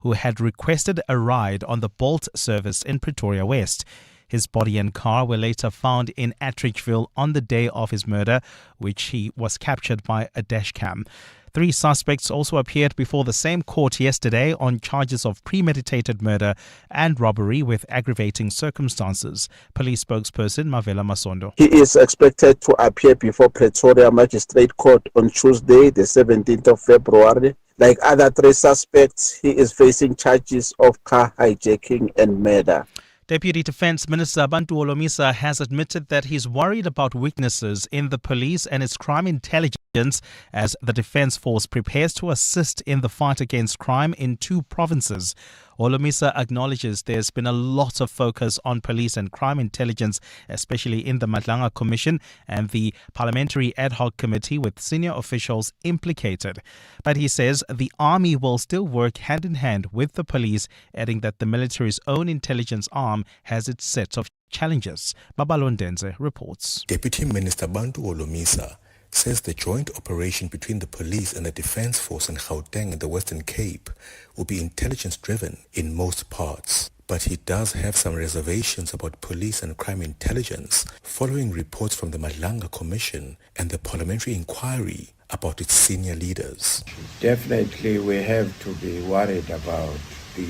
who had requested a ride on the Bolt service in Pretoria West. His body and car were later found in Atteridgeville on the day of his murder, which he was captured by a dashcam. 3 suspects also appeared before the same court yesterday on charges of premeditated murder and robbery with aggravating circumstances. Police spokesperson Mavela Masondo. He is expected to appear before Pretoria Magistrate Court on Tuesday, the 17th of February. Like other 3 suspects, he is facing charges of car hijacking and murder. Deputy Defence Minister Bantu Holomisa has admitted that he's worried about weaknesses in the police and its crime intelligence as the Defence Force prepares to assist in the fight against crime in 2 provinces. Holomisa acknowledges there's been a lot of focus on police and crime intelligence, especially in the Madlanga Commission and the Parliamentary Ad Hoc Committee with senior officials implicated. But he says the army will still work hand in hand with the police, adding that the military's own intelligence arm has its set of challenges. Babalondenze reports. Deputy Minister Bantu Holomisa says the joint operation between the police and the Defence Force in Gauteng and the Western Cape will be intelligence-driven in most parts. But he does have some reservations about police and crime intelligence following reports from the Madlanga Commission and the parliamentary inquiry about its senior leaders. Definitely we have to be worried about the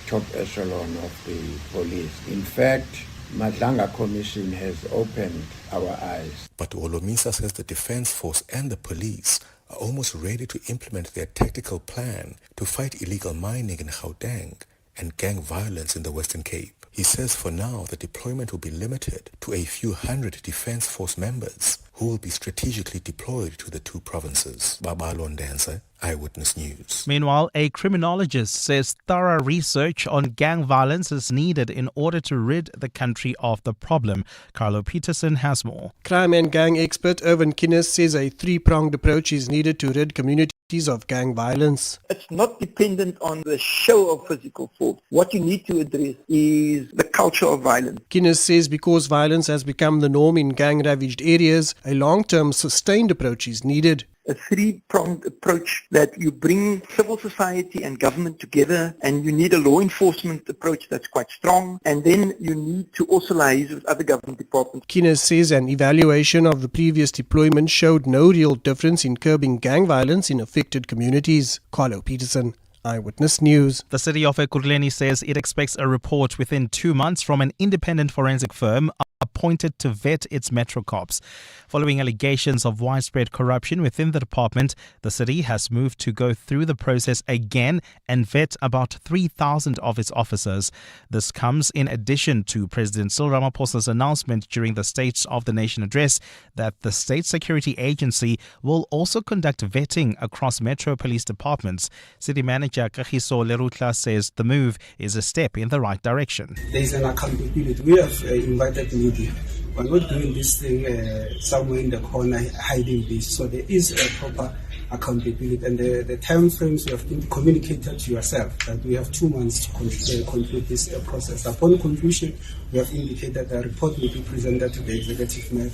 top echelon of the police. In fact, Madlanga Commission has opened our eyes. But Holomisa says the Defence Force and the police are almost ready to implement their tactical plan to fight illegal mining in Gauteng and gang violence in the Western Cape. He says for now the deployment will be limited to a few hundred Defence Force members who will be strategically deployed to the 2 provinces. Babalondense, Eyewitness News. Meanwhile, a criminologist says thorough research on gang violence is needed in order to rid the country of the problem. Carlo Peterson has more. Crime and gang expert Irvin Kinnes says a 3-pronged approach is needed to rid communities of gang violence. It's not dependent on the show of physical force. What you need to address is the culture of violence. Kinnes says because violence has become the norm in gang-ravaged areas, a long-term sustained approach is needed. A 3-pronged approach that you bring civil society and government together, and you need a law enforcement approach that's quite strong, and then you need to also liaise with other government departments. Kinnes says an evaluation of the previous deployment showed no real difference in curbing gang violence in affected communities. Carlo Peterson, Eyewitness News. The city of Ekurhuleni says it expects a report within 2 months from an independent forensic firm appointed to vet its metro cops. Following allegations of widespread corruption within the department, the city has moved to go through the process again and vet about 3,000 of its officers. This comes in addition to President Cyril Ramaphosa's announcement during the State of the Nation address that the State Security Agency will also conduct vetting across metro police departments. City Manager Kagiso Lerutla says the move is a step in the right direction. There is an accountability. We have invited media. We're not doing this thing somewhere in the corner hiding this. So there is a proper accountability, and the time frames you have communicated to yourself that we have 2 months to conclude this process. Upon conclusion, we have indicated the report will be presented to the executive mayor.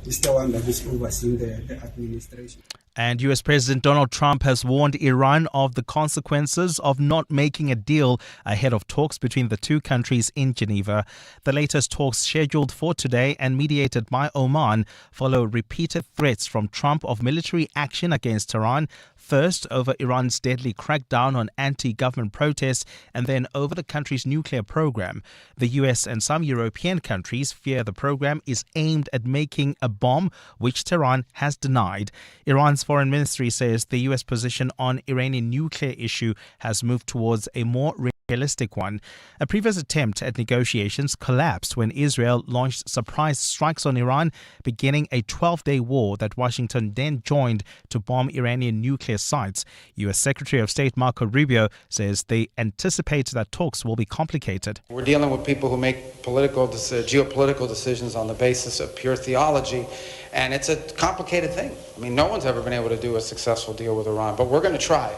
It's the one that is overseeing the administration. And US President Donald Trump has warned Iran of the consequences of not making a deal ahead of talks between the 2 countries in Geneva. The latest talks scheduled for today and mediated by Oman follow repeated threats from Trump of military action against Tehran, first over Iran's deadly crackdown on anti-government protests and then over the country's nuclear program. The US and some European countries fear the program is aimed at making a bomb, which Tehran has denied. Iran's foreign ministry says the US position on Iranian nuclear issue has moved towards a more realistic one. A previous attempt at negotiations collapsed when Israel launched surprise strikes on Iran, beginning a 12-day war that Washington then joined to bomb Iranian nuclear sites. U.S. Secretary of State Marco Rubio says they anticipate that talks will be complicated. We're dealing with people who make geopolitical decisions on the basis of pure theology, and it's a complicated thing. I mean, no one's ever been able to do a successful deal with Iran, but we're going to try.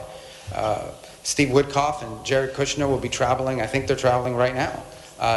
Steve Witkoff and Jared Kushner will be traveling. I think they're traveling right now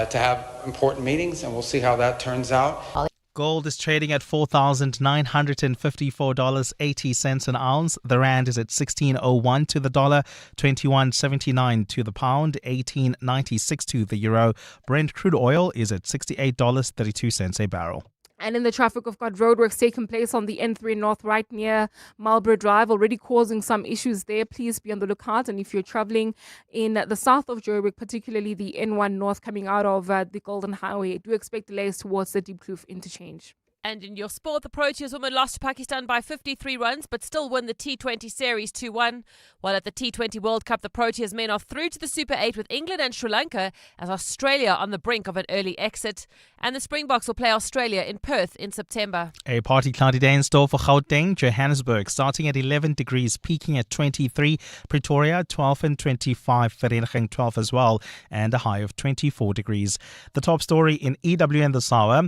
to have important meetings, and we'll see how that turns out. Gold is trading at $4,954.80 an ounce. The rand is at 16.01 to the dollar, 21.79 to the pound, 18.96 to the euro. Brent crude oil is at $68.32 a barrel. And in the traffic, we've got roadworks taking place on the N3 North right near Marlborough Drive, already causing some issues there. Please be on the lookout. And if you're traveling in the south of Joburg, particularly the N1 North coming out of the Golden Highway, do expect delays towards the Deep Kloof interchange. And in your sport, the Proteas women lost to Pakistan by 53 runs, but still win the T20 series 2-1. While at the T20 World Cup, the Proteas men are through to the Super 8 with England and Sri Lanka, as Australia on the brink of an early exit. And the Springboks will play Australia in Perth in September. A partly cloudy day in store for Gauteng, Johannesburg, starting at 11 degrees, peaking at 23. Pretoria, 12 and 25. Vereeniging, 12 as well, and a high of 24 degrees. The top story in EWN this hour.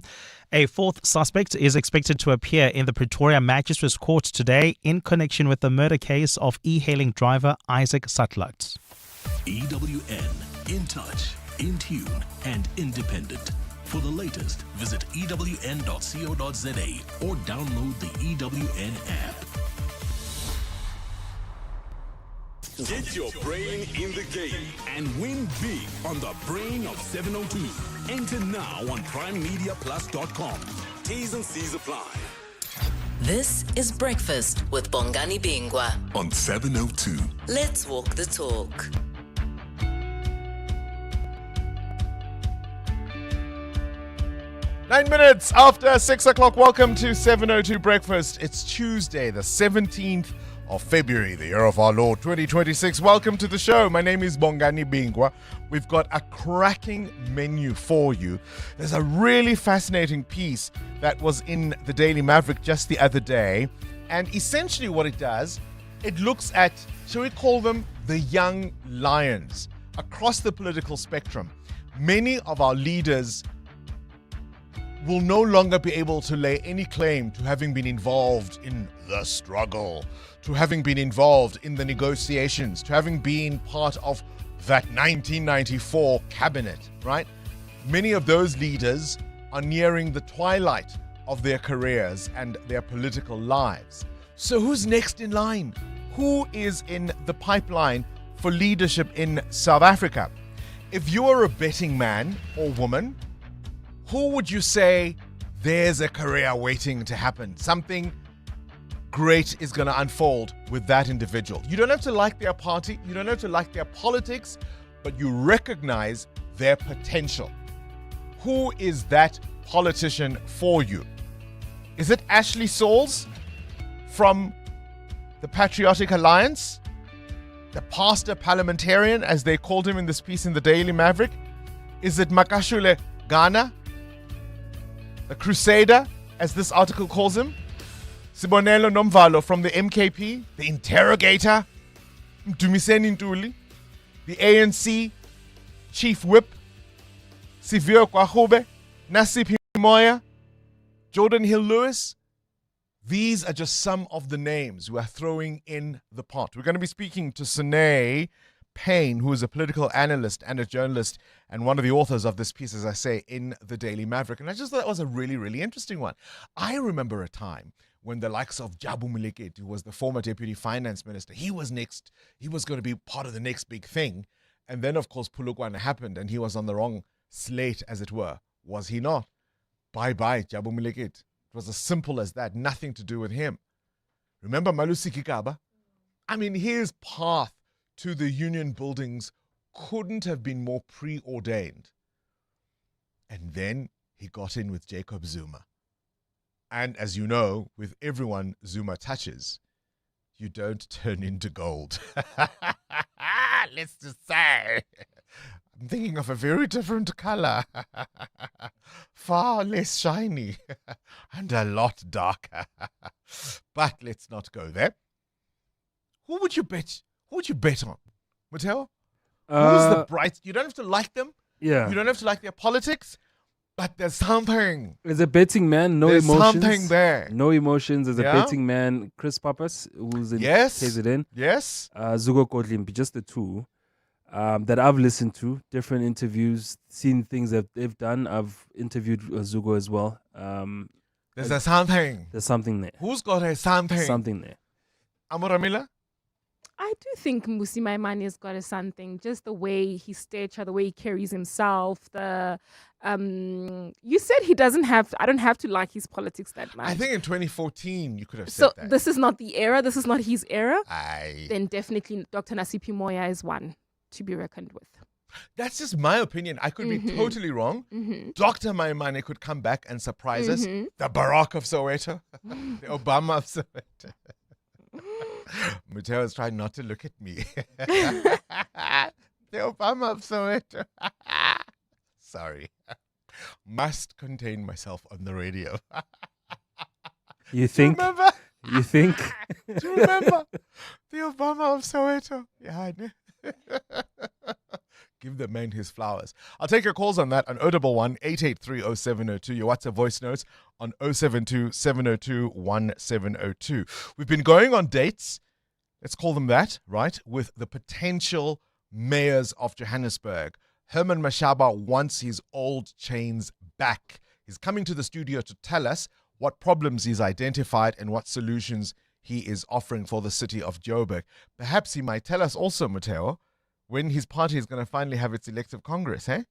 A fourth suspect is expected to appear in the Pretoria Magistrates Court today in connection with the murder case of e-hailing driver Isaac Sutlut. EWN, in touch, in tune, and independent. For the latest, visit ewn.co.za or download the EWN app. Get your brain in the game and win big on the Brain of 702. Enter now on primemediaplus.com. T's and C's apply. This is Breakfast with Bongani Bingwa on 702. Let's walk the talk. Nine minutes after 6 o'clock. Welcome to 702 Breakfast. It's Tuesday, the 17th of February, the year of our Lord 2026. Welcome to the show. My name is Bongani Bingwa. We've got a cracking menu for you. There's a really fascinating piece that was in the Daily Maverick just the other day. And essentially what it does, it looks at, shall we call them, the young lions across the political spectrum. Many of our leaders will no longer be able to lay any claim to having been involved in the struggle, to having been involved in the negotiations, to having been part of that 1994 cabinet, right? Many of those leaders are nearing the twilight of their careers and their political lives. So who's next in line? Who is in the pipeline for leadership in South Africa? If you are a betting man or woman, who would you say there's a career waiting to happen? Something great is going to unfold with that individual. You don't have to like their party, you don't have to like their politics, but you recognize their potential. Who is that politician for you? Is it Ashley Sauls from the Patriotic Alliance? The pastor parliamentarian, as they called him in this piece in the Daily Maverick? Is it Makashule Ghana, the crusader, as this article calls him? Sibonelo Nomvalo from the MKP, the interrogator, Mdumiseni Ntuli, the ANC chief whip, Sivio Kwahube, Nasip Moya, Jordan Hill-Lewis. These are just some of the names we are throwing in the pot. We're going to be speaking to Sine Payne, who is a political analyst and a journalist and one of the authors of this piece, as I say, in the Daily Maverick. And I just thought that was a really, really interesting one. I remember a time when the likes of Jabu Moleketi, who was the former deputy finance minister, he was going to be part of the next big thing. And then, of course, Polokwane happened and he was on the wrong slate, as it were. Was he not? Bye-bye, Jabu Moleketi. It was as simple as that. Nothing to do with him. Remember Malusi Kikaba? I mean, his path to the union buildings couldn't have been more preordained. And then he got in with Jacob Zuma. And as you know, with everyone Zuma touches, you don't turn into gold. Let's just say, I'm thinking of a very different color. Far less shiny and a lot darker. But let's not go there. Who would you bet? Who would you bet on? Mateo? Who's the bright? You don't have to like them. Yeah. You don't have to like their politics. But there's something. As a betting man, no there's emotions. There's something there. No emotions. As a betting man, Chris Pappas, who's in KZN. Yes. Zugo Kodlimpi, just the two that I've listened to, different interviews, seen things that they've done. I've interviewed Zugo as well. There's a something. There's something there. Who's got a something? Something there. Amoramila? I do think Mmusi Maimane has got a something, just the way he stature, the way he carries himself. You said he doesn't have. I don't have to like his politics that much. I think in 2014 you could have said that. So this is not the era. This is not his era. Aye. Then definitely Dr. Nasipi Moya is one to be reckoned with. That's just my opinion. I could be totally wrong. Dr. Maimane could come back and surprise us. The Barack of Soweto. The Obama of Soweto. Mateo is trying not to look at me. The Obama of Soweto. Sorry. Must contain myself on the radio. You think? Do you remember? You think? Do you remember? The Obama of Soweto. Yeah, I know. Give the man his flowers. I'll take your calls on that on 011 883 0702. Your WhatsApp voice notes on 072 702 1702. We've been going on dates, let's call them that, right, with the potential mayors of Johannesburg. Herman Mashaba wants his old chains back. He's coming to the studio to tell us what problems he's identified and what solutions he is offering for the city of Joburg. Perhaps he might tell us also, Mateo, when his party is going to finally have its elective congress, eh?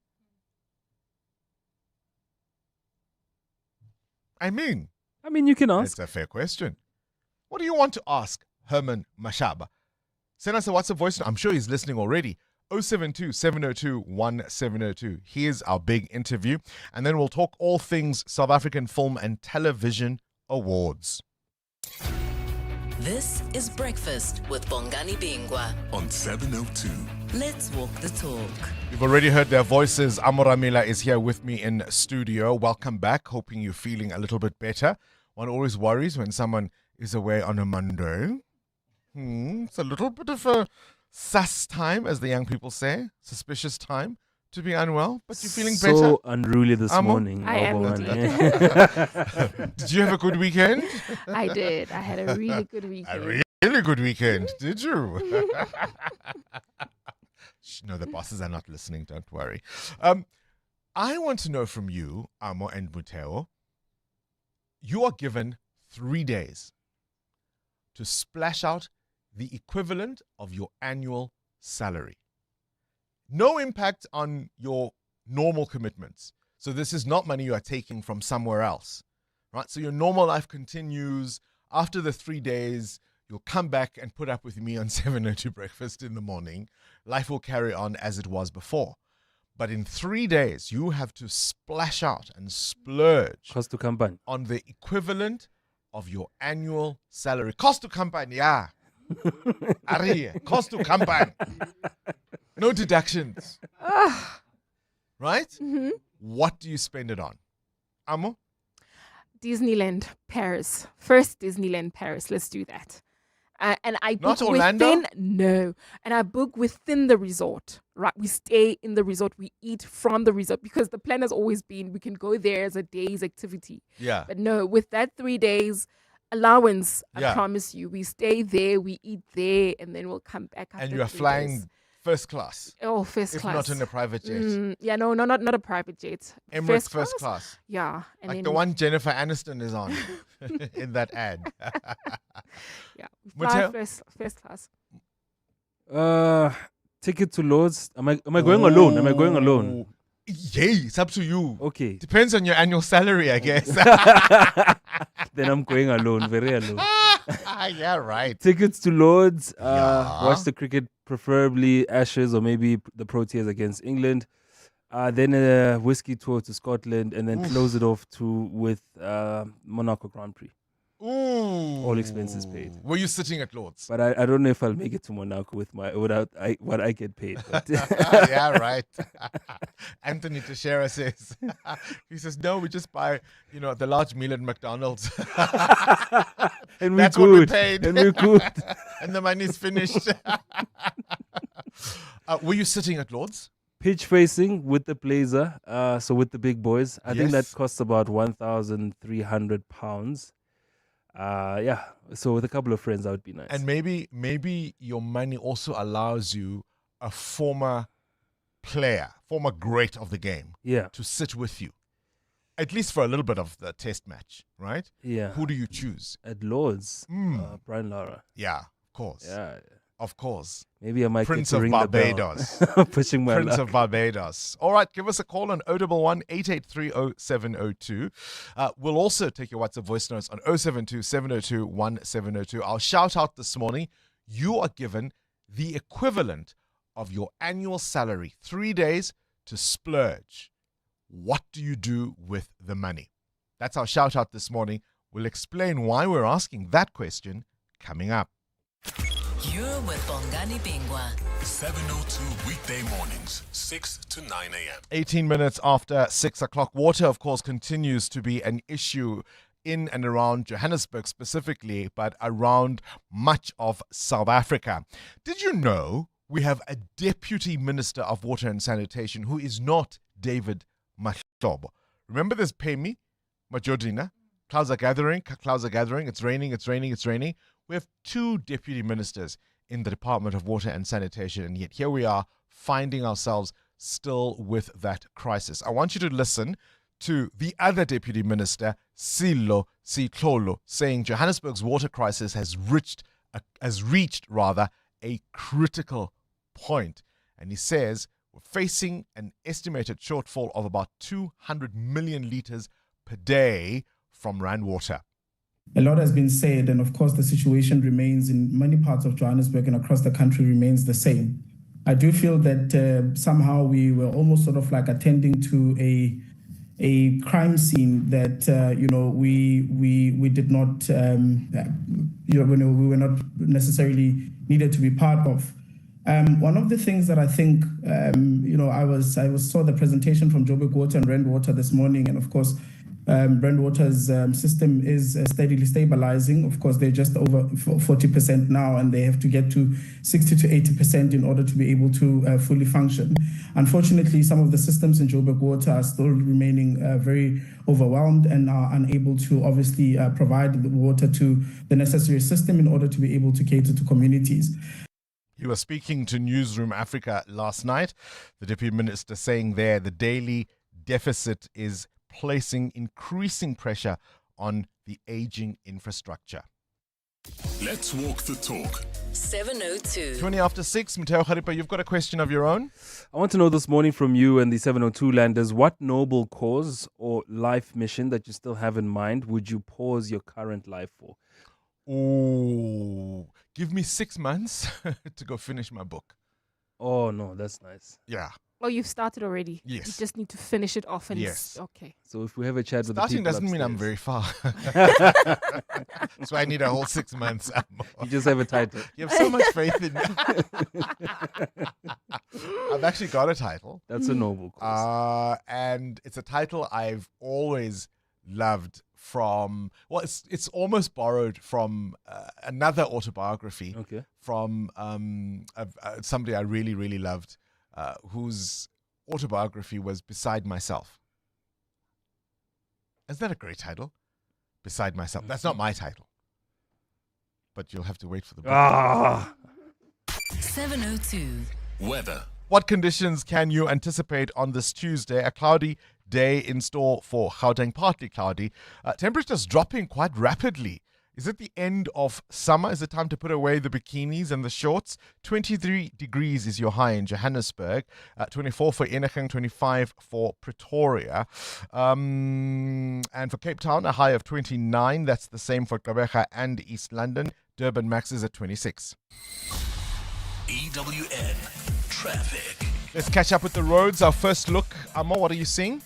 I mean, you can ask. It's a fair question. What do you want to ask Herman Mashaba? Send us a WhatsApp voice note. I'm sure he's listening already. 072 702 1702. Here's our big interview. And then we'll talk all things South African Film and Television Awards. This is Breakfast with Bongani Bingwa on 702. Let's walk the talk. You've already heard their voices. Amoramila is here with me in studio. Welcome back. Hoping you're feeling a little bit better. One always worries when someone is away on a Monday. It's a little bit of a sus time, as the young people say. Suspicious time to be unwell, but you're feeling better. So unruly this morning. I am Did you have a good weekend? I did. I had a really good weekend. A really good weekend, did you? No, the bosses are not listening, don't worry. I want to know from you, Amo and Muteo, you are given 3 days to splash out the equivalent of your annual salary. No impact on your normal commitments. So this is not money you are taking from somewhere else, right? So your normal life continues. After the 3 days, you'll come back and put up with me on 702 Breakfast in the morning. Life will carry on as it was before. But in 3 days, you have to splash out and splurge Cost to company on the equivalent of your annual salary. Cost to company, yeah. Cost to company. No deductions. Right? What do you spend it on? Amo? Disneyland Paris. First Disneyland Paris. Let's do that. And I book Not Orlando? No. And I book within the resort. Right? We stay in the resort. We eat from the resort because the plan has always been we can go there as a day's activity. Yeah. But no, with that 3 days allowance, I promise you, we stay there, we eat there, and then we'll come back after And you are 3 flying days. first class. Oh, first class. If not in a private jet. Yeah, no, not a private jet. Emirates first class. Yeah. And like then the one Jennifer Aniston is on in that ad. Yeah, we fly first class. Ticket to Lords. Am I going alone? Am I going alone? Yeah, it's up to you. Okay. Depends on your annual salary, I guess. Then I'm going alone, very alone. Yeah, right. Tickets to Lords. Watch the cricket, preferably Ashes or maybe the Proteas against England. Then a whiskey tour to Scotland, and then close it off with Monaco Grand Prix. Ooh. All expenses paid. Were you sitting at Lords? But I don't know if I'll make it to Monaco with what I get paid. But yeah, right. Anthony Teixeira says, he says, no, we just buy, the large meal at McDonald's. And That's we what we could. paid. And we could. And the money's finished. Were you sitting at Lords? Pitch facing with the blazer, so with the big boys. I think that costs about £1,300. So with a couple of friends, that would be nice. And maybe your money also allows you a former player, former great of the game, to sit with you. at least for a little bit of the test match, right? Yeah. Who do you choose? At Lords, Brian Lara. Yeah, of course. Yeah. Of course. Maybe I might Prince get to of ring Barbados. the bell. Pushing my Prince luck. of Barbados. All right, give us a call on 011 883 0702. We'll also take your WhatsApp voice notes on 072 702 1702. Our shout out this morning, you are given the equivalent of your annual salary, 3 days to splurge. What do you do with the money? That's our shout out this morning. We'll explain why we're asking that question coming up. You're with Bongani Bingwa. 702 weekday mornings, 6 to 9 a.m. 18 minutes after 6 o'clock. Water, of course, continues to be an issue in and around Johannesburg specifically, but around much of South Africa. Did you know we have a Deputy Minister of Water and Sanitation who is not David Mashaba? Remember this Pemi Majodina? Clouds are gathering, it's raining. We have 2 deputy ministers in the Department of Water and Sanitation, and yet here we are finding ourselves still with that crisis. I want you to listen to the other deputy minister, Silo Sitlolo, saying Johannesburg's water crisis has reached a critical point. And he says we're facing an estimated shortfall of about 200 million litres per day from Rand Water. A lot has been said, and of course the situation remains in many parts of Johannesburg and across the country remains the same. I do feel that somehow we were almost sort of like attending to a crime scene that we did not we were not necessarily needed to be part of. One of the things that I think I saw the presentation from Joburg Water and Rand Water this morning, and of course Rand Water's system is steadily stabilizing. Of course, they're just over 40% now, and they have to get to 60 to 80% in order to be able to fully function. Unfortunately, some of the systems in Joburg Water are still remaining very overwhelmed and are unable to obviously provide the water to the necessary system in order to be able to cater to communities. You were speaking to Newsroom Africa last night. The Deputy Minister saying there the daily deficit is placing increasing pressure on the aging infrastructure. Let's walk the talk. 702. 20 after 6. Mateo Kharipa, you've got a question of your own? I want to know this morning from you and the 702 landers, what noble cause or life mission that you still have in mind would you pause your current life for? Oh, give me 6 months to go finish my book. Oh, no, that's nice. Yeah. Oh, you've started already. Yes. You just need to finish it off. And yes. Okay. So if we have a chat with the Starting people doesn't mean I'm upstairs. very far. So I need a whole 6 months. You just have a title. You have so much faith in me. I've actually got a title. That's a noble cause. And it's a title I've always loved from, well, it's almost borrowed from another autobiography from somebody I really, really loved, whose autobiography was Beside Myself. Isn't that a great title? Beside Myself. That's not my title. But you'll have to wait for the book. 702. Weather. What conditions can you anticipate on this Tuesday? A cloudy day in store for Gauteng, partly cloudy. Temperatures dropping quite rapidly. Is it the end of summer? Is it time to put away the bikinis and the shorts? 23 degrees is your high in Johannesburg. 24 for Eneging, 25 for Pretoria. And for Cape Town, a high of 29. That's the same for Gqeberha and East London. Durban max is at 26. EWN Traffic. Let's catch up with the roads. Our first look. Amo, what are you seeing?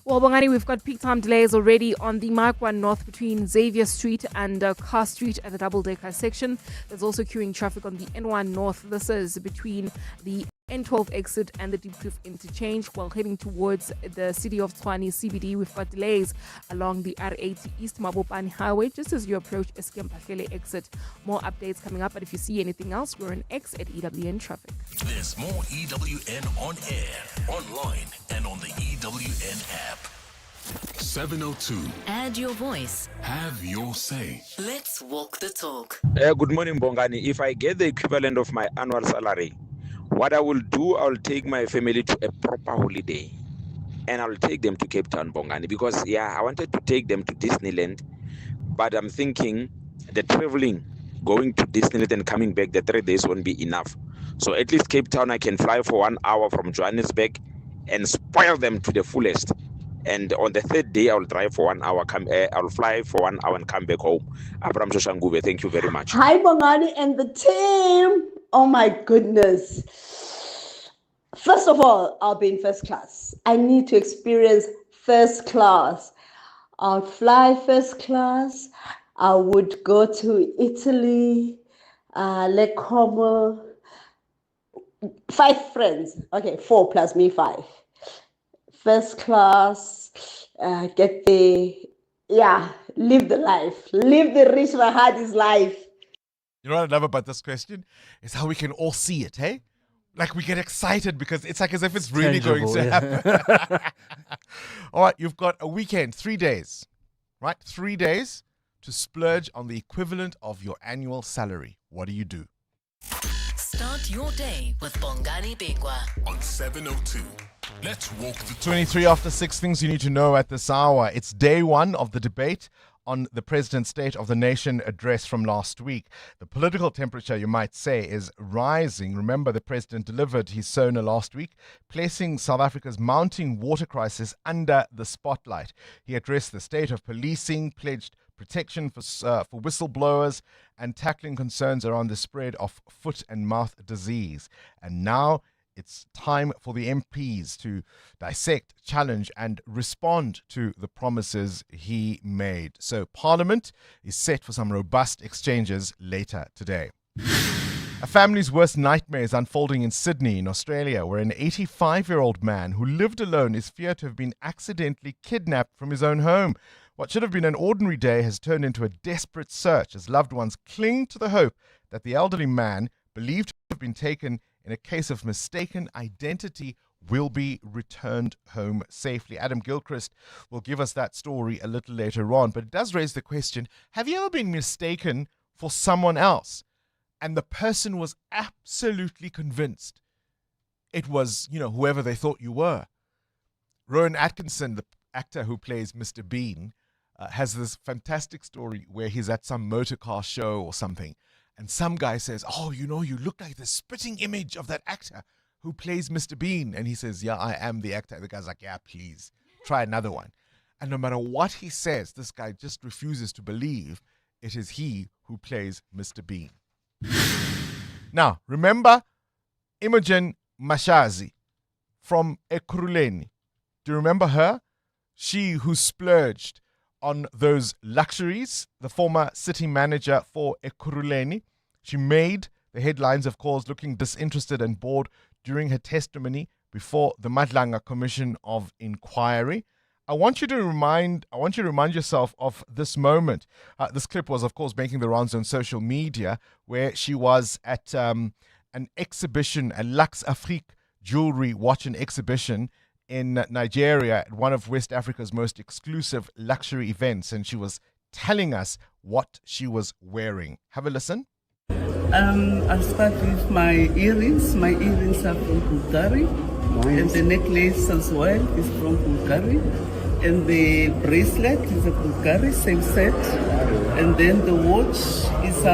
Well, Bongani, we've got peak time delays already on the Mark 1 North between Xavier Street and Carr Street at the double-decker section. There's also queuing traffic on the N1 North. This is between the N12 exit and the Deep Kloof interchange. While heading towards the city of Tshwane CBD, we've got delays along the R80 East Mabopane Highway just as you approach Eskempahele exit. More updates coming up, but if you see anything else, we're on X at EWN Traffic. There's more EWN on air, online, and on the EWN app. 702. Add your voice. Have your say. Let's walk the talk. Good morning, Bongani. If I get the equivalent of my annual salary, what I will do, I will take my family to a proper holiday. and I'll take them to Cape Town, Bongani, because I wanted to take them to Disneyland, but I'm thinking the traveling, going to Disneyland and coming back, the 3 days won't be enough. So at least Cape Town, I can fly for 1 hour from Johannesburg and spoil them to the fullest. And on the third day, I'll drive for 1 hour, I'll fly for 1 hour and come back home. Abraham Shoshangube, thank you very much. Hi, Bongani and the team. Oh my goodness. First of all, I'll be in first class. I need to experience first class. I'll fly first class. I would go to Italy, Le Como. 5 friends. Okay, 4 plus me, 5. First class, get the, live the life. Live the rich Mahadi's life. You know what I love about this question? Is how we can all see it, hey? Like we get excited because it's like as if it's really tangible, going to happen. All right, you've got a weekend, 3 days, right? 3 days to splurge on the equivalent of your annual salary. What do you do? Start your day with Bongani Bingwa on 702. Let's walk the 23 after 6 things you need to know at this hour. It's day 1 of the debate on the President's State of the Nation address from last week. The political temperature, you might say, is rising. Remember, the President delivered his SONA last week, placing South Africa's mounting water crisis under the spotlight. He addressed the state of policing, pledged protection for whistleblowers, and tackling concerns around the spread of foot and mouth disease. And now it's time for the MPs to dissect, challenge, and respond to the promises he made. So Parliament is set for some robust exchanges later today. A family's worst nightmare is unfolding in Sydney, in Australia, where an 85-year-old man who lived alone is feared to have been accidentally kidnapped from his own home. What should have been an ordinary day has turned into a desperate search as loved ones cling to the hope that the elderly man, believed to have been taken in a case of mistaken identity, will be returned home safely. Adam Gilchrist will give us that story a little later on, but it does raise the question, have you ever been mistaken for someone else and the person was absolutely convinced it was, whoever they thought you were? Rowan Atkinson, the actor who plays Mr. Bean, has this fantastic story where he's at some motor car show or something, and some guy says, "Oh, you look like the spitting image of that actor who plays Mr. Bean." And he says, "Yeah, I am the actor." The guy's like, "Yeah, please, try another one." And no matter what he says, this guy just refuses to believe it is he who plays Mr. Bean. Now, remember Imogen Mashazi from Ekurhuleni. Do you remember her? She who splurged on those luxuries, the former city manager for Ekurhuleni. She made the headlines, of course, looking disinterested and bored during her testimony before the Madlanga Commission of Inquiry. I want you to remind yourself of this moment. This clip was, of course, making the rounds on social media, where she was at an exhibition, a Lux Afrique jewelry watch and exhibition in Nigeria at one of West Africa's most exclusive luxury events, and she was telling us what she was wearing. Have a listen. I'll start with my earrings. My earrings are from Bulgaria, and the necklace as well is from Bulgaria, and the bracelet is a Bulgaria, same set, and then the watch is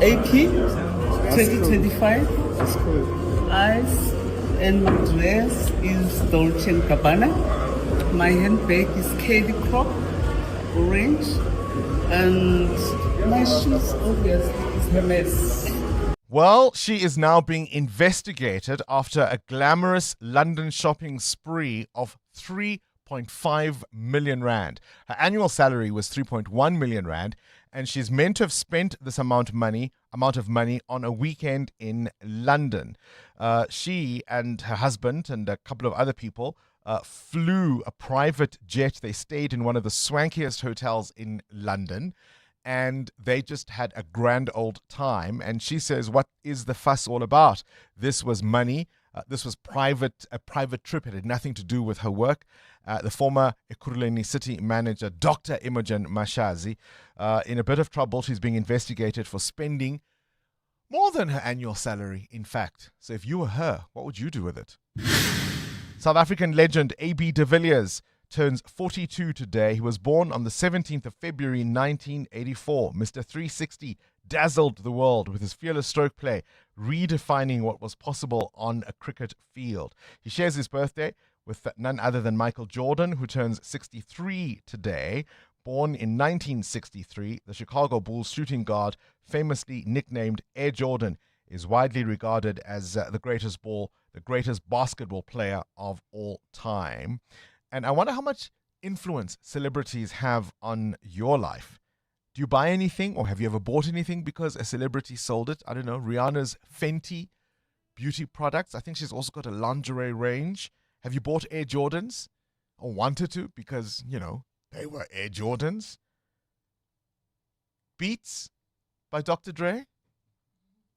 AP 2025. That's cool. Eyes. And my dress is Dolce & Gabbana. My handbag is Kelly Crop, orange. And my shoes, obviously, is Hermes. Well, she is now being investigated after a glamorous London shopping spree of 3.5 million rand. Her annual salary was 3.1 million rand, and she's meant to have spent this amount of money on a weekend in London. She and her husband and a couple of other people flew a private jet. They stayed in one of the swankiest hotels in London, and they just had a grand old time. And she says, what is the fuss all about? This was money. This was a private trip. It had nothing to do with her work. The former Ekurhuleni city manager, Dr. Imogen Mashazi, in a bit of trouble. She's being investigated for spending more than her annual salary, in fact. So if you were her, what would you do with it? South African legend A.B. de Villiers turns 42 today. He was born on the 17th of February 1984. Mr. 360 dazzled the world with his fearless stroke play, redefining what was possible on a cricket field. He shares his birthday with none other than Michael Jordan, who turns 63 today. Born in 1963, the Chicago Bulls shooting guard, famously nicknamed Air Jordan, is widely regarded as the greatest basketball player of all time. And I wonder how much influence celebrities have on your life. Do you buy anything, or have you ever bought anything because a celebrity sold it? I don't know, Rihanna's Fenty beauty products. I think she's also got a lingerie range. Have you bought Air Jordans or wanted to because, they were Air Jordans? Beats by Dr. Dre?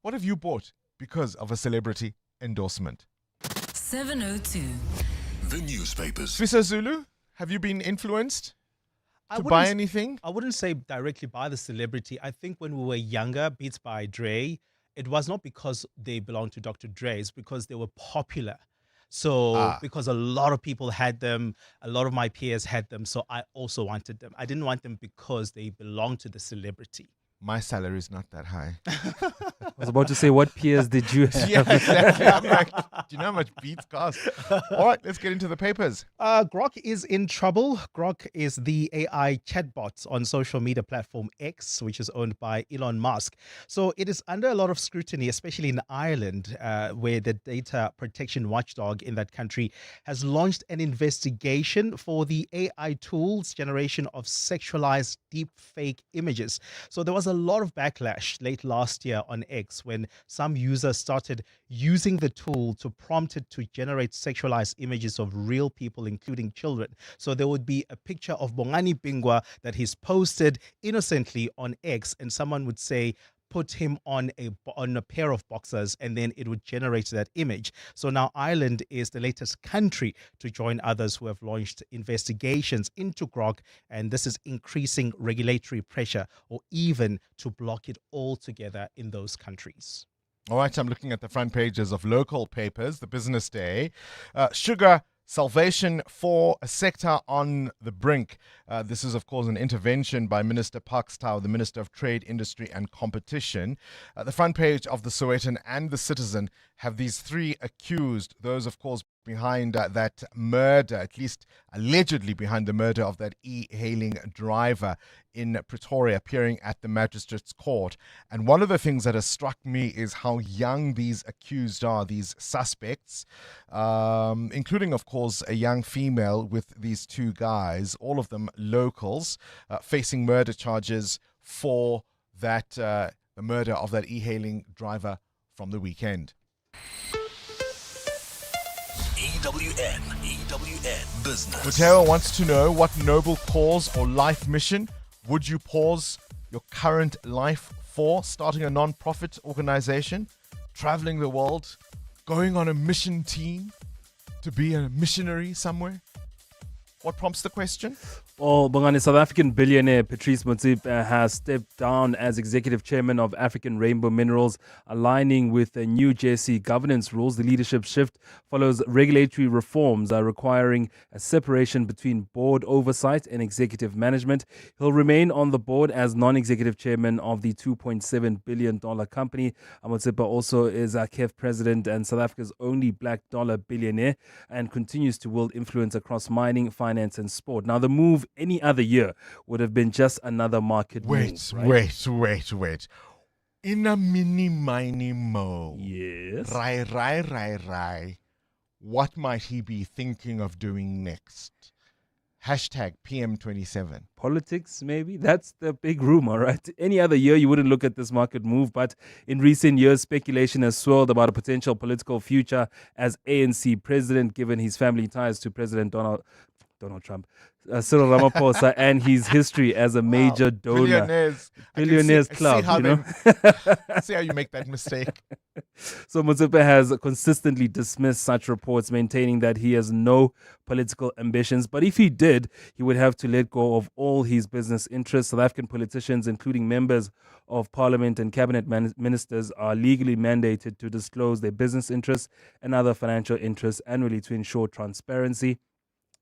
What have you bought because of a celebrity endorsement? 702. The newspapers. Fisa Zulu, have you been influenced to buy anything? I wouldn't say directly by the celebrity. I think when we were younger, Beats by Dre, it was not because they belonged to Dr. Dre, it's because they were popular. So because a lot of people had them, a lot of my peers had them, so I also wanted them. I didn't want them because they belonged to the celebrity. My salary is not that high. I was about to say, what peers did you have? Yeah, exactly. I'm like, do you know how much Beats cost? All right, let's get into the papers. Grok is in trouble. Grok is the AI chatbot on social media platform X, which is owned by Elon Musk. So it is under a lot of scrutiny, especially in Ireland, where the data protection watchdog in that country has launched an investigation for the AI tool's generation of sexualized deep fake images. So there was a lot of backlash late last year on X when some users started using the tool to prompt it to generate sexualized images of real people, including children. So there would be a picture of Bongani Bingwa that he's posted innocently on X, and someone would say, put him on a pair of boxers, and then it would generate that image. So now Ireland is the latest country to join others who have launched investigations into Grok, and this is increasing regulatory pressure or even to block it altogether in those countries. All right, I'm looking at the front pages of local papers, the Business Day. Sugar salvation for a sector on the brink. This is, of course, an intervention by Minister Pakstow, the Minister of Trade, Industry and Competition. The front page of the Sowetan and the Citizen have these three accused, those, of course, behind that murder, at least allegedly behind the murder of that e-hailing driver in Pretoria, appearing at the magistrate's court. And one of the things that has struck me is how young these accused are, these suspects, including, of course, a young female with these two guys, all of them locals, facing murder charges for that the murder of that e-hailing driver from the weekend. EWN Business. Mateo wants to know, what noble cause or life mission would you pause your current life for? Starting a non-profit organization, traveling the world, going on a mission team to be a missionary somewhere? What prompts the question? Well, Bongani, South African billionaire Patrice Motsepe has stepped down as executive chairman of African Rainbow Minerals, aligning with the new JSE governance rules. The leadership shift follows regulatory reforms requiring a separation between board oversight and executive management. He'll remain on the board as non-executive chairman of the $2.7 billion company. Motsepe also is KEF president and South Africa's only black dollar billionaire, and continues to wield influence across mining, finance and sport. Now, the move any other year would have been just another market move. Wait. In a mini mo. Yes. Rai. What might he be thinking of doing next? Hashtag PM27. Politics, maybe? That's the big rumor, right? Any other year, you wouldn't look at this market move, but in recent years, speculation has swirled about a potential political future as ANC president, given his family ties to President Donald Trump, Cyril Ramaphosa, and his history as a major donor. Billionaires club, see how you know. See how you make that mistake. So Motsepe has consistently dismissed such reports, maintaining that he has no political ambitions. But if he did, he would have to let go of all his business interests. South African politicians, including members of parliament and cabinet ministers, are legally mandated to disclose their business interests and other financial interests annually to ensure transparency.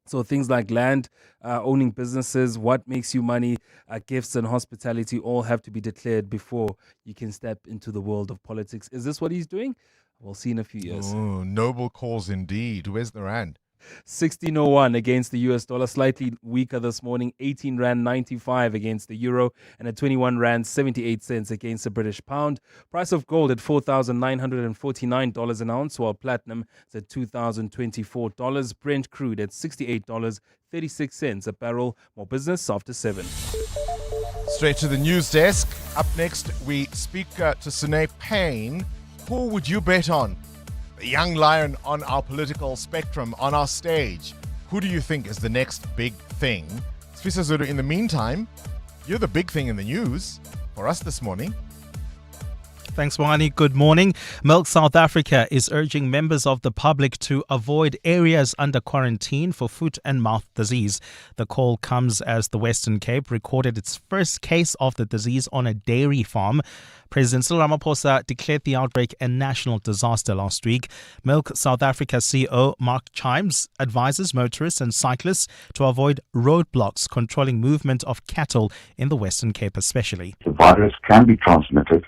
So things like land, owning businesses, what makes you money, gifts and hospitality all have to be declared before you can step into the world of politics. Is this what he's doing? We'll see in a few years. Oh, noble cause indeed. Where's the rand? 16.01 against the US dollar, slightly weaker this morning. 18 rand 95 against the euro, and at 21 rand 78 cents against the British pound. Price of gold at $4,949 an ounce, while platinum is at $2,024. Brent crude at $68.36 a barrel. More business after 7. Straight to the news desk. Up next, we speak to Sine Payne. Who would you bet on? The young lion on our political spectrum, on our stage. Who do you think is the next big thing? Sfisa Zulu, in the meantime, you're the big thing in the news for us this morning. Thanks, Wani. Good morning. Milk South Africa is urging members of the public to avoid areas under quarantine for foot and mouth disease. The call comes as the Western Cape recorded its first case of the disease on a dairy farm. President Cyril Ramaphosa declared the outbreak a national disaster last week. Milk South Africa CEO Mark Chimes advises motorists and cyclists to avoid roadblocks controlling movement of cattle in the Western Cape especially. The virus can be transmitted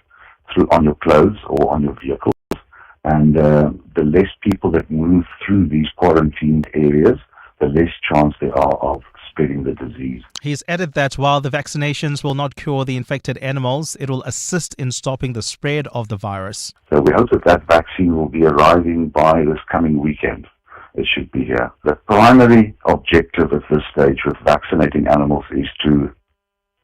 through on your clothes or on your vehicles, and the less people that move through these quarantined areas, the less chance there are of spreading the disease. He's added that while the vaccinations will not cure the infected animals, it will assist in stopping the spread of the virus. So we hope that that vaccine will be arriving by this coming weekend. It should be here. The primary objective at this stage with vaccinating animals is to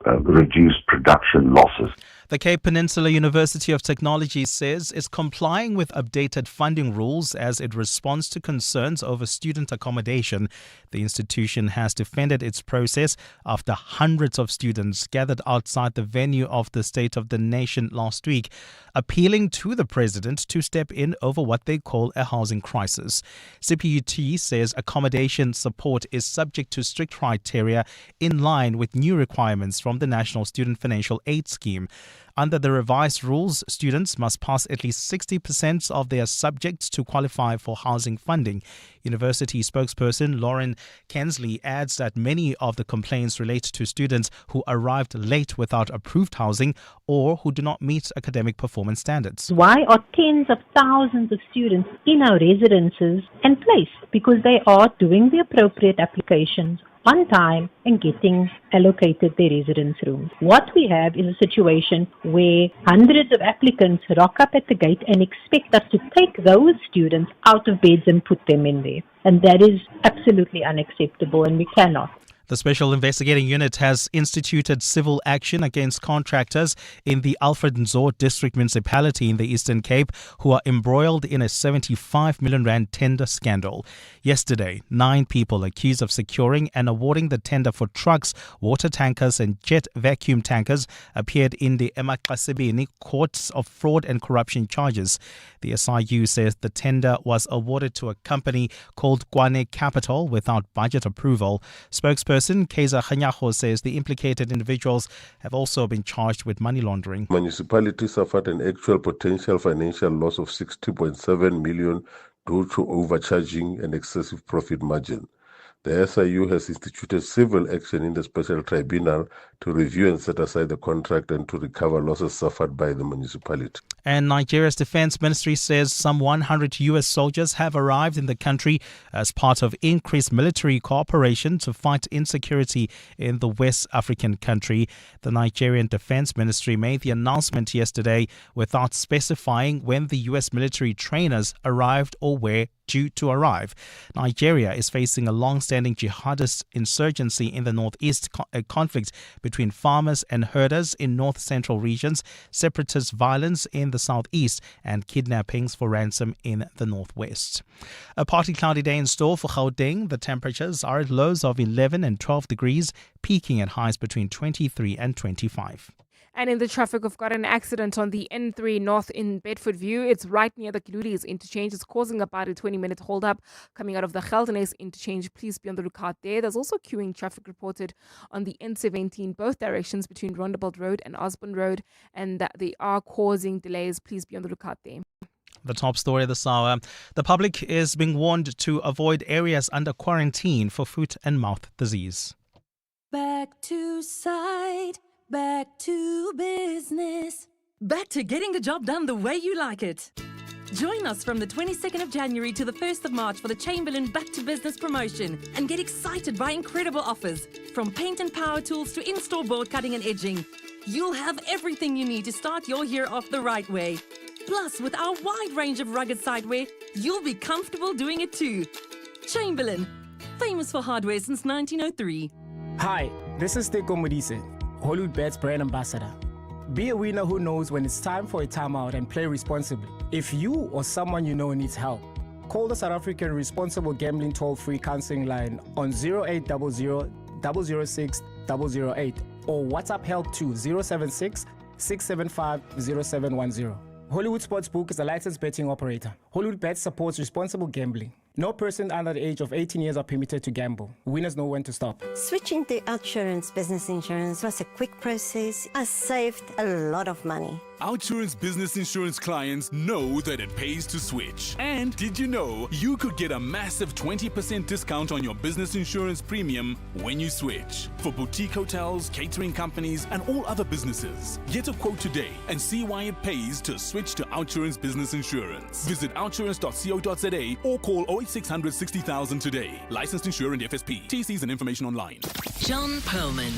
reduce production losses. The Cape Peninsula University of Technology says it's complying with updated funding rules as it responds to concerns over student accommodation. The institution has defended its process after hundreds of students gathered outside the venue of the State of the Nation last week, appealing to the president to step in over what they call a housing crisis. CPUT says accommodation support is subject to strict criteria in line with new requirements from the National Student Financial Aid Scheme. Under the revised rules, students must pass at least 60% of their subjects to qualify for housing funding. University spokesperson Lauren Kensley adds that many of the complaints relate to students who arrived late without approved housing or who do not meet academic performance standards. Why are tens of thousands of students in our residences and placed? Because they are doing the appropriate applications on time and getting allocated their residence rooms. What we have is a situation where hundreds of applicants rock up at the gate and expect us to take those students out of beds and put them in there. And that is absolutely unacceptable, and we cannot. The Special Investigating Unit has instituted civil action against contractors in the Alfred Nzo District Municipality in the Eastern Cape who are embroiled in a 75 million rand tender scandal. Yesterday, 9 people accused of securing and awarding the tender for trucks, water tankers and jet vacuum tankers appeared in the Emaklasebeni courts of fraud and corruption charges. The SIU says the tender was awarded to a company called Kwane Capital without budget approval. Spokesperson Keza Khanyaho says the implicated individuals have also been charged with money laundering. Municipality suffered an actual potential financial loss of 60.7 million due to overcharging and excessive profit margin. The SIU has instituted civil action in the special tribunal to review and set aside the contract and to recover losses suffered by the municipality. And Nigeria's defense ministry says some 100 US soldiers have arrived in the country as part of increased military cooperation to fight insecurity in the West African country. The Nigerian defense ministry made the announcement yesterday without specifying when the US military trainers arrived or where due to arrive. Nigeria is facing a long-standing long-standing jihadist insurgency in the northeast, a conflict between farmers and herders in north-central regions, separatist violence in the southeast, and kidnappings for ransom in the northwest. A partly cloudy day in store for Gauteng. The temperatures are at lows of 11 and 12 degrees, peaking at highs between 23 and 25. And in the traffic, we've got an accident on the N3 North in Bedford View. It's right near the Kilulis interchange. It's causing about a 20-minute hold-up coming out of the Geldenes interchange. Please be on the lookout there. There's also queuing traffic reported on the N17, both directions between Rondebult Road and Osborne Road, and that they are causing delays. Please be on the lookout there. The top story this hour. The public is being warned to avoid areas under quarantine for foot and mouth disease. Back to side. Back to business. Back to getting the job done the way you like it. Join us from the 22nd of January to the 1st of March for the Chamberlain Back to Business promotion and get excited by incredible offers. From paint and power tools to in-store board cutting and edging. You'll have everything you need to start your year off the right way. Plus, with our wide range of rugged sideware, you'll be comfortable doing it too. Chamberlain, famous for hardware since 1903. Hi, this is Teko Modise, Hollywood Bet's brand ambassador. Be a winner who knows when it's time for a timeout and play responsibly. If you or someone you know needs help, call the South African Responsible Gambling Toll-Free Counseling Line on 0800 006 008 or WhatsApp help to 076 675 0710. Hollywood Sportsbook is a licensed betting operator. Hollywood Bet supports responsible gambling. No person under the age of 18 years are permitted to gamble. Winners know when to stop. Switching to Outsurance Business Insurance was a quick process. I saved a lot of money. Outsurance Business Insurance clients know that it pays to switch. And did you know you could get a massive 20% discount on your business insurance premium when you switch? For boutique hotels, catering companies, and all other businesses. Get a quote today and see why it pays to switch to Outsurance Business Insurance. Visit outsurance.co.za or call 0800 60,000 today. Licensed insurer and FSP. TCs and information online. John Perlman.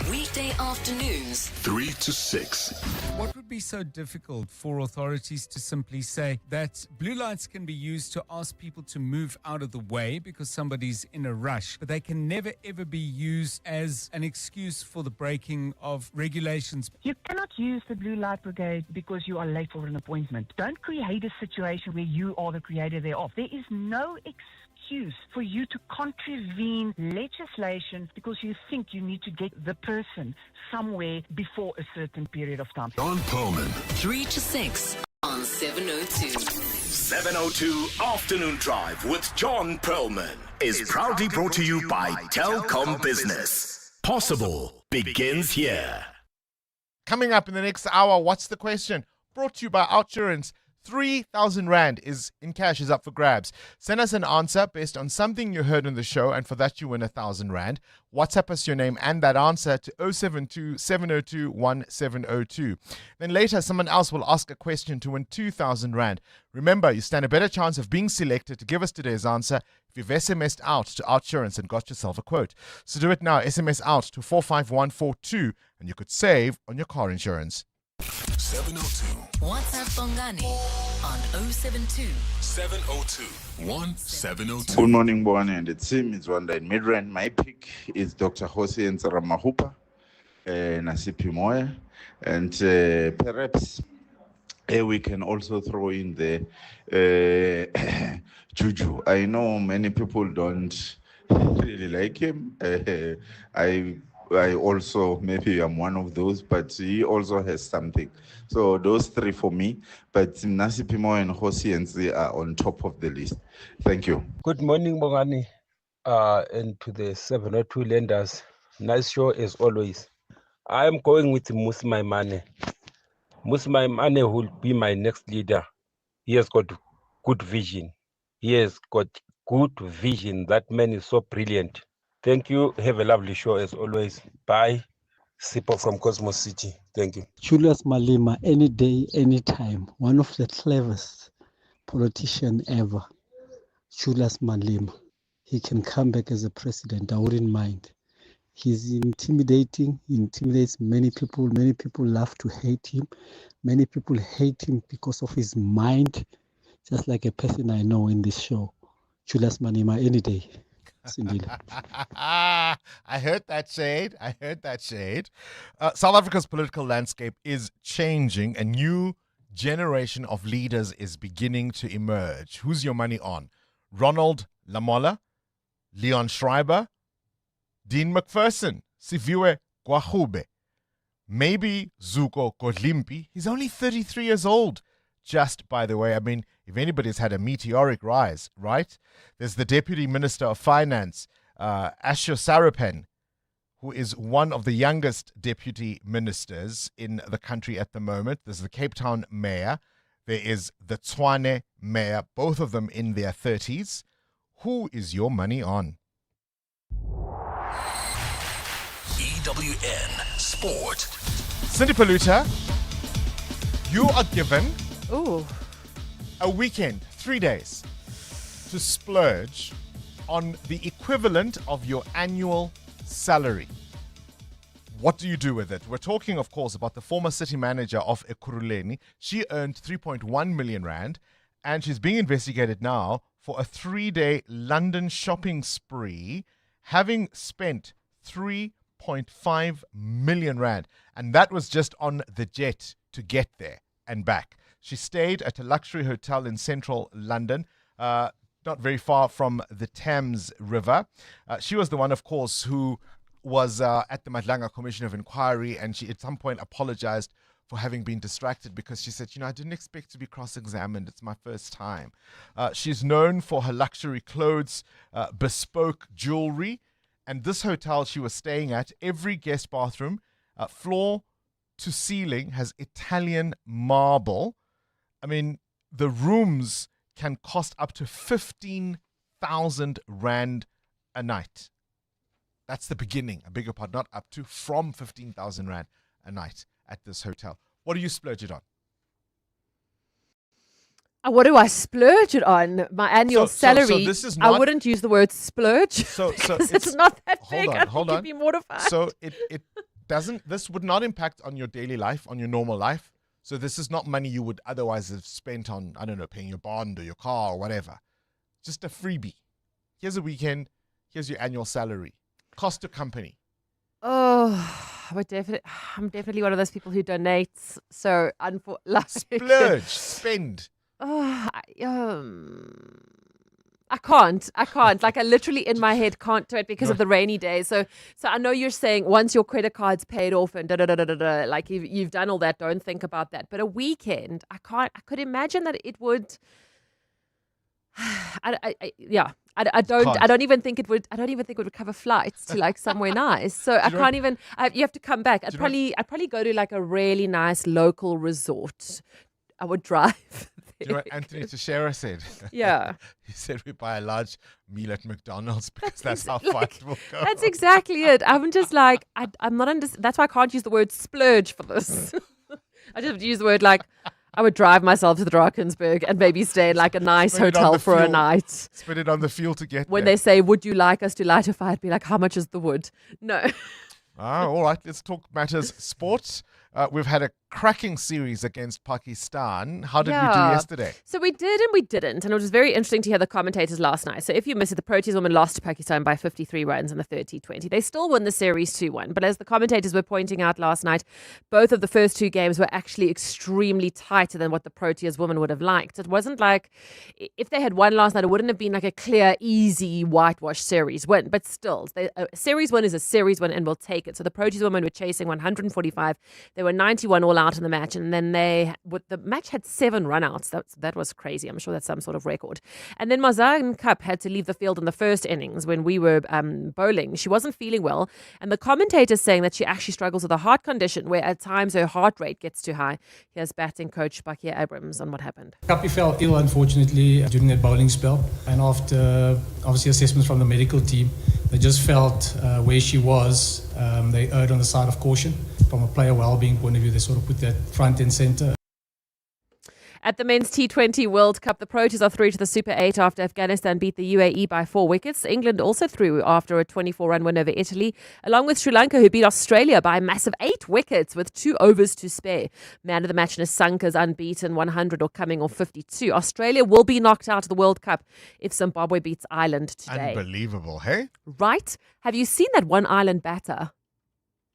Weekday afternoons, 3 to 6. What would be so difficult for authorities to simply say that blue lights can be used to ask people to move out of the way because somebody's in a rush, but they can never ever be used as an excuse for the breaking of regulations? You cannot use the blue light brigade because you are late for an appointment. Don't create a situation where you are the creator thereof. There is no excuse for you to contravene legislation because you think you need to get the person somewhere before a certain period of time. John Perlman. 3 to 6 on 702. 702 Afternoon Drive with John Perlman is proudly brought to you by Telkom Business. Possible begins here. Coming up in the next hour, what's the question? Brought to you by Outsurance. 3,000 Rand is in cash is up for grabs. Send us an answer based on something you heard on the show, and for that you win 1,000 Rand. WhatsApp us your name and that answer to 072 702 1702. Then later, someone else will ask a question to win 2,000 Rand. Remember, you stand a better chance of being selected to give us today's answer if you've SMS'd out to Outsurance and got yourself a quote. So do it now. SMS out to 45142 and you could save on your car insurance. 702. WhatsApp Bongani on 072 702 1702. Good morning, Bongani and the team. It's Wanda in Midrand. My pick is Dr. Jose Ntsaramahupa, Nasipi Moya, and perhaps we can also throw in the Juju. I know many people don't really like him. I also, maybe I'm one of those, but he also has something. So those three for me, but Nasipimo and Hosi and Z are on top of the list. Thank you. Good morning, Bongani, and to the 702 lenders. Nice show as always. I am going with Musmaimane. Musmaimane will be my next leader. He has got good vision. He has got good vision. That man is so brilliant. Thank you. Have a lovely show as always. Bye. Sipo from Cosmos City. Thank you. Julius Malema, any day, any time. One of the cleverest politician ever. Julius Malema. He can come back as a president. I wouldn't mind. He's intimidating. He intimidates many people. Many people love to hate him. Many people hate him because of his mind. Just like a person I know in this show. Julius Malema, any day. Sindile. I heard that shade. South Africa's political landscape is changing. A new generation of leaders is beginning to emerge. Who's your money on? Ronald Lamola, Leon Schreiber, Dean McPherson, Siviwe Gwahube, maybe Zuko Kodlimpi. He's only 33 years old. Just, by the way, I mean, if anybody's had a meteoric rise, right? There's the Deputy Minister of Finance, Asho Sarapen, who is one of the youngest deputy ministers in the country at the moment. There's the Cape Town Mayor. There is the Tshwane Mayor, both of them in their 30s. Who is your money on? EWN Sport. Cindy Paluta, you are given a weekend, 3 days, to splurge on the equivalent of your annual salary. What do you do with it? We're talking, of course, about the former city manager of Ekurhuleni. She earned 3.1 million rand, and she's being investigated now for a 3-day London shopping spree, having spent 3.5 million rand. And that was just on the jet to get there and back. She stayed at a luxury hotel in central London, not very far from the Thames River. She was the one, of course, who was at the Madlanga Commission of Inquiry, and she at some point apologized for having been distracted because she said, I didn't expect to be cross-examined. It's my first time. She's known for her luxury clothes, bespoke jewelry, and this hotel she was staying at, every guest bathroom, floor to ceiling, has Italian marble. I mean, the rooms can cost up to 15,000 rand a night. That's the beginning. I beg your pardon, not up to, from 15,000 rand a night at this hotel. What do you splurge it on? What do I splurge it on? My annual salary. So this is not, I wouldn't use the word splurge. So it's not that big. Hold on. You'd be mortified. So it doesn't. This would not impact on your daily life, on your normal life. So this is not money you would otherwise have spent on, I don't know, paying your bond or your car or whatever. Just a freebie. Here's a weekend. Here's your annual salary. Cost to company. I'm definitely one of those people who donates. So splurge, spend. I can't. Like I literally in my head can't do it because of the rainy days. So I know you're saying once your credit card's paid off and like you've done all that, don't think about that. But a weekend, I can't. I could imagine that it would. I don't even think it would cover flights to like somewhere nice. So I can't even. You have to come back. I'd probably go to like a really nice local resort. I would drive. Do you know what Anthony Teixeira said? Yeah. He said we buy a large meal at McDonald's because that's how far it will go. That's exactly it. I'm just like, I'm not that's why I can't use the word splurge for this. I just have to use the word like, I would drive myself to the Drakensberg and maybe stay in like a nice hotel for a night. Spend it on the fuel to get when there. They say, would you like us to light a fire? I'd be like, how much is the wood? No. All right. Let's talk matters sports. We've had a cracking series against Pakistan. How did we do yesterday? So we did and we didn't. And it was very interesting to hear the commentators last night. So if you missed it, the Proteas women lost to Pakistan by 53 runs in the 30-20. They still won the series 2-1. But as the commentators were pointing out last night, both of the first two games were actually extremely tighter than what the Proteas women would have liked. It wasn't like, if they had won last night, it wouldn't have been like a clear, easy, whitewash series win. But still, a series win is a series win and we'll take it. So the Proteas women were chasing 145. They were 91 all out in the match, and then the match had 7 runouts. That was crazy. I'm sure that's some sort of record. And then Mazan Cup had to leave the field in the first innings when we were bowling. She wasn't feeling well, and the commentator's saying that she actually struggles with a heart condition where at times her heart rate gets too high. Here's batting coach Bakia Abrams on what happened. Kappie fell ill, unfortunately, during that bowling spell, and after obviously assessments from the medical team, they just felt where she was, they erred on the side of caution. From a player well-being point of view, they sort of put that front and center. At the Men's T20 World Cup, the Proteas are through to the Super 8 after Afghanistan beat the UAE by 4 wickets. England also through after a 24-run win over Italy, along with Sri Lanka, who beat Australia by a massive 8 wickets with 2 overs to spare. Man of the match, Nasanka's unbeaten 100 or coming off 52. Australia will be knocked out of the World Cup if Zimbabwe beats Ireland today. Unbelievable, hey? Right? Have you seen that one Ireland batter?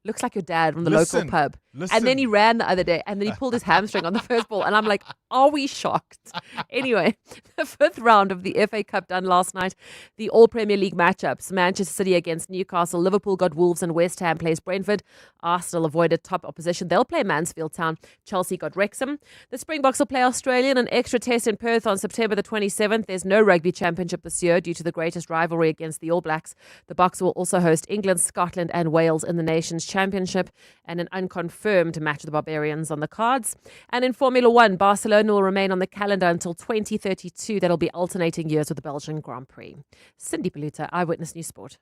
Looks like your dad from the local pub. And then he ran the other day and then he pulled his hamstring on the first ball. And I'm like, are we shocked? Anyway, the 5th round of the FA Cup done last night. The All Premier League matchups. Manchester City against Newcastle. Liverpool got Wolves and West Ham plays Brentford. Arsenal avoided top opposition. They'll play Mansfield Town. Chelsea got Wrexham. The Springboks will play Australia in an extra test in Perth on September the 27th. There's no rugby championship this year due to the greatest rivalry against the All Blacks. The Boks will also host England, Scotland and Wales in the Nations Championship, and an unconfirmed match of the Barbarians on the cards. And in Formula One, Barcelona will remain on the calendar until 2032. That'll be alternating years with the Belgian Grand Prix. Cindy Paluta, Eyewitness News Sport.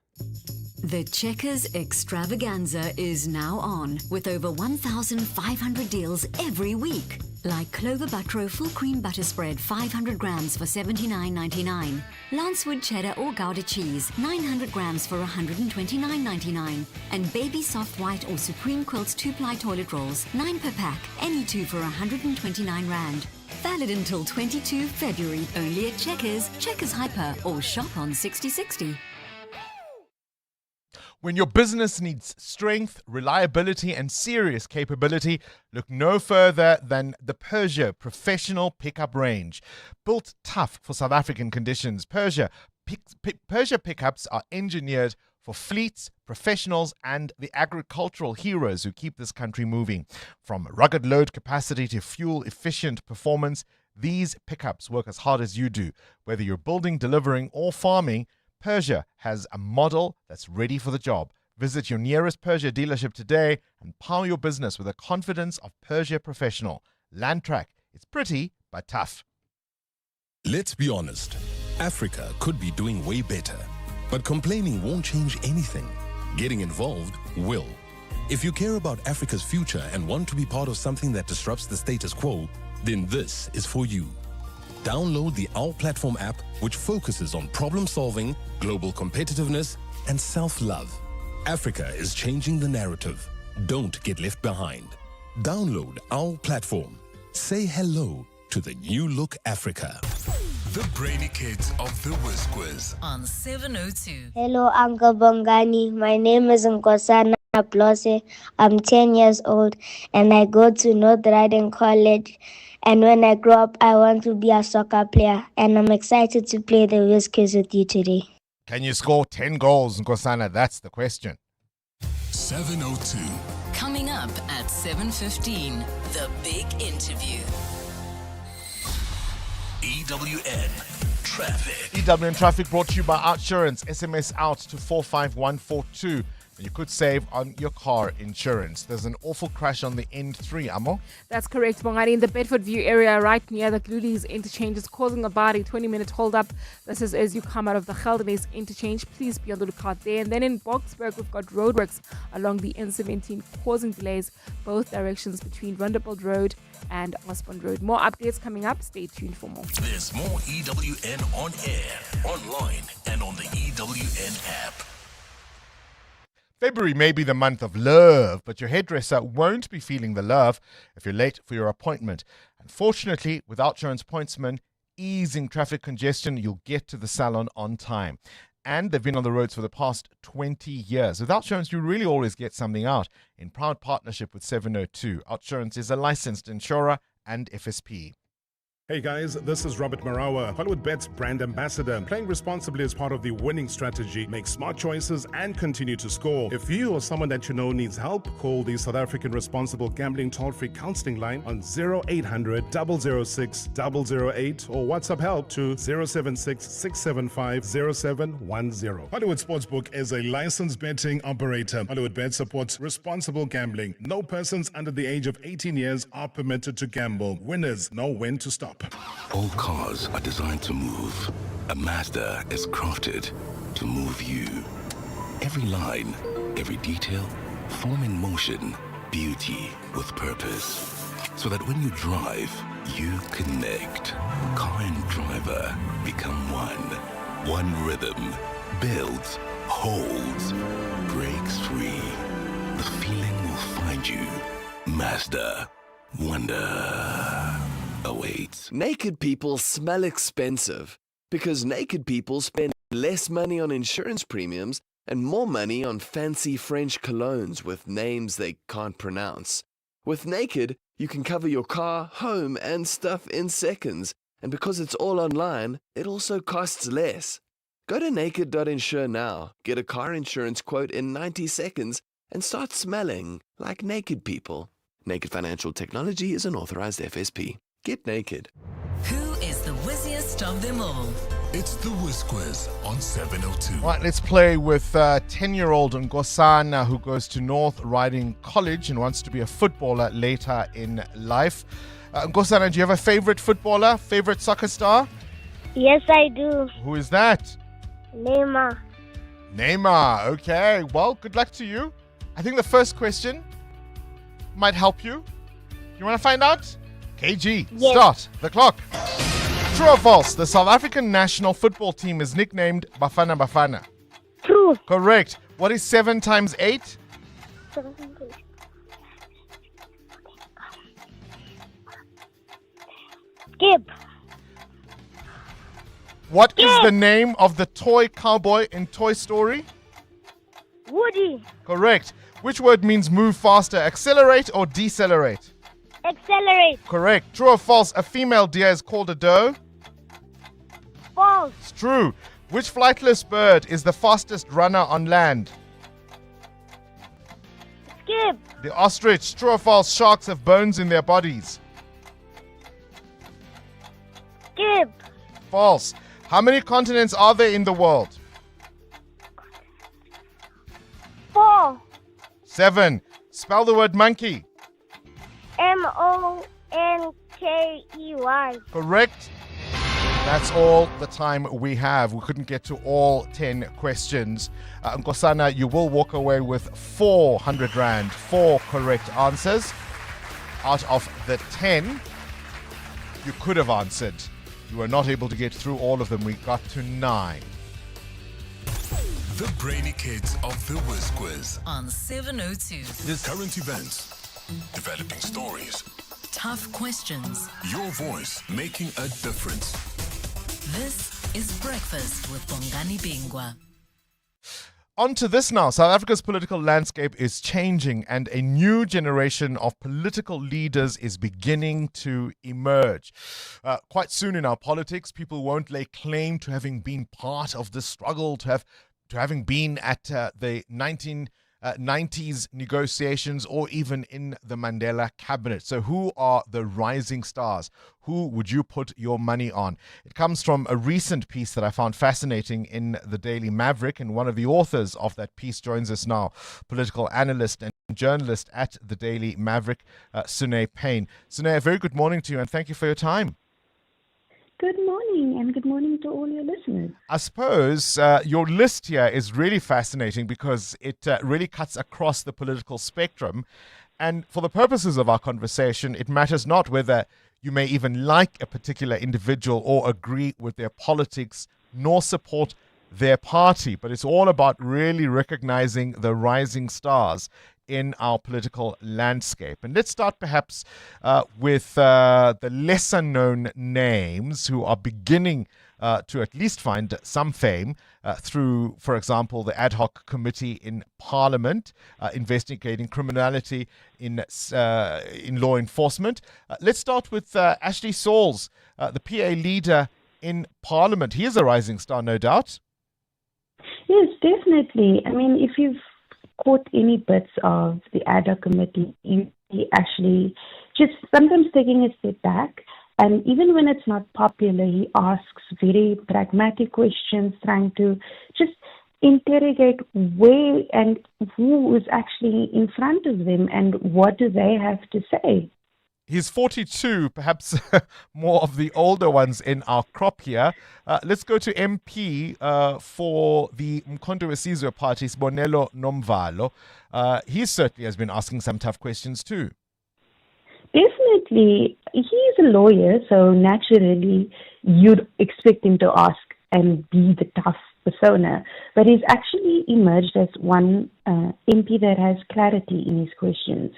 The Checkers Extravaganza is now on, with over 1,500 deals every week. Like Clover Buttero Full Cream Butter Spread 500 grams for $79.99. Lancewood Cheddar or Gouda Cheese 900 grams for $129.99. And Baby Soft White or Supreme Quilts 2-ply toilet rolls 9 per pack, any 2 for 129 rand. Valid until 22 February, only at Checkers, Checkers Hyper or shop on 6060. When your business needs strength, reliability, and serious capability, look no further than the Persia Professional Pickup Range. Built tough for South African conditions, Persia pickups are engineered for fleets, professionals, and the agricultural heroes who keep this country moving. From rugged load capacity to fuel-efficient performance, these pickups work as hard as you do. Whether you're building, delivering, or farming, Persia has a model that's ready for the job. Visit your nearest Persia dealership today and power your business with the confidence of Persia Professional. Landtrack, it's pretty but tough. Let's be honest, Africa could be doing way better, but complaining won't change anything. Getting involved will. If you care about Africa's future and want to be part of something that disrupts the status quo, then this is for you. Download the Our Platform app, which focuses on problem solving, global competitiveness, and self-love. Africa is changing the narrative. Don't get left behind. Download Our Platform. Say hello to the new look Africa. The Brainy Kids of the Whiz Quiz on 702. Hello, Uncle Bongani. My name is Nkosana Blose. I'm 10 years old and I go to North Riding College. And when I grow up, I want to be a soccer player. And I'm excited to play the Whiz Quiz with you today. Can you score 10 goals, Nkosana? That's the question. 702. Coming up at 7:15, the big interview. EWN Traffic. EWN Traffic brought to you by Outsurance. SMS out to 45142. You could save on your car insurance. There's an awful crash on the N3, Amo. That's correct, Bongani. In the Bedford View area, right near the Glulies interchange, is causing about a 20-minute hold-up. This is as you come out of the Gelderwys interchange. Please be on the lookout there. And then in Boksburg, we've got roadworks along the N17 causing delays both directions between Rondebold Road and Osborne Road. More updates coming up. Stay tuned for more. There's more EWN on air, online, and on the EWN app. February may be the month of love, but your hairdresser won't be feeling the love if you're late for your appointment. Unfortunately, with Outsurance Pointsman, easing traffic congestion, you'll get to the salon on time. And they've been on the roads for the past 20 years. With Outsurance, you really always get something out. In proud partnership with 702, Outsurance is a licensed insurer and FSP. Hey guys, this is Robert Marawa, Hollywood Bet's brand ambassador. Playing responsibly is part of the winning strategy. Make smart choices and continue to score. If you or someone that you know needs help, call the South African Responsible Gambling Toll-Free Counseling Line on 0800 006 008 or WhatsApp help to 076 675 0710. Hollywood Sportsbook is a licensed betting operator. Hollywood Bet supports responsible gambling. No persons under the age of 18 years are permitted to gamble. Winners know when to stop. All cars are designed to move. A Mazda is crafted to move you. Every line, every detail, form in motion, beauty with purpose. so that when you drive, you connect. Car and driver become one. One rhythm builds, holds, breaks free. The feeling will find you. Mazda. Wonder awaits. Naked people smell expensive because naked people spend less money on insurance premiums and more money on fancy French colognes with names they can't pronounce. With Naked, you can cover your car, home, and stuff in seconds. And because it's all online, it also costs less. Go to naked.insure now, get a car insurance quote in 90 seconds, and start smelling like naked people. Naked Financial Technology is an authorized FSP. Get naked. Who is the whizziest of them all? It's the Whiz Quiz on 702. Right, let's play with 10-year-old Nkosana who goes to North Riding College and wants to be a footballer later in life. Nkosana, do you have a favorite footballer, favorite soccer star? Yes, I do. Who is that? Neymar. Neymar. Okay, well, good luck to you. I think the first question might help you. You want to find out? KG, yes. Start the clock. True or false? The South African national football team is nicknamed Bafana Bafana. True. Correct. What is 7 times 8? 7. Skip. What is the name of the toy cowboy in Toy Story? Woody. Correct. Which word means move faster? Accelerate or decelerate? Accelerate. Correct. True or false? A female deer is called a doe? False. It's true. Which flightless bird is the fastest runner on land? Skip. The ostrich. True or false? Sharks have bones in their bodies? Skip. False. How many continents are there in the world? 4. 7. Spell the word monkey. Monkey. Correct. That's all the time we have. We couldn't get to all 10 questions. Nkosana, you will walk away with 400 Rand, 4 correct answers. Out of the 10 you could have answered, you were not able to get through all of them. We got to 9. The brainy kids of the Whiz Quiz. On 702. Current events, developing stories, Tough questions. your voice making a difference. This is Breakfast with Bongani Bingwa. On to this now. South Africa's political landscape is changing and a new generation of political leaders is beginning to emerge. Quite soon in our politics, people won't lay claim to having been part of the struggle, to having been at the 1990s negotiations or even in the Mandela cabinet. So who are the rising stars? Who would you put your money on? It comes from a recent piece that I found fascinating in the Daily Maverick, and one of the authors of that piece joins us now, political analyst and journalist at the Daily Maverick, Sune Payne. Sune, a very good morning to you and thank you for your time. Good morning, and good morning to all your listeners. I suppose your list here is really fascinating because it really cuts across the political spectrum. And for the purposes of our conversation, it matters not whether you may even like a particular individual or agree with their politics, nor support their party, but it's all about really recognizing the rising stars in our political landscape. And let's start perhaps with the lesser known names who are beginning to at least find some fame through, for example, the ad hoc committee in Parliament investigating criminality in law enforcement. Let's start with Ashley Sauls, the PA leader in Parliament. He is a rising star, no doubt. Yes, definitely. I mean, if you've caught any bits of the ad hoc committee, you actually just sometimes taking a step back. And even when it's not popular, he asks very pragmatic questions, trying to just interrogate where and who is actually in front of them and what do they have to say. He's 42, perhaps more of the older ones in our crop here. Let's go to MP for the Mkhonto weSizwe Party, Sibonelo Nomvalo. He certainly has been asking some tough questions too. Definitely. He's a lawyer, so naturally you'd expect him to ask and be the tough persona. But he's actually emerged as one MP that has clarity in his questions.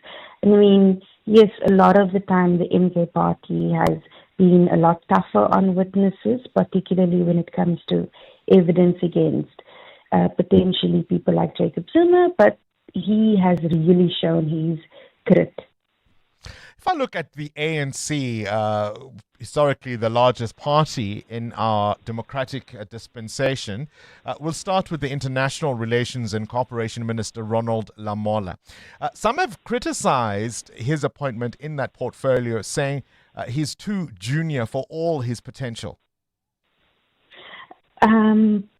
I mean, yes, a lot of the time the MK party has been a lot tougher on witnesses, particularly when it comes to evidence against potentially people like Jacob Zuma, but he has really shown his grit. If I look at the ANC, historically the largest party in our democratic dispensation, we'll start with the International Relations and Cooperation Minister, Ronald Lamola. Some have criticized his appointment in that portfolio, saying he's too junior for all his potential.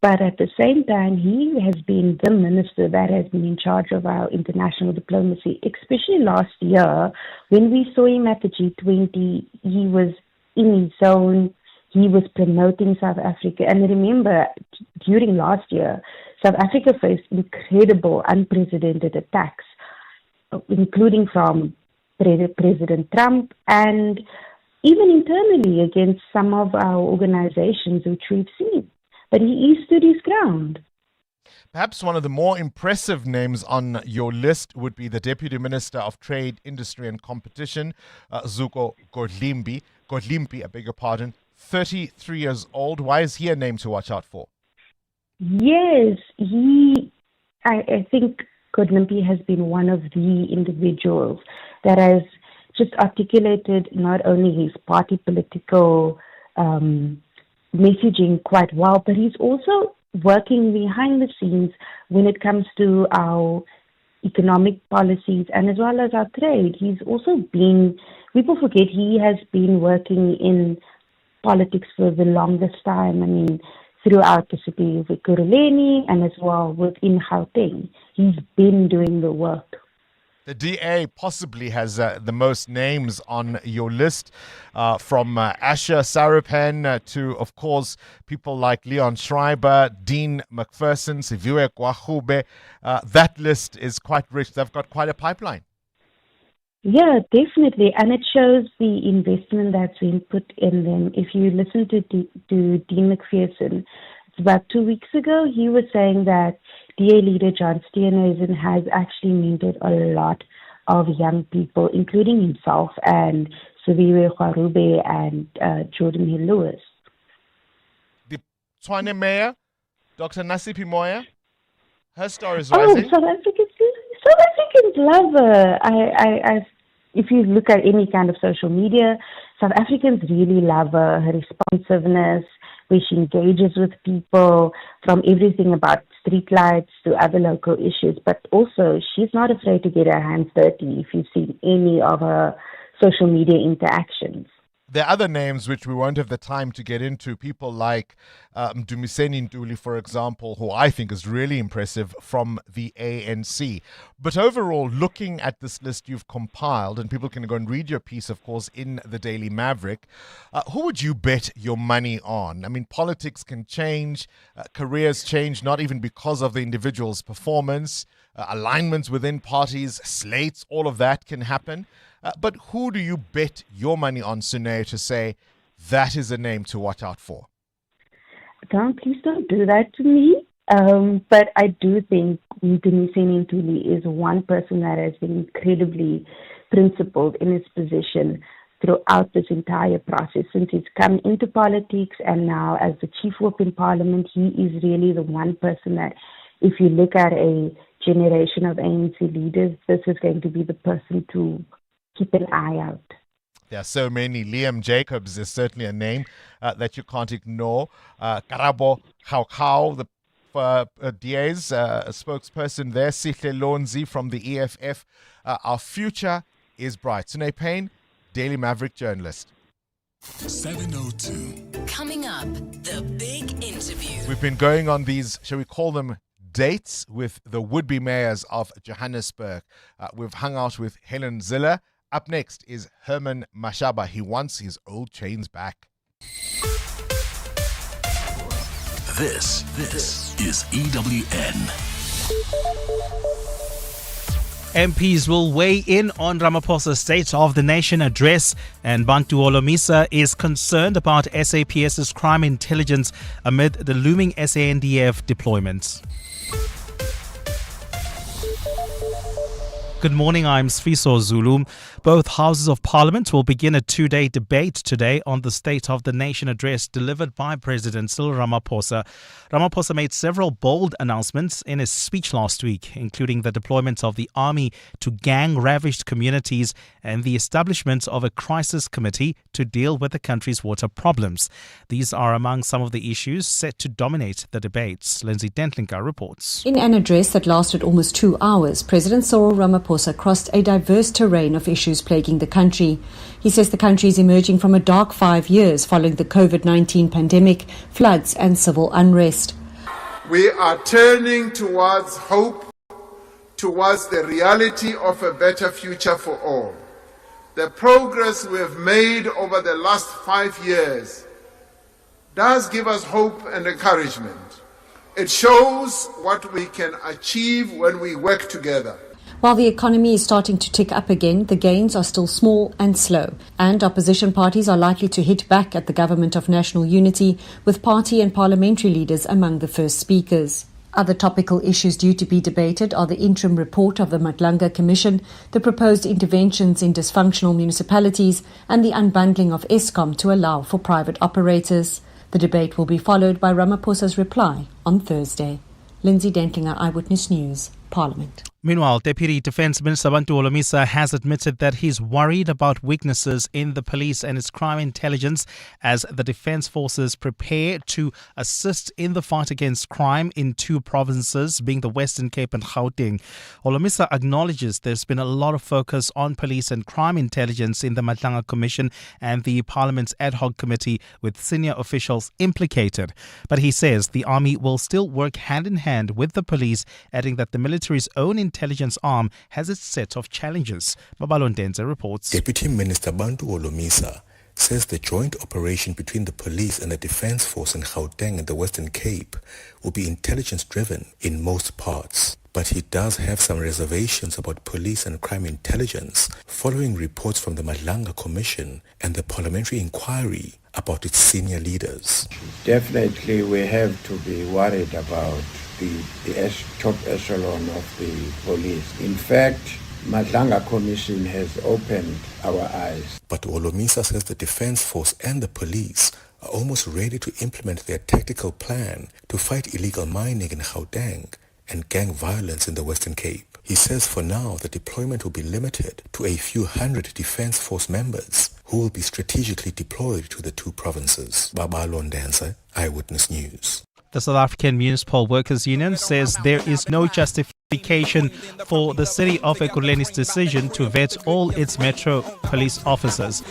But at the same time, he has been the minister that has been in charge of our international diplomacy, especially last year when we saw him at the G20. He was in his zone. He was promoting South Africa. And remember, during last year, South Africa faced incredible, unprecedented attacks, including from President Trump and even internally against some of our organizations which we've seen. But he stood his ground. Perhaps one of the more impressive names on your list would be the Deputy Minister of Trade, Industry and Competition, Zuko Godlimpi, I beg your pardon, 33 years old. Why is he a name to watch out for? Yes, I think Godlimpi has been one of the individuals that has just articulated not only his party political messaging quite well, but he's also working behind the scenes when it comes to our economic policies and as well as our trade. He's also been, people forget, he has been working in politics for the longest time. I mean, throughout the city of Ekurhuleni and as well within Gauteng. He's been doing the work. The DA possibly has the most names on your list, from Asher Sarapan to, of course, people like Leon Schreiber, Dean McPherson, Siviwe Kwahube. That list is quite rich. They've got quite a pipeline. Yeah, definitely. And it shows the investment that's been put in them. If you listen to Dean McPherson, it's about 2 weeks ago, he was saying that DA leader John Steenhuisen has actually mentored a lot of young people, including himself and Siviwe Kwahube and Jordan Hill Lewis. The Tshwane Mayor, Dr. Nasipi Moya, her star is rising. South Africans love her. If you look at any kind of social media, South Africans really love her responsiveness, where she engages with people, from everything about streetlights to other local issues. But also, she's not afraid to get her hands dirty if you've seen any of her social media interactions. There are other names which we won't have the time to get into. People like Mdumiseni Ntuli, for example, who I think is really impressive from the ANC. But overall, looking at this list you've compiled, and people can go and read your piece, of course, in the Daily Maverick, who would you bet your money on? I mean, politics can change, careers change, not even because of the individual's performance, alignments within parties, slates, all of that can happen. But who do you bet your money on, Sune, to say that is a name to watch out for? Please don't do that to me. But I do think Mdumiseni Ntuli is one person that has been incredibly principled in his position throughout this entire process. Since he's come into politics and now as the chief whip in parliament, he is really the one person that, if you look at a generation of ANC leaders, this is going to be the person to keep an eye out. There are so many. Liam Jacobs is certainly a name that you can't ignore. Karabo Kaukau, the DA's spokesperson there. Sihle Lonzi from the EFF. Our future is bright. Sune Payne, Daily Maverick journalist. 702. Coming up, the big interview. We've been going on these, shall we call them, dates with the would-be mayors of Johannesburg. We've hung out with Helen Zilla. Up next is Herman Mashaba. He wants his old chains back. This is EWN. MPs will weigh in on Ramaphosa's State of the Nation address, and Bantu Holomisa is concerned about SAPS's crime intelligence amid the looming SANDF deployment. Good morning, I'm Sfiso Zulu. Both houses of parliament will begin a two-day debate today on the State of the Nation address delivered by President Cyril Ramaphosa. Ramaphosa made several bold announcements in his speech last week, including the deployment of the army to gang-ravaged communities and the establishment of a crisis committee to deal with the country's water problems. These are among some of the issues set to dominate the debates. Lindsay Dentlinka reports. In an address that lasted almost 2 hours, President Cyril Ramaphosa crossed a diverse terrain of issues plaguing the country. He says the country is emerging from a dark 5 years following the COVID-19 pandemic, floods and civil unrest. We are turning towards hope, towards the reality of a better future for all. The progress we have made over the last 5 years does give us hope and encouragement. It shows what we can achieve when we work together. While the economy is starting to tick up again, the gains are still small and slow, and opposition parties are likely to hit back at the Government of National Unity, with party and parliamentary leaders among the first speakers. Other topical issues due to be debated are the interim report of the Madlanga Commission, the proposed interventions in dysfunctional municipalities, and the unbundling of Eskom to allow for private operators. The debate will be followed by Ramaphosa's reply on Thursday. Lindsay Dentlinger, Eyewitness News, Parliament. Meanwhile, Deputy Defence Minister Bantu Holomisa has admitted that he's worried about weaknesses in the police and its crime intelligence as the defence forces prepare to assist in the fight against crime in two provinces, being the Western Cape and Gauteng. Holomisa acknowledges there's been a lot of focus on police and crime intelligence in the Madlanga Commission and the Parliament's ad hoc committee, with senior officials implicated. But he says the army will still work hand in hand with the police, adding that the military's own intelligence arm has its set of challenges. Babalon Denze reports. Deputy Minister Bantu Holomisa says the joint operation between the police and the defence force in Gauteng and the Western Cape will be intelligence-driven in most parts. But he does have some reservations about police and crime intelligence following reports from the Madlanga Commission and the parliamentary inquiry about its senior leaders. Definitely we have to be worried about the top echelon of the police. In fact, Madlanga Commission has opened our eyes. But Holomisa says the defence force and the police are almost ready to implement their tactical plan to fight illegal mining in Gauteng and gang violence in the Western Cape. He says for now the deployment will be limited to a few hundred defence force members who will be strategically deployed to the two provinces. Babalon Dancer, Eyewitness News. The South African Municipal Workers Union says there is no justification for the city of Ekurhuleni's decision to vet all its Metro police officers.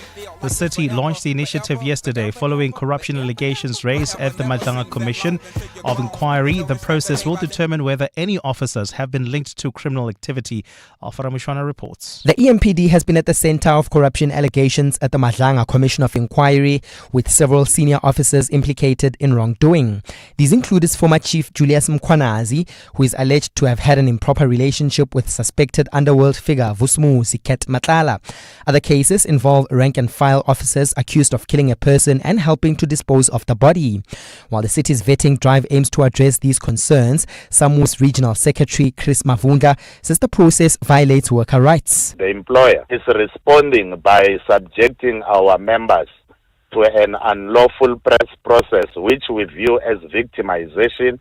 The city launched the initiative yesterday following corruption allegations raised at the Madlanga Commission of Inquiry. The process will determine whether any officers have been linked to criminal activity. Alfara reports. The EMPD has been at the center of corruption allegations at the Madlanga Commission of Inquiry, with several senior officers implicated in wrongdoing. These include his former chief Julius Mkhwanazi, who is alleged to have had an improper relationship with suspected underworld figure Vusmu Siket Matlala. Other cases involve rank-and-file officers accused of killing a person and helping to dispose of the body. While the city's vetting drive aims to address these concerns, SAMWU's Regional Secretary Chris Mavunga says the process violates worker rights. The employer is responding by subjecting our members to an unlawful press process, which we view as victimization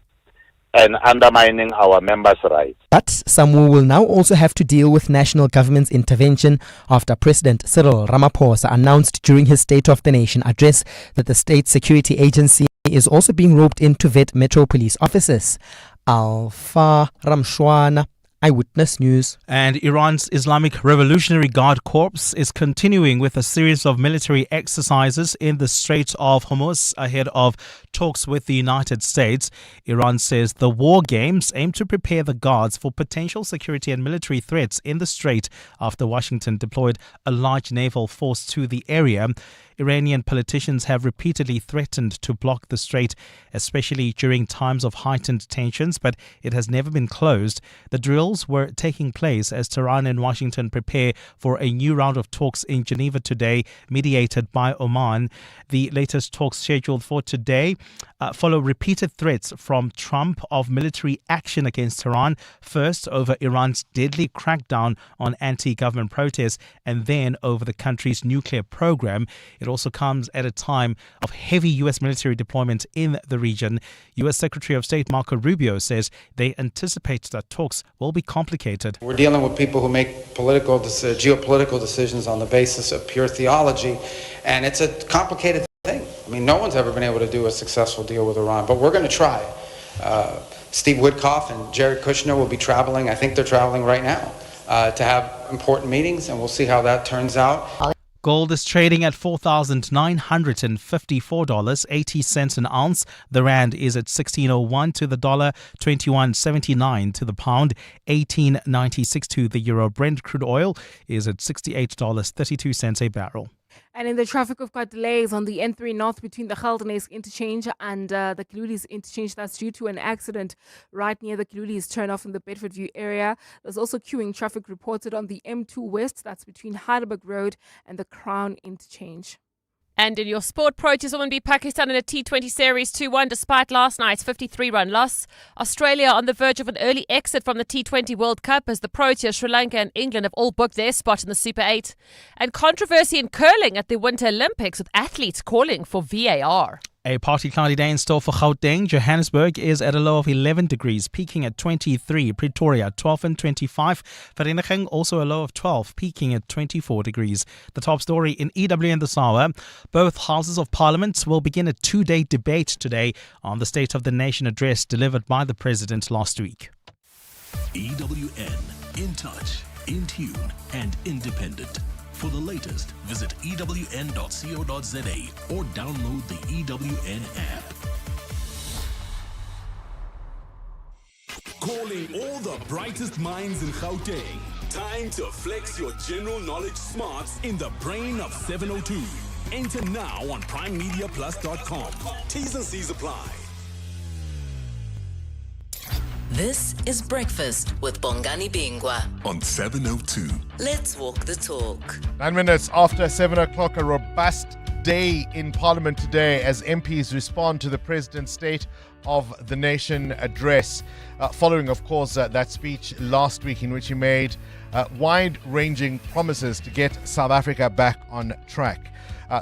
and undermining our members' rights. But SAMWU will now also have to deal with national government's intervention after President Cyril Ramaphosa announced during his State of the Nation address that the state security agency is also being roped in to vet Metro police officers. Alpha Ramshwana, Eyewitness News. And Iran's Islamic Revolutionary Guard Corps is continuing with a series of military exercises in the Strait of Hormuz ahead of talks with the United States. Iran says the war games aim to prepare the guards for potential security and military threats in the strait after Washington deployed a large naval force to the area. Iranian politicians have repeatedly threatened to block the strait, especially during times of heightened tensions, but it has never been closed. The drill polls were taking place as Tehran and Washington prepare for a new round of talks in Geneva today, mediated by Oman. The latest talks scheduled for today follow repeated threats from Trump of military action against Tehran, first over Iran's deadly crackdown on anti-government protests and then over the country's nuclear program. It also comes at a time of heavy U.S. military deployment in the region. U.S. Secretary of State Marco Rubio says they anticipate that talks will be complicated. We're dealing with people who make geopolitical decisions on the basis of pure theology, and it's a complicated thing. I mean, no one's ever been able to do a successful deal with Iran, but we're going to try. Steve Witkoff and Jared Kushner will be traveling. I think they're traveling right now to have important meetings, and we'll see how that turns out. Gold is trading at $4,954.80 an ounce. The rand is at 16.01 to the dollar, 21.79 to the pound, 18.96 to the euro. Brent crude oil is at $68.32 a barrel. And in the traffic, we've got delays on the N3 North between the Geldenes interchange and the Kiludis interchange. That's due to an accident right near the Kiludis turnoff in the Bedfordview area. There's also queuing traffic reported on the M2 West. That's between Heidelberg Road and the Crown interchange. And in your sport, Proteas women beat Pakistan in a T20 series 2-1 despite last night's 53-run loss. Australia on the verge of an early exit from the T20 World Cup as the Proteas, Sri Lanka and England have all booked their spot in the Super 8. And controversy in curling at the Winter Olympics with athletes calling for VAR. A partly cloudy day in store for Gauteng. Johannesburg is at a low of 11 degrees, peaking at 23. Pretoria, 12 and 25. Vereeniging, also a low of 12, peaking at 24 degrees. The top story in EWN this hour. Both houses of parliament will begin a two-day debate today on the State of the Nation address delivered by the President last week. EWN, in touch, in tune and independent. For the latest, visit ewn.co.za or download the EWN app. Calling all the brightest minds in Gauteng. Time to flex your general knowledge smarts in the brain of 702. Enter now on primemediaplus.com. T's and C's apply. This is Breakfast with Bongani Bingwa on 702. Let's walk the talk. 9 minutes after 7 o'clock, a robust day in Parliament today as MPs respond to the President's State of the Nation address. Following, of course, that speech last week in which he made wide-ranging promises to get South Africa back on track.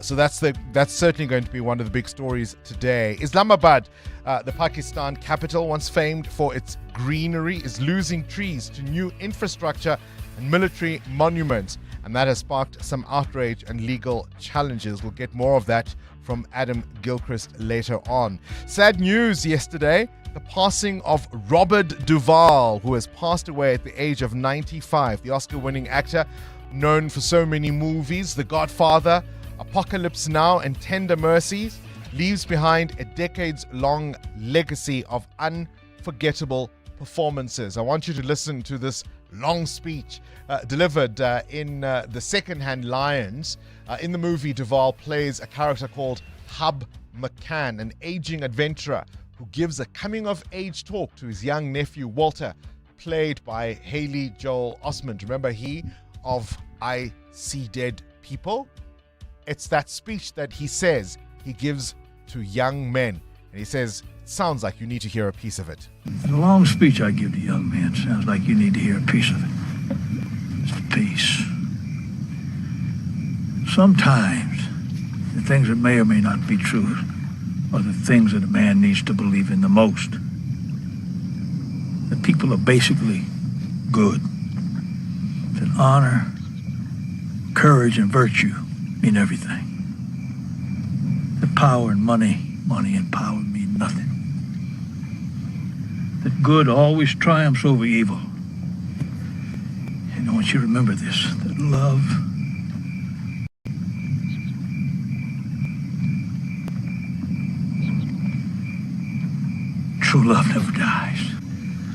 So that's certainly going to be one of the big stories today. Islamabad, the Pakistan capital, once famed for its greenery, is losing trees to new infrastructure and military monuments. And that has sparked some outrage and legal challenges. We'll get more of that from Adam Gilchrist later on. Sad news yesterday, the passing of Robert Duvall, who has passed away at the age of 95. The Oscar-winning actor, known for so many movies, The Godfather, Apocalypse Now and Tender Mercies, leaves behind a decades-long legacy of unforgettable performances. I want you to listen to this long speech delivered in the Secondhand Lions. In the movie, Duvall plays a character called Hub McCann, an aging adventurer who gives a coming-of-age talk to his young nephew, Walter, played by Haley Joel Osment. Remember, he of I See Dead People? It's that speech that he says he gives to young men. And he says, it sounds like you need to hear a piece of it. The long speech I give to young men sounds like you need to hear a piece of it. It's the peace. Sometimes the things that may or may not be true are the things that a man needs to believe in the most. That people are basically good. That honor, courage, and virtue mean everything. That power and money and power mean nothing. That good always triumphs over evil. And I want you to remember this, that love true love never dies.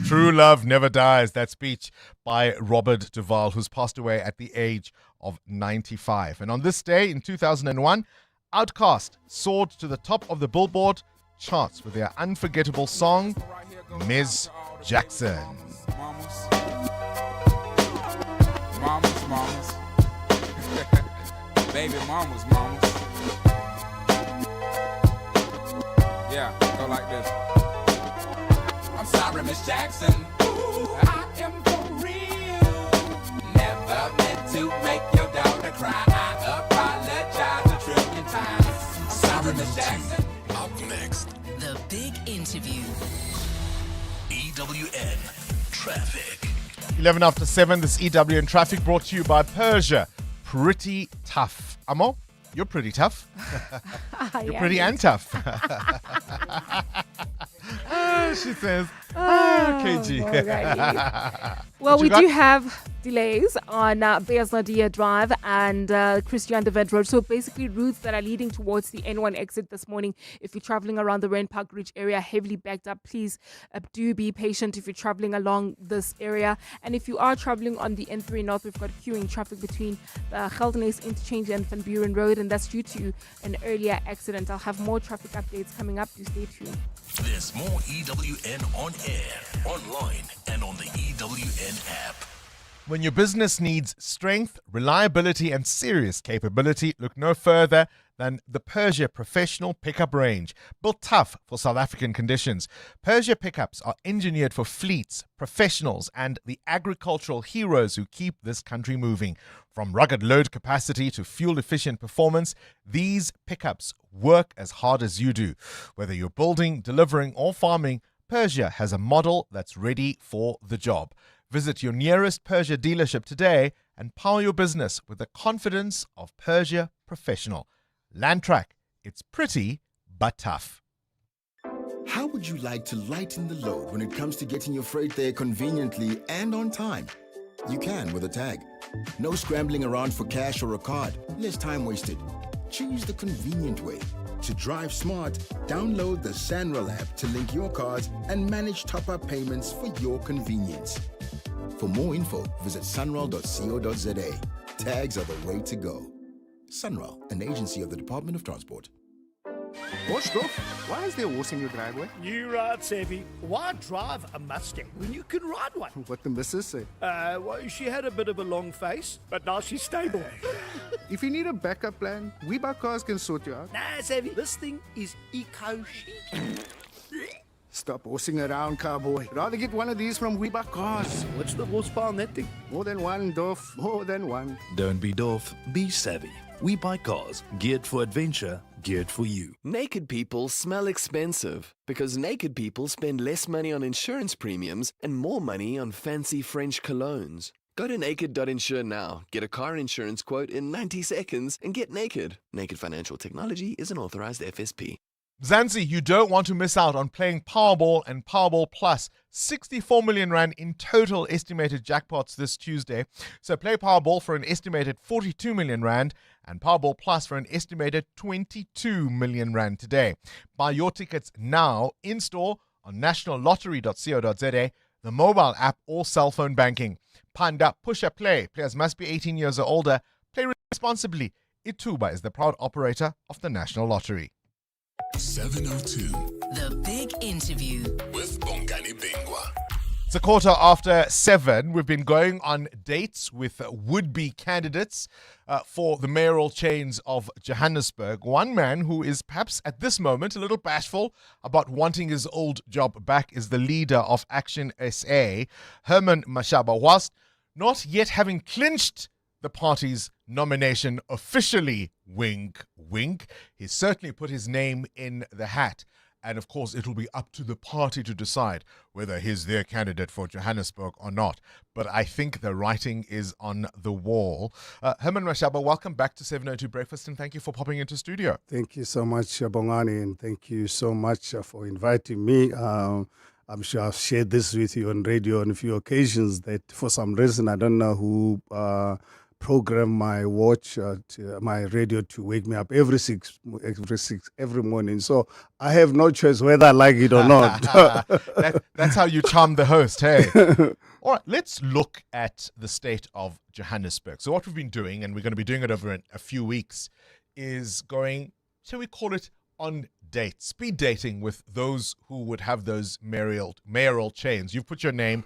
True love never dies. That speech by Robert Duvall, who's passed away at the age of 95. And on this day in 2001, Outkast soared to the top of the Billboard charts with their unforgettable song, Ms. Jackson. baby mamas, mamas. Yeah, go like this. I'm sorry, Miss Jackson. Ooh, I am for real. Never meant to make your daughter cry. I apologize a trillion times. I'm sorry, Miss Jackson. Up next, The big interview. EWN Traffic. 11 after 7, this EWN Traffic brought to you by Persia. Pretty tough. Amo, you're pretty tough. You're pretty and tough. She says, KG. Well, we do have delays on Bears Nadia Drive and Christian de Wet Road. So basically routes that are leading towards the N1 exit this morning. If you're traveling around the Rain Park Ridge area, heavily backed up, please do be patient if you're traveling along this area. And if you are traveling on the N3 North, we've got queuing traffic between the Geldenhuys Interchange and Van Buren Road, and that's due to an earlier accident. I'll have more traffic updates coming up. Do stay tuned. There's more EWN on air, online, and on the EWN app. When your business needs strength, reliability, and serious capability, look no further than the Persia Professional Pickup Range. Built tough for South African conditions, Persia pickups are engineered for fleets, professionals, and the agricultural heroes who keep this country moving. From rugged load capacity to fuel-efficient performance, these pickups work as hard as you do. Whether you're building, delivering, or farming, Persia has a model that's ready for the job. Visit your nearest Persia dealership today and power your business with the confidence of Persia Professional. Landtrack, it's pretty but tough. How would you like to lighten the load when it comes to getting your freight there conveniently and on time? You can with a tag. No scrambling around for cash or a card. Less time wasted. Choose the convenient way. To drive smart, download the Sanral app to link your cards and manage top-up payments for your convenience. For more info, visit sunral.co.za. Tags are the way to go. Sunral, an agency of the Department of Transport. What's up? Why is there a horse in your driveway? You right, Savvy. Why drive a Mustang when you can ride one? What the missus say? Well, she had a bit of a long face, but now she's stable. If you need a backup plan, We Buy Cars can sort you out. Nah, Savvy, this thing is eco-chic. Stop horsing around, cowboy. Rather get one of these from We Buy Cars. What's the horsepower on that thing? More than one, Dolph. More than one. Don't be Dolph, be savvy. We Buy Cars, geared for adventure, geared for you. Naked people smell expensive because naked people spend less money on insurance premiums and more money on fancy French colognes. Go to naked.insure now, get a car insurance quote in 90 seconds, and get naked. Naked Financial Technology is an authorized FSP. Zanzi, you don't want to miss out on playing Powerball and Powerball Plus. 64 million rand in total estimated jackpots this Tuesday. So play Powerball for an estimated 42 million rand and Powerball Plus for an estimated 22 million rand today. Buy your tickets now in store on nationallottery.co.za, the mobile app or cell phone banking. Panda, push up, play. Players must be 18 years or older. Play responsibly. Ituba is the proud operator of the National Lottery. 702. The big interview with Bongani Bingwa. It's a 7:15. We've been going on dates with would-be candidates for the mayoral chains of Johannesburg. One man who is perhaps at this moment a little bashful about wanting his old job back is the leader of Action SA, Herman Mashaba. Whilst not yet having clinched the party's nomination officially, wink, wink, he's certainly put his name in the hat. And of course, it'll be up to the party to decide whether he's their candidate for Johannesburg or not. But I think the writing is on the wall. Herman Mashaba, welcome back to 702 Breakfast, and thank you for popping into studio. Thank you so much, Bongani, and thank you so much for inviting me. I'm sure I've shared this with you on radio on a few occasions that for some reason, I don't know who program my watch, my radio to wake me up every morning. So I have no choice whether I like it or not. That's how you charm the host, hey? All right, let's look at the state of Johannesburg. So what we've been doing, and we're going to be doing it over a few weeks, is going, shall we call it, on dates, speed dating with those who would have those mayoral chains. You've put your name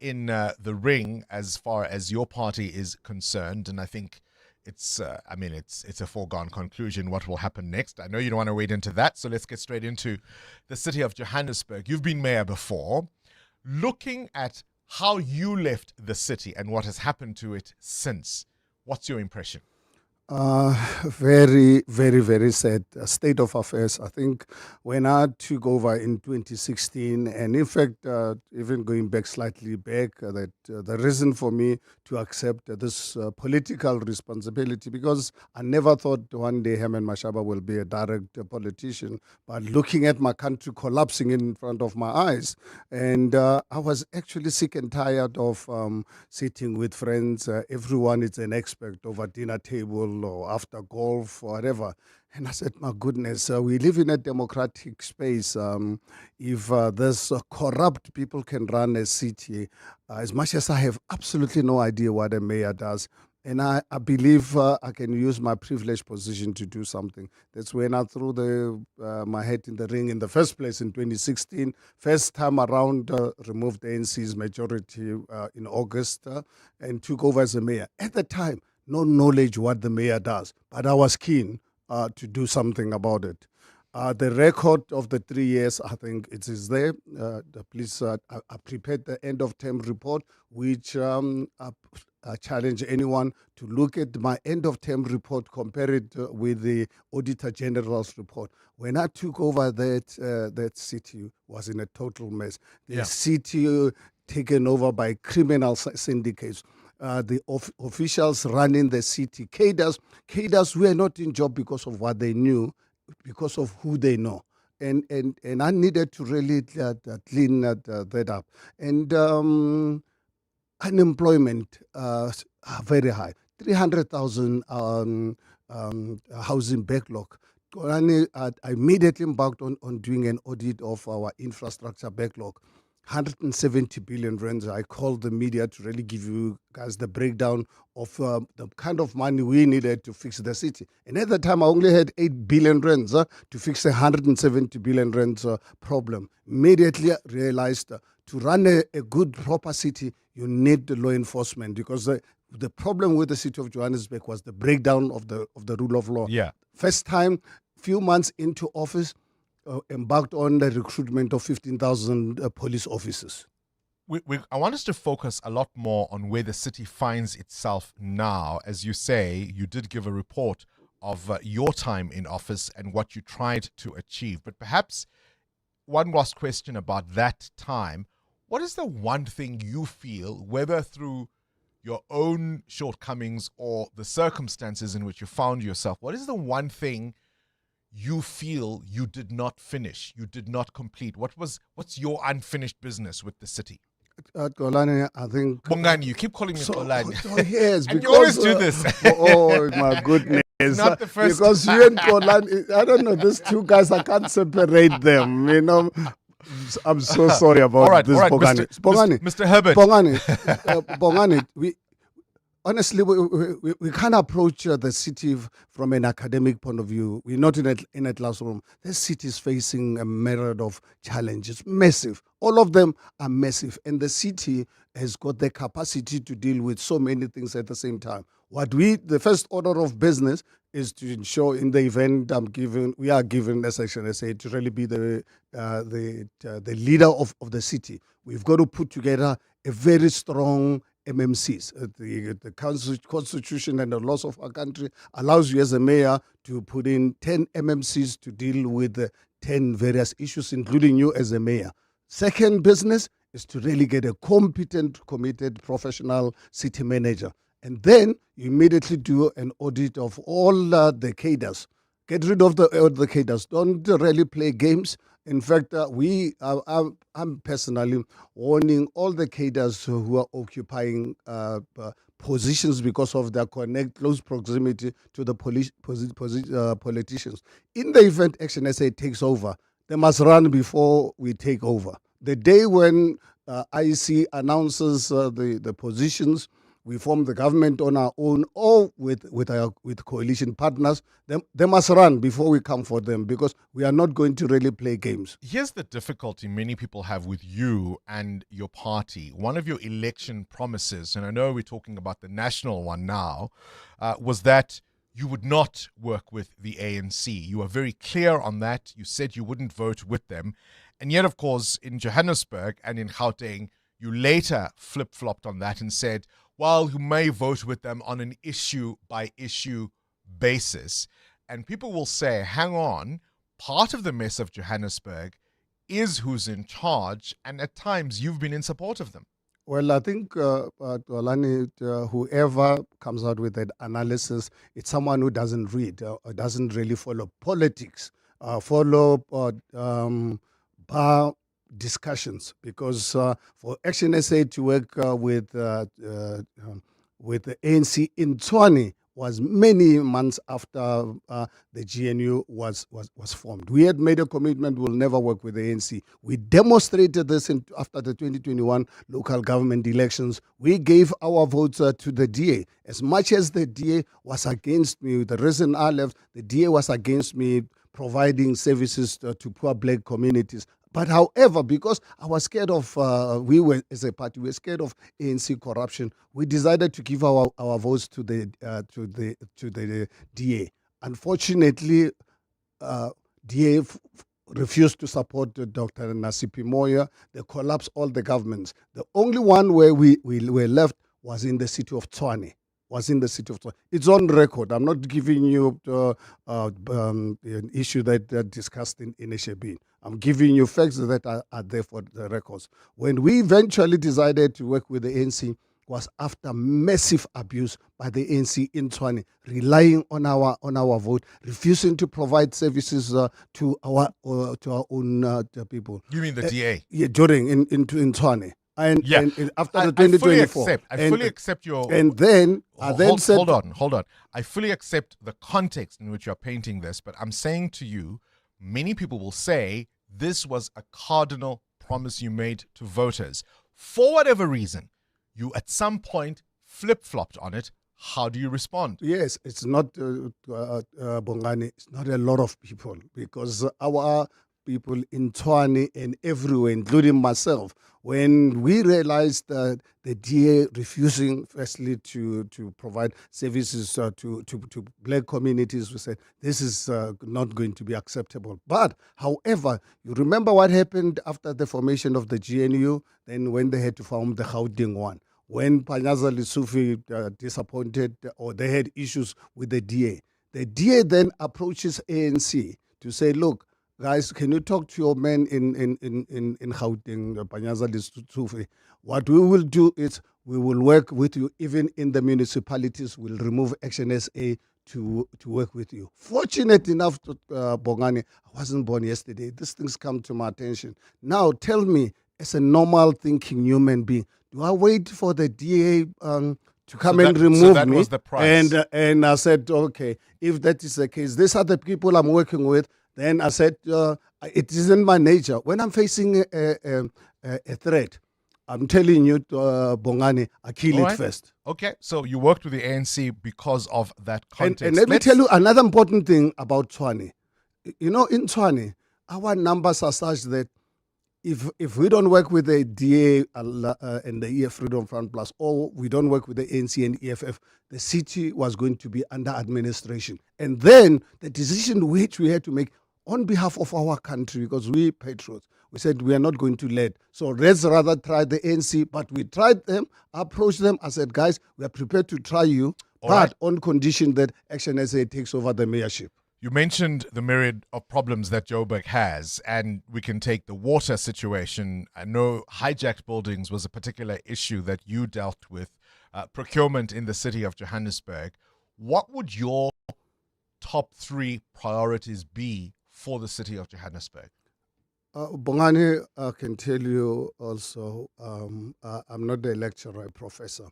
in the ring as far as your party is concerned, and I think it's a foregone conclusion what will happen next. I know you don't want to wade into that, so let's get straight into the city of Johannesburg. You've been mayor before. Looking at how you left the city and what has happened to it since, what's your impression? Very, very, very sad state of affairs. I think when I took over in 2016, and in fact, even going back slightly back, that the reason for me to accept this political responsibility, because I never thought one day Herman Mashaba will be a direct politician, but looking at my country collapsing in front of my eyes, and I was actually sick and tired of sitting with friends. Everyone is an expert over dinner table or after golf or whatever. And I said, my goodness, we live in a democratic space. If there's corrupt people can run a city, as much as I have absolutely no idea what a mayor does, and I believe I can use my privileged position to do something. That's when I threw my head in the ring in the first place in 2016. First time around, removed the ANC's majority in August and took over as a mayor. At the time, no knowledge what the mayor does, but I was keen to do something about it. The record of the 3 years, I think it is there. Please, I prepared the end of term report, which I challenge anyone to look at my end of term report, compare it with the Auditor General's report. When I took over that city was in a total mess. The city taken over by criminal syndicates. The officials running the city, cadres were not in job because of what they knew, because of who they know. And I needed to really clean that up. And unemployment very high, 300,000 housing backlog. I immediately embarked on doing an audit of our infrastructure backlog. 170 billion rands. I called the media to really give you guys the breakdown of the kind of money we needed to fix the city. And at the time, I only had 8 billion rands to fix a 170 billion rands problem. Immediately realized to run a good, proper city, you need the law enforcement, because the problem with the city of Johannesburg was the breakdown of the rule of law. Yeah. First time, few months into office, embarked on the recruitment of 15,000 police officers. I want us to focus a lot more on where the city finds itself now. As you say, you did give a report of your time in office and what you tried to achieve. But perhaps one last question about that time. What is the one thing you feel, whether through your own shortcomings or the circumstances in which you found yourself, what is the one thing you feel you did not finish, you did not complete? What's your unfinished business with the city? Kolani, I think... Bongani, you keep calling me Kolani. Yes, and you always do this. Oh, my goodness. It's not the first because time. You and Kolani, I don't know, these two guys, I can't separate them, you know. I'm so sorry about this, Bongani. Mr. Herbert. Bongani, honestly, we can't approach the city from an academic point of view. We're not in a classroom. The city is facing a myriad of challenges, massive. All of them are massive. And the city has got the capacity to deal with so many things at the same time. The first order of business is to ensure in the event we are given as Section SA to really be the leader of the city. We've got to put together a very strong MMCs. The constitution and the laws of our country allows you as a mayor to put in 10 MMCs to deal with 10 various issues, including you as a mayor. Second business is to really get a competent, committed, professional city manager. And then you immediately do an audit of all the cadres. Get rid of the cadres. Don't really play games. In fact, I'm personally warning all the cadres who are occupying positions because of their close proximity to the politicians. In the event Action SA takes over, they must run before we take over. The day when IEC announces the positions, we form the government on our own or with coalition partners, they must run before we come for them, because we are not going to really play games. Here's the difficulty many people have with you and your party. One of your election promises, and I know we're talking about the national one now, was that you would not work with the ANC. You were very clear on that. You said you wouldn't vote with them. And yet, of course, in Johannesburg and in Gauteng, you later flip-flopped on that and said, well, you may vote with them on an issue-by-issue basis. And people will say, hang on, part of the mess of Johannesburg is who's in charge, and at times you've been in support of them. Well, I think, Olani, whoever comes out with that analysis, it's someone who doesn't read, or doesn't really follow politics, follow bar discussions. Because for Action SA to work with the ANC in Tshwane was many months after the GNU was formed. We had made a commitment we'll never work with the ANC. We demonstrated this after the 2021 local government elections. We gave our votes to the DA. As much as the DA was against me, the reason I left, the DA was against me providing services to poor black communities. But however, because I was scared of, we were as a party, we were scared of ANC corruption, we decided to give our votes to the DA. Unfortunately, DA refused to support Dr. Nasipi Moya. They collapsed all the governments. The only one where we were left was in the city of Tshwane. It's on record. I'm not giving you an issue that discussed in Eshebin. I'm giving you facts that are there for the records. When we eventually decided to work with the ANC, was after massive abuse by the ANC in Tshwane, relying on our vote, refusing to provide services to our own people. You mean the DA? Yeah, during in Tshwane. And after the 2024, I fully accept your. And then said, hold on. I fully accept the context in which you're painting this, but I'm saying to you, many people will say this was a cardinal promise you made to voters. For whatever reason, you at some point flip-flopped on it. How do you respond? Yes, it's not Bongani. It's not a lot of people, because our people in Tshwane and everywhere, including myself, when we realized that the DA refusing, firstly, to provide services to black communities, we said, this is not going to be acceptable. But, however, you remember what happened after the formation of the GNU, then when they had to form the Gauteng one. When Panyaza Lessufi disappointed, or they had issues with the DA then approaches ANC to say, look, guys, can you talk to your men in Gauteng, Panyaza Lessufi? What we will do is we will work with you, even in the municipalities. We'll remove Action SA to work with you. Fortunate enough, Bongani, I wasn't born yesterday. These things come to my attention. Now, tell me, as a normal thinking human being, do I wait for the DA to come and remove me? Was the price. And I said, okay, if that is the case, these are the people I'm working with. Then I said, it isn't my nature. When I'm facing a threat, I'm telling you, Bongani, I kill it first. Okay, so you worked with the ANC because of that context. And let me tell you another important thing about Tshwane. You know, in Tshwane, our numbers are such that if we don't work with the DA and the EF Freedom Front Plus, or we don't work with the ANC and EFF, the city was going to be under administration. And then the decision which we had to make on behalf of our country, because we patriots, we said we are not going to let. So let's rather try the ANC. But we tried them, approached them. I said, guys, we are prepared to try you, but on condition that Action SA takes over the mayorship. You mentioned the myriad of problems that Joburg has, and we can take the water situation. I know hijacked buildings was a particular issue that you dealt with, procurement in the city of Johannesburg. What would your top 3 priorities be for the city of Johannesburg? Bongani, I can tell you also, I'm not a lecturer, a professor.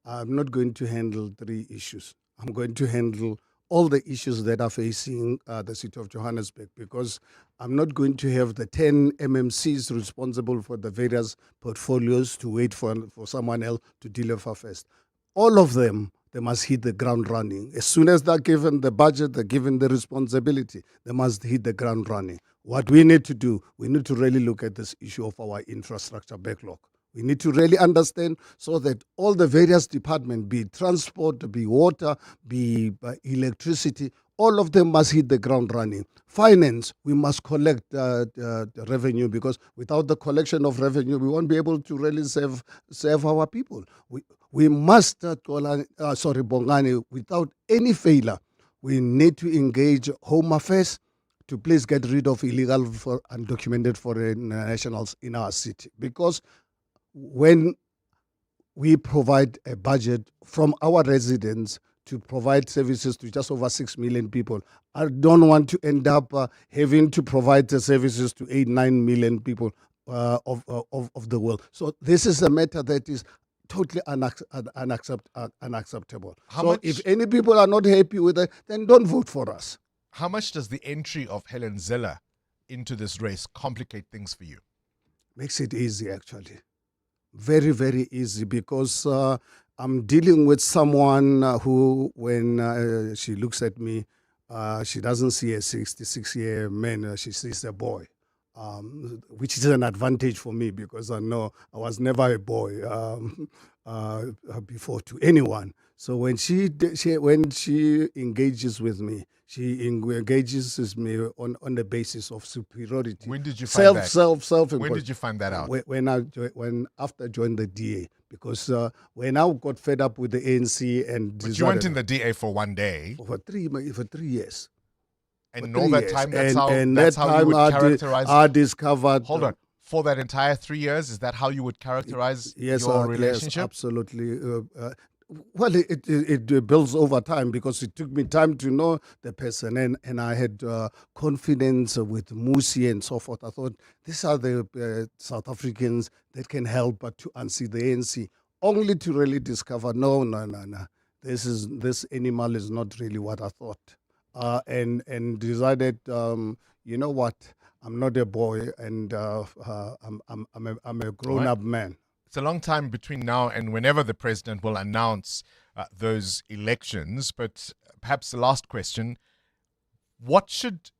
I'm not going to handle 3 issues. I'm going to handle all the issues that are facing the city of Johannesburg, because I'm not going to have the 10 MMCs responsible for the various portfolios to wait for someone else to deliver first. all of them, they must hit the ground running. As soon as they're given the budget, they're given the responsibility, they must hit the ground running. What we need to do, we need to really look at this issue of our infrastructure backlog. We need to really understand so that all the various departments, be it transport, be water, be electricity, all of them must hit the ground running. Finance, we must collect revenue, because without the collection of revenue, we won't be able to really serve our people. We must, Bongani, without any failure, we need to engage Home Affairs to please get rid of illegal and undocumented foreign nationals in our city. Because when we provide a budget from our residents to provide services to just over 6 million people, I don't want to end up having to provide the services to 8-9 million people of the world. So this is a matter that is totally unacceptable. If any people are not happy with it, then don't vote for us. How much does the entry of Helen Zilla into this race complicate things for you? Makes it easy, actually. Very, very easy, because I'm dealing with someone who, when she looks at me, she doesn't see a 66-year man, she sees a boy, which is an advantage for me, because I know I was never a boy before to anyone. So when she engages with me, she engages with me on the basis of superiority. When did you find that? Self. When did you find that out? When after I joined the DA, because when I got fed up with the ANC and but you went in the DA for one day. For 3 years. And in all that time, that's how you would characterize. I discovered. Hold on. For that entire 3 years, is that how you would characterize your relationship? Yes, absolutely. Well, it builds over time, because it took me time to know the person, and I had confidence with Musi and so forth. I thought, these are the South Africans that can help to unseat the ANC, only to really discover, no. This animal is not really what I thought. And decided, you know what, I'm not a boy, and I'm a grown-up man. It's a long time between now and whenever the president will announce those elections. But perhaps the last question, what should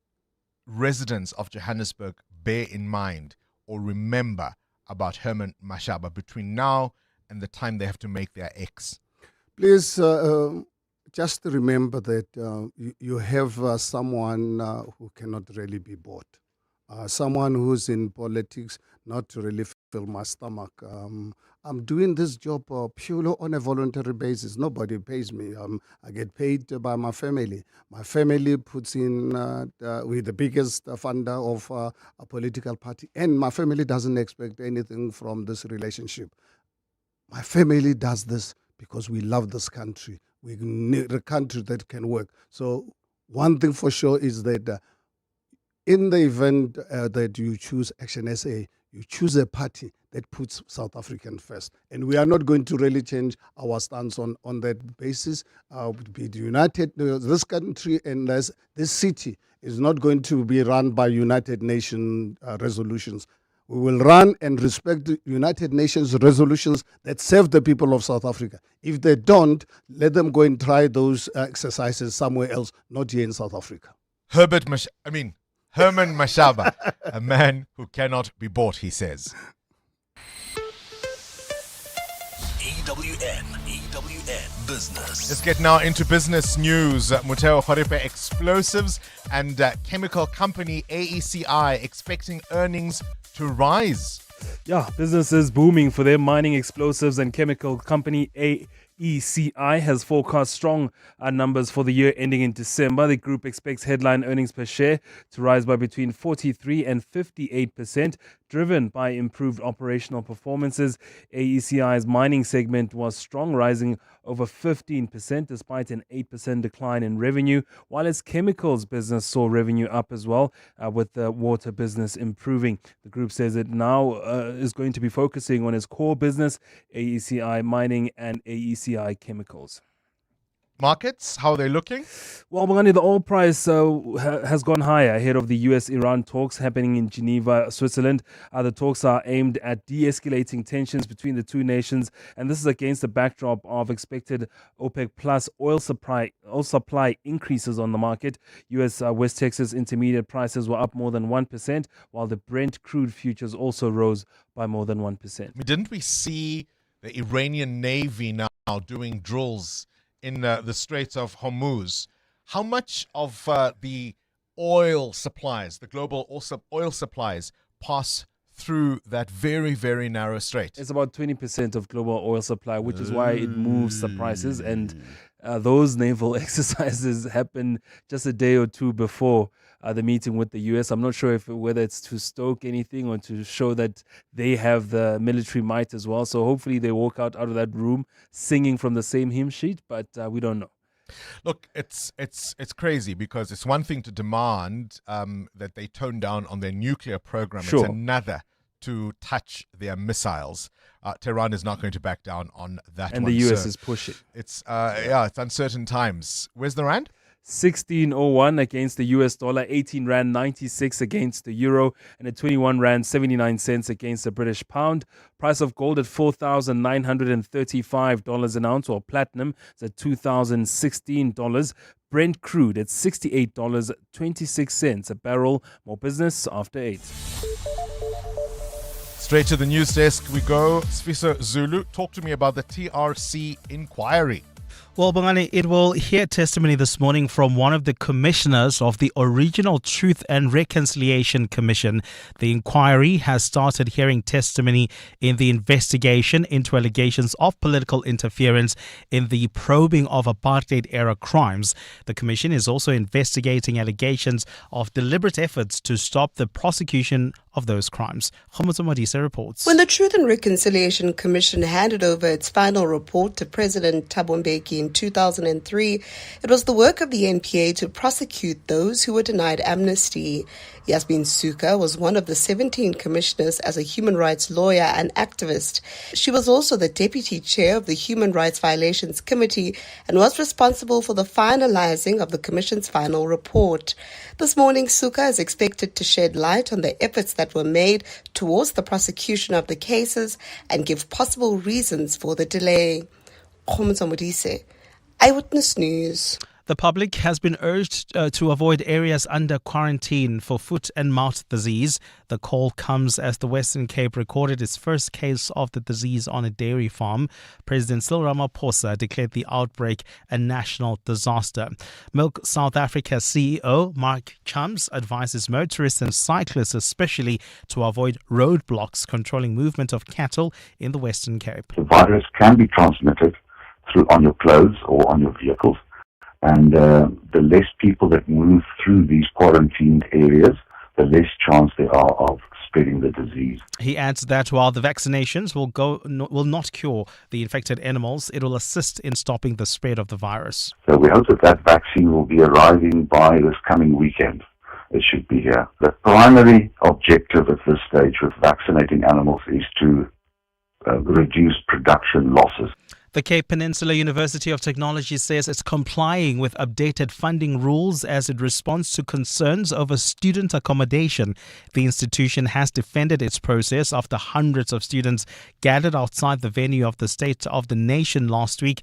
residents of Johannesburg bear in mind or remember about Herman Mashaba between now and the time they have to make their X? Please just remember that you have someone who cannot really be bought. Someone who's in politics, not to really fill my stomach. I'm doing this job purely on a voluntary basis. Nobody pays me. I get paid by my family. My family puts in, we're the biggest funder of a political party, and my family doesn't expect anything from this relationship. My family does this because we love this country. We need a country that can work. So one thing for sure is that in the event that you choose Action SA, you choose a party that puts South African first. And we are not going to really change our stance on that basis. Be united, this country and this city is not going to be run by United Nations resolutions. We will run and respect the United Nations resolutions that serve the people of South Africa. If they don't, let them go and try those exercises somewhere else, not here in South Africa. Herman Mashaba, a man who cannot be bought, he says. EWN Business. Let's get now into business news. Ekurhuleni Explosives and chemical company AECI expecting earnings to rise. Yeah, business is booming for their mining explosives and chemical company AECI has forecast strong numbers for the year ending in December. The group expects headline earnings per share to rise by between 43 and 58%, driven by improved operational performances. AECI's mining segment was strong, rising over 15% despite an 8% decline in revenue, while its chemicals business saw revenue up as well, with the water business improving. The group says it now is going to be focusing on its core business, AECI Mining and AECI Chemicals. Markets, how are they looking? Well, Bongani, the oil price has gone higher ahead of the US-Iran talks happening in Geneva, Switzerland. The talks are aimed at de-escalating tensions between the two nations, and this is against the backdrop of expected OPEC plus oil supply increases on the market. US West Texas intermediate prices were up more than 1%, while the Brent crude futures also rose by more than 1%. Didn't we see the Iranian Navy now doing drills in the Straits of Hormuz? How much of the oil supplies, the global oil supplies, pass through that very, very narrow strait? It's about 20% of global oil supply, which is why it moves the prices. And those naval exercises happen just a day or two before the meeting with the US. I'm not sure whether it's to stoke anything or to show that they have the military might as well. So hopefully they walk out of that room singing from the same hymn sheet, but we don't know. Look, it's crazy because it's one thing to demand that they tone down on their nuclear program. Sure. It's another to touch their missiles. Tehran is not going to back down on that and one. And the US so is pushing. It's it's uncertain times. Where's the rand? 16.01 against the US dollar, 18 Rand 96 against the euro, and a 21 Rand 79 cents against the British pound. Price of gold at $4,935 an ounce, or platinum is at $2,016. Brent crude at $68.26 a barrel. More business after 8. Straight to the news desk we go. Sfiso Zulu, talk to me about the TRC inquiry. Well, Bongani, it will hear testimony this morning from one of the commissioners of the original Truth and Reconciliation Commission. The inquiry has started hearing testimony in the investigation into allegations of political interference in the probing of apartheid-era crimes. The commission is also investigating allegations of deliberate efforts to stop the prosecution of those crimes. Khomotso Modise reports. When the Truth and Reconciliation Commission handed over its final report to President Thabo Mbeki in 2003, it was the work of the NPA to prosecute those who were denied amnesty. Yasmin Suka was one of the 17 commissioners as a human rights lawyer and activist. She was also the deputy chair of the Human Rights Violations Committee and was responsible for the finalizing of the commission's final report. This morning, Suka is expected to shed light on the efforts that were made towards the prosecution of the cases and give possible reasons for the delay. Khomotso Modise, Eyewitness News. The public has been urged to avoid areas under quarantine for foot and mouth disease. The call comes as the Western Cape recorded its first case of the disease on a dairy farm. President Cyril Ramaphosa declared the outbreak a national disaster. Milk South Africa CEO Mark Chums advises motorists and cyclists especially to avoid roadblocks controlling movement of cattle in the Western Cape. The virus can be transmitted on your clothes or on your vehicles. And the less people that move through these quarantined areas, the less chance there are of spreading the disease. He adds that while the vaccinations will not cure the infected animals, it will assist in stopping the spread of the virus. So we hope that vaccine will be arriving by this coming weekend. It should be here. The primary objective at this stage with vaccinating animals is to reduce production losses. The Cape Peninsula University of Technology says it's complying with updated funding rules as it responds to concerns over student accommodation. The institution has defended its process after hundreds of students gathered outside the venue of the State of the Nation last week,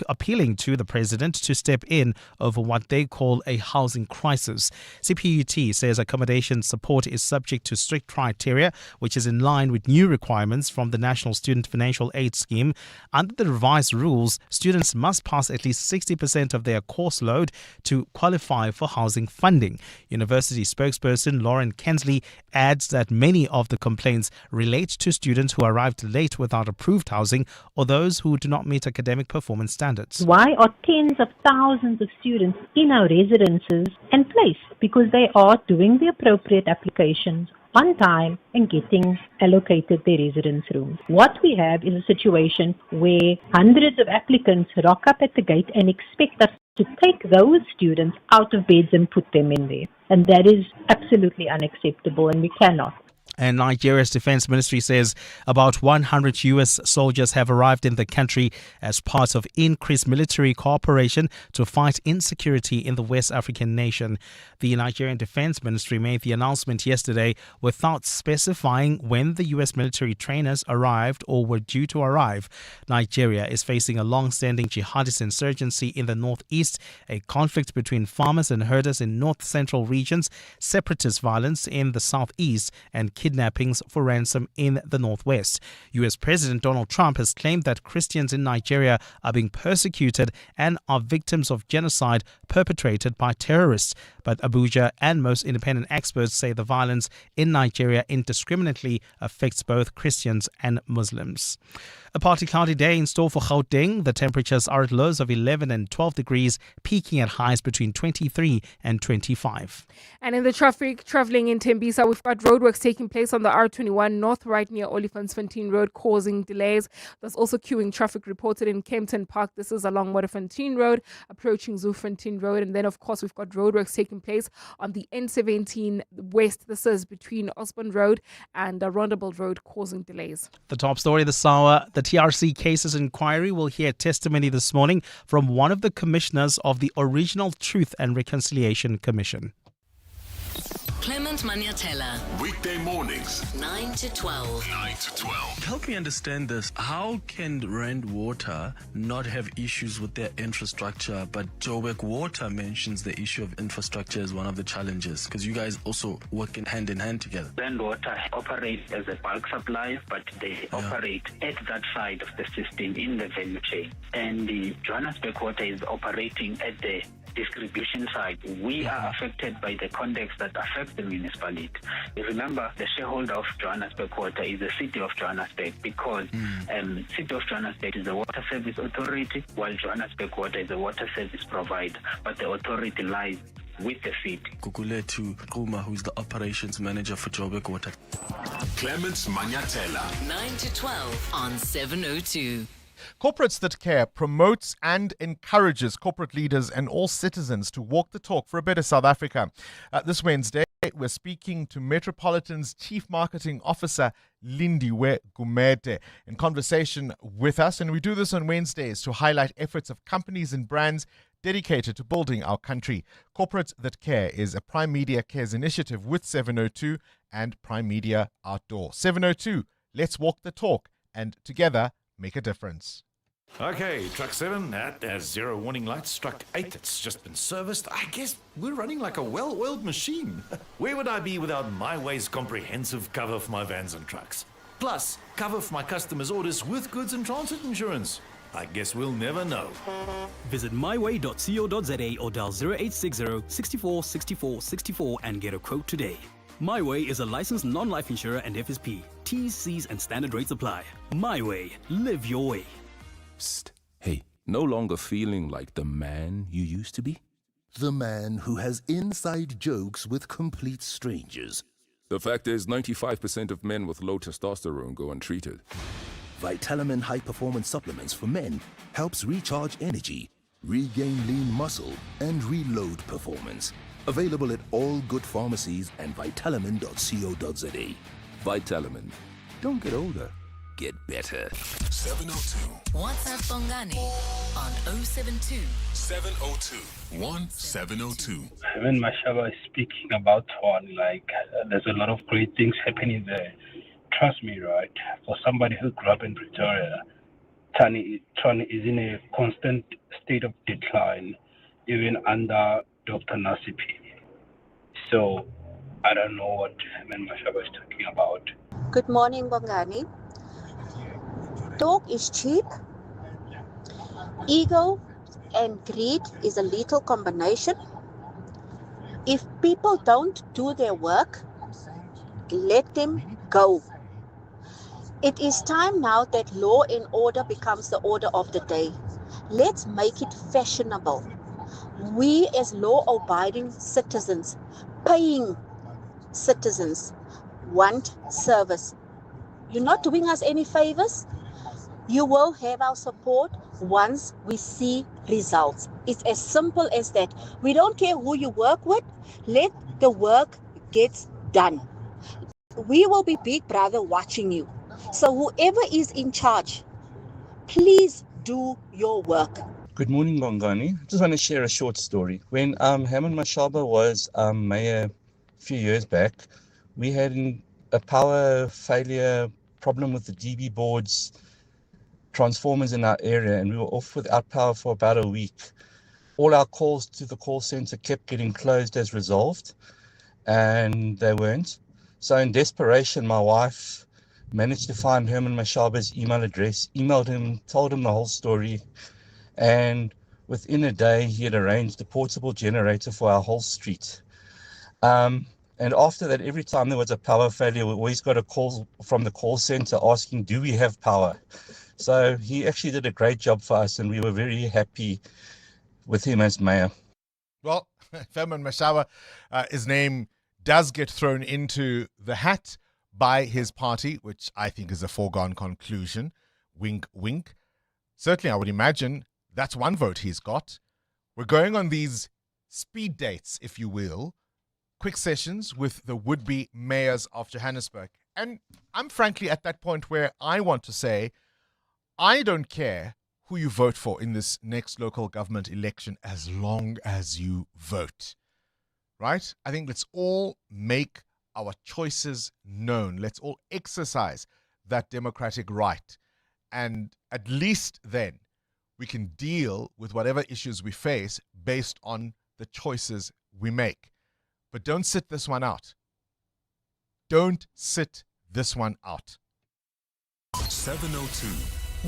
appealing to the president to step in over what they call a housing crisis. CPUT says accommodation support is subject to strict criteria, which is in line with new requirements from the National Student Financial Aid Scheme. Under the revised rules, students must pass at least 60% of their course load to qualify for housing funding. University spokesperson Lauren Kensley adds that many of the complaints relate to students who arrived late without approved housing or those who do not meet academic performance standards. Why are tens of thousands of students in our residences and placed? Because they are doing the appropriate applications on time and getting allocated their residence rooms. What we have is a situation where hundreds of applicants rock up at the gate and expect us to take those students out of beds and put them in there. And that is absolutely unacceptable, and we cannot. And Nigeria's defense ministry says about 100 US soldiers have arrived in the country as part of increased military cooperation to fight insecurity in the West African nation. The Nigerian defense ministry made the announcement yesterday without specifying when the US military trainers arrived or were due to arrive. Nigeria is facing a long-standing jihadist insurgency in the northeast, a conflict between farmers and herders in north-central regions, separatist violence in the southeast, and kidnappings for ransom in the northwest. US President Donald Trump has claimed that Christians in Nigeria are being persecuted and are victims of genocide perpetrated by terrorists. But Abuja and most independent experts say the violence in Nigeria indiscriminately affects both Christians and Muslims. A partly cloudy day in store for Gauteng. The temperatures are at lows of 11 and 12 degrees, peaking at highs between 23 and 25. And in the traffic, traveling in Tembisa, we've got roadworks taking place on the R21 North right near Olifantsfontein Road, causing delays. There's also queuing traffic reported in Kempton Park. This is along Modderfontein Road, approaching Zoefontein Road. And then, of course, we've got roadworks taking place on the N17 West. This is between Osborne Road and Rondabelt Road, causing delays. The top story this hour, the TRC Cases Inquiry will hear testimony this morning from one of the commissioners of the original Truth and Reconciliation Commission. Clement Manyathela. Weekday mornings, 9 to 12. 9 to 12. Help me understand this. How can Rand Water not have issues with their infrastructure, but Joburg Water mentions the issue of infrastructure as one of the challenges? Because you guys also work in hand together. Rand Water operates as a bulk supplier, but they operate at that side of the system in the value chain. And the Johannesburg Water is operating at the distribution side. We are affected by the context that affects the municipality. Remember, the shareholder of Johannesburg Water is the city of Johannesburg, because city of Johannesburg is the water service authority, while Johannesburg Water is the water service provider, but the authority lies with the city. Kukuletu Kuma, who is the operations manager for Joburg Water. Clement Manyathela. 9 to 12 on 702. Corporates That Care promotes and encourages corporate leaders and all citizens to walk the talk for a better South Africa. This Wednesday, we're speaking to Metropolitan's Chief Marketing Officer, Lindiwe Gumede, in conversation with us. And we do this on Wednesdays to highlight efforts of companies and brands dedicated to building our country. Corporates That Care is a Prime Media Cares initiative with 702 and Prime Media Outdoor. 702, let's walk the talk and together make a difference. Okay, truck 7, that has zero warning lights. Truck 8, it's just been serviced. I guess we're running like a well-oiled machine. Where would I be without My Way's comprehensive cover for my vans and trucks? Plus, cover for my customers' orders with goods and transit insurance. I guess we'll never know. Visit myway.co.za or dial 0860 64 64 64 and get a quote today. My Way is a licensed non-life insurer and FSP. T's, C's and standard rates apply. My Way. Live your way. Psst. Hey, no longer feeling like the man you used to be? The man who has inside jokes with complete strangers. The fact is, 95% of men with low testosterone go untreated. Vitamin High Performance Supplements for men helps recharge energy, regain lean muscle, and reload performance. Available at all good pharmacies and Vitalamin.co.za. Vitalamin. Don't get older. Get better. 702. WhatsApp Bongani on 072 702 1702. Herman Mashaba is speaking about one, there's a lot of great things happening there. Trust me, right? For somebody who grew up in Pretoria, Tani is in a constant state of decline, even under Dr. Motsepe. So, I don't know what Herman Mashaba is talking about. Good morning, Bongani. Talk is cheap. Ego and greed is a lethal combination. If people don't do their work, let them go. It is time now that law and order becomes the order of the day. Let's make it fashionable. We as law-abiding citizens, paying citizens, want service. You're not doing us any favors. You will have our support once we see results. It's as simple as that. We don't care who you work with. Let the work get done. we will be Big Brother watching you. So whoever is in charge, please do your work. Good morning, Bongani. I just want to share a short story. When Herman Mashaba was mayor a few years back, we had a power failure problem with the DB board's transformers in our area, and we were off without power for about a week. All our calls to the call center kept getting closed as resolved, and they weren't. So in desperation, my wife managed to find Herman Mashaba's email address, emailed him, told him the whole story, and within a day, he had arranged a portable generator for our whole street. And after that, every time there was a power failure, we always got a call from the call center asking, do we have power? So he actually did a great job for us, and we were very happy with him as mayor. Well, Herman Mashaba, his name does get thrown into the hat by his party, which I think is a foregone conclusion. Wink, wink. Certainly, I would imagine that's one vote he's got. We're going on these speed dates, if you will, quick sessions with the would-be mayors of Johannesburg. And I'm frankly at that point where I want to say, I don't care who you vote for in this next local government election as long as you vote. Right? I think let's all make our choices known. Let's all exercise that democratic right. And at least then we can deal with whatever issues we face based on the choices we make. But don't sit this one out. Don't sit this one out. 702.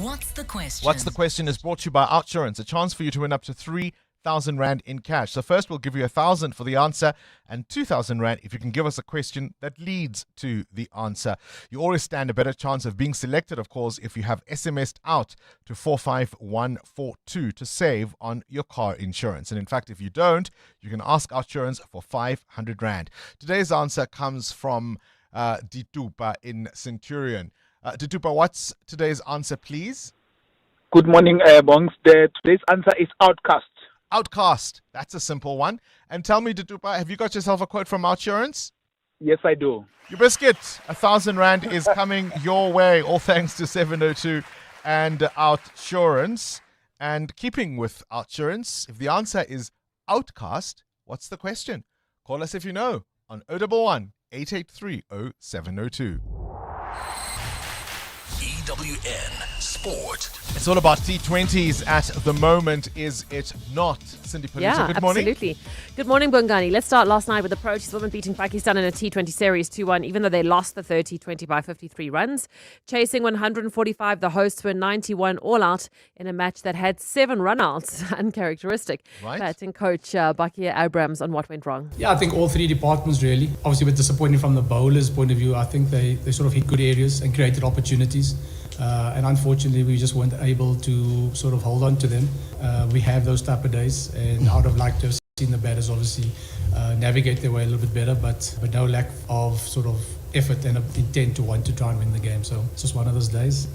What's the question? What's the question is brought to you by Outsurance, a chance for you to win up to 3,000 Rand in cash. So first we'll give you 1,000 for the answer and 2,000 Rand if you can give us a question that leads to the answer. You always stand a better chance of being selected, of course, if you have SMS'd out to 45142 to save on your car insurance. And in fact, if you don't, you can ask Outsurance for 500 Rand. Today's answer comes from Ditupa in Centurion. Ditupa, what's today's answer, please? Good morning, Bongs. Today's answer is outcast. Outcast. That's a simple one. And tell me, Ditupa, have you got yourself a quote from Outsurance? Yes, I do. Your biscuit. 1,000 Rand is coming your way, all thanks to 702 and Outsurance. And keeping with Outsurance, if the answer is outcast, what's the question? Call us if you know on 011 883 0702. EWN Sport. It's all about T20s at the moment, is it not? Cindy Palisa, Yeah, good morning. absolutely. Good morning, Bongani. Let's start last night with the Proteas women beating Pakistan in a T20 series 2-1, even though they lost the third T20 by 53 runs. Chasing 145, the hosts were 91 all out in a match that had 7 runouts, uncharacteristic. Right. Batting coach Bakia Abrams on what went wrong. Yeah, I think all three departments really. Obviously, a bit disappointing from the bowlers' point of view. I think they sort of hit good areas and created opportunities. And unfortunately, we just weren't able to sort of hold on to them. We have those type of days, and I would have liked to have seen the batters obviously navigate their way a little bit better, but no lack of sort of effort and intent to want to try and win the game. So it's just one of those days.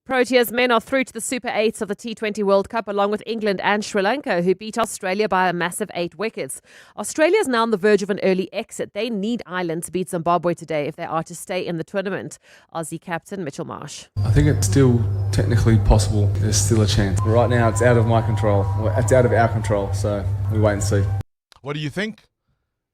Proteas men are through to the Super 8s of the T20 World Cup along with England and Sri Lanka, who beat Australia by a massive 8 wickets. Australia is now on the verge of an early exit. They need Ireland to beat Zimbabwe today if they are to stay in the tournament. Aussie captain Mitchell Marsh. I think it's still technically possible. There's still a chance. Right now it's out of my control. It's out of our control, so we wait and see. What do you think?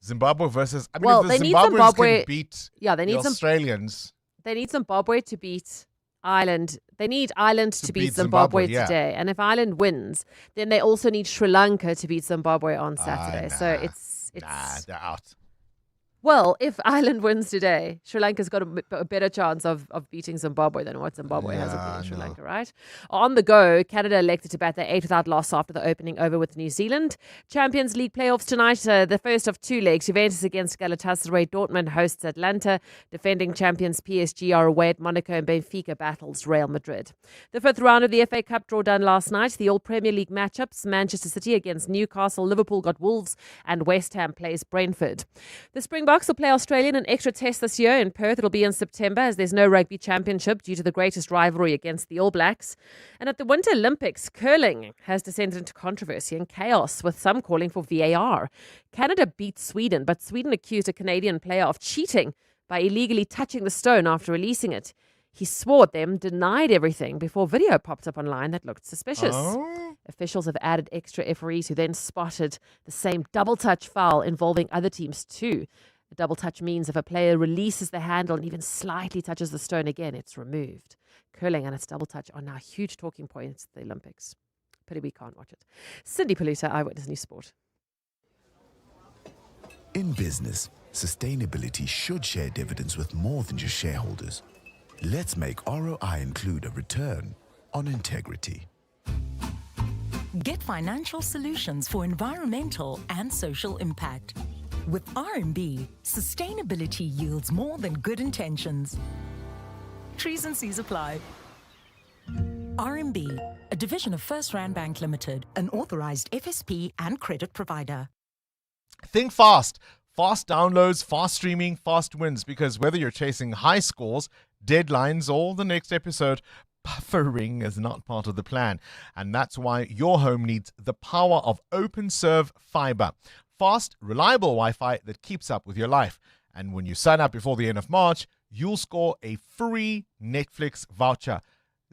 Zimbabwe versus... I mean, well, if they the need Zimbabweans Zimbabwe can beat they need the Australians... They need Zimbabwe to beat Ireland. They need Ireland to beat Zimbabwe today. And if Ireland wins, then they also need Sri Lanka to beat Zimbabwe on Saturday. So it's they're out. Well, if Ireland wins today, Sri Lanka's got a better chance of beating Zimbabwe than what Zimbabwe has of beating Sri Lanka, right? On the go, Canada elected to bat their 8th without loss after the opening over with New Zealand. Champions League playoffs tonight, the first of 2 legs. Juventus against Galatasaray. Dortmund hosts Atlanta. Defending champions PSG are away at Monaco, and Benfica battles Real Madrid. The 5th round of the FA Cup draw done last night. The All Premier League matchups. Manchester City against Newcastle. Liverpool got Wolves, and West Ham plays Brentford. The Springboks will play Australia in an extra test this year in Perth. It'll be in September as there's no rugby championship due to the greatest rivalry against the All Blacks. And at the Winter Olympics, curling has descended into controversy and chaos, with some calling for VAR. Canada beat Sweden, but Sweden accused a Canadian player of cheating by illegally touching the stone after releasing it. He swore at them, denied everything before video popped up online that looked suspicious. Officials have added extra referees who then spotted the same double touch foul involving other teams too. A double touch means if a player releases the handle and even slightly touches the stone again, it's removed. Curling and its double touch are now huge talking points at the Olympics. Pity we can't watch it. Cindy Polita, Eyewitness News Sport. In business, sustainability should share dividends with more than just shareholders. Let's make ROI include a return on integrity. Get financial solutions for environmental and social impact. With RMB, sustainability yields more than good intentions. Trees and Cs apply. RMB, a division of First Rand Bank Limited, an authorized FSP and credit provider. Think fast. Fast downloads, fast streaming, fast wins. Because whether you're chasing high scores, deadlines, or the next episode, buffering is not part of the plan. And that's why your home needs the power of OpenServe Fiber. Fast, reliable Wi-Fi that keeps up with your life. And when you sign up before the end of March, you'll score a free Netflix voucher.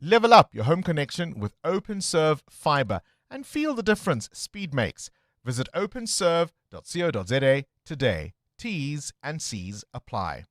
Level up your home connection with OpenServe Fiber and feel the difference speed makes. Visit openserve.co.za today. T's and C's apply.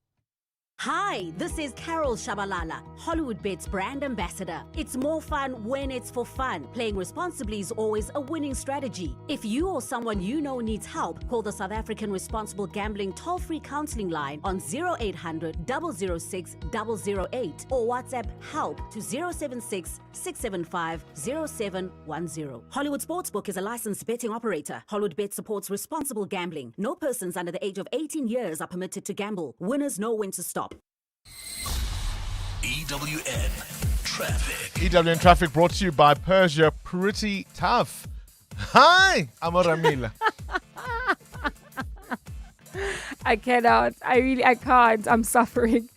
Hi, this is Carol Shabalala, Hollywood Bet's brand ambassador. It's more fun when it's for fun. Playing responsibly is always a winning strategy. If you or someone you know needs help, call the South African Responsible Gambling toll-free counseling line on 0800 006 008 or WhatsApp help to 076 675 0710. Hollywood Sportsbook is a licensed betting operator. Hollywood Bet supports responsible gambling. No persons under the age of 18 years are permitted to gamble. Winners know when to stop. EWN Traffic. EWN Traffic brought to you by Persia Pretty Tough. Hi, I'm Ramila. I cannot. I can't. I'm suffering.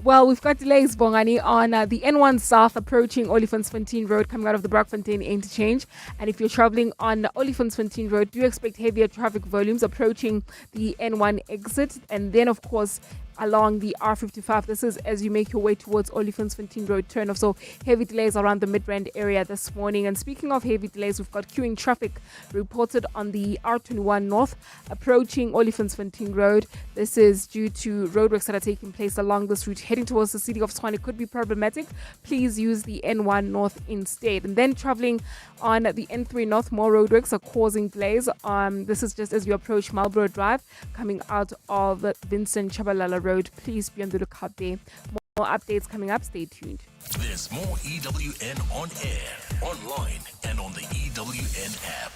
Well, we've got delays, Bongani, on the N1 South approaching Olifantsfontein Road coming out of the Brakfontein interchange. And if you're traveling on Olifantsfontein Road, do expect heavier traffic volumes approaching the N1 exit. And then, of course, along the R55. This is as you make your way towards Olifantsfontein Road turnoff. So heavy delays around the Midrand area this morning. And speaking of heavy delays, we've got queuing traffic reported on the R21 North approaching Olifantsfontein Road. This is due to roadworks that are taking place along this route. Heading towards the city of Tshwane could be problematic. Please use the N1 North instead. And then traveling on the N3 North, more roadworks are causing delays. This is just as you approach Marlborough Drive coming out of Vincent Chabalala Road. Please be on the lookout there. More updates coming up. Stay tuned. There's more EWN on air, online, and on the EWN app.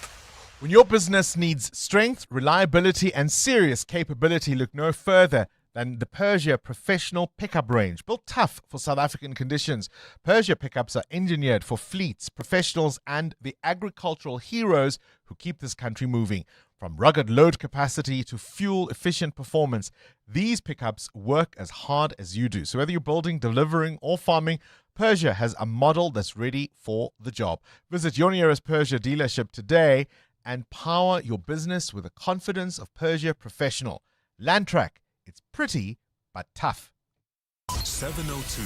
When your business needs strength, reliability, and serious capability, look no further than the Persia Professional Pickup Range. Built tough for South African conditions, Persia pickups are engineered for fleets, professionals, and the agricultural heroes who keep this country moving. From rugged load capacity to fuel-efficient performance, these pickups work as hard as you do. So whether you're building, delivering, or farming, Persia has a model that's ready for the job. Visit your nearest Persia dealership today and power your business with the confidence of Persia Professional. Landtrack. It's pretty, but tough. 702.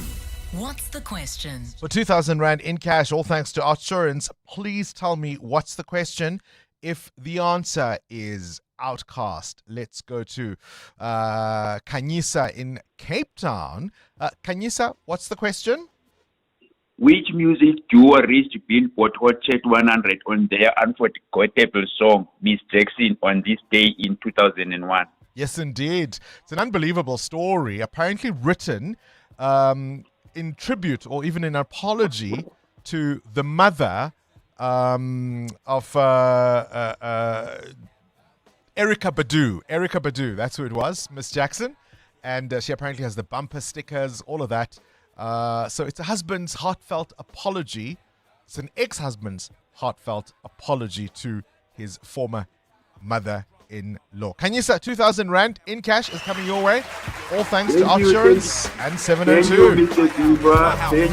What's the question? For 2,000 Rand in cash, all thanks to Outsurance, please tell me what's the question. If the answer is Outcast, let's go to Kanyisa in Cape Town. Kanyisa, what's the question? Which music duo reached Billboard Hot Chart 100 on their unforgettable song, Miss Jackson, on this day in 2001? Yes, indeed. It's an unbelievable story, apparently written in tribute or even in apology to the mother of Erykah Badu. Erykah Badu, that's who it was, Miss Jackson. And she apparently has the bumper stickers, all of that. So it's a husband's heartfelt apology. It's an ex-husband's heartfelt apology to his former mother, in law. Kanyisa, 2,000 Rand in cash is coming your way. All thanks to Outsurance and 702. Thank you, Mr.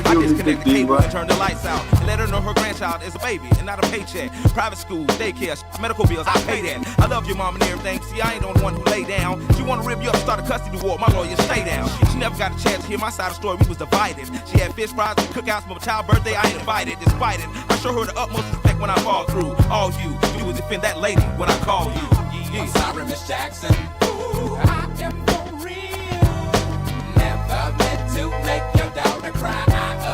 I disconnect the cable and turn the lights out. And let her know her grandchild is a baby and not a paycheck. Private school, daycare, medical bills, I pay that. I love your mom and everything. See, I ain't the only one who lay down. She wanna rip you up, start a custody war. My lawyer, stay down. She never got a chance to hear my side of the story. We was divided. She had fish fries and cookouts for my child's birthday. I ain't invited, despite it. I show her the utmost respect when I fall through. All you do is defend that lady when I call you. Yeah. I'm sorry, Miss Jackson. Ooh, I am for real. Never meant to make your daughter cry. I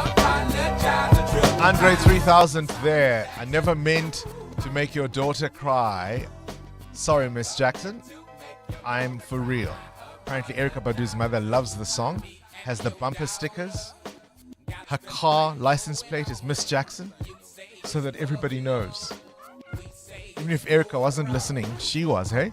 apologize a trillion Andre 3000 there. I never meant to make your daughter cry. Sorry, Miss Jackson. I'm for real. Apparently, Erykah Badu's mother loves the song, has the bumper stickers. Her car license plate is Miss Jackson, so that everybody knows. Even if Erykah wasn't listening, she was, hey?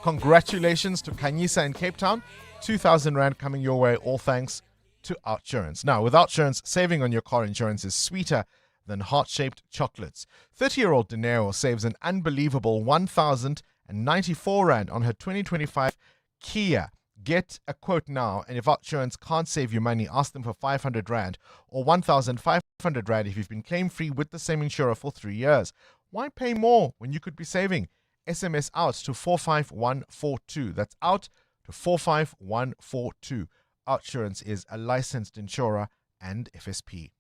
Congratulations to Kanyisa in Cape Town. 2,000 Rand coming your way, all thanks to Outsurance. Now, with Outsurance, saving on your car insurance is sweeter than heart-shaped chocolates. 30-year-old Dinero saves an unbelievable 1,094 Rand on her 2025 Kia. Get a quote now, and if Outsurance can't save you money, ask them for 500 Rand or 1,500 Rand if you've been claim-free with the same insurer for 3 years. Why pay more when you could be saving? SMS out to 45142. That's out to 45142. Outsurance is a licensed insurer and FSP.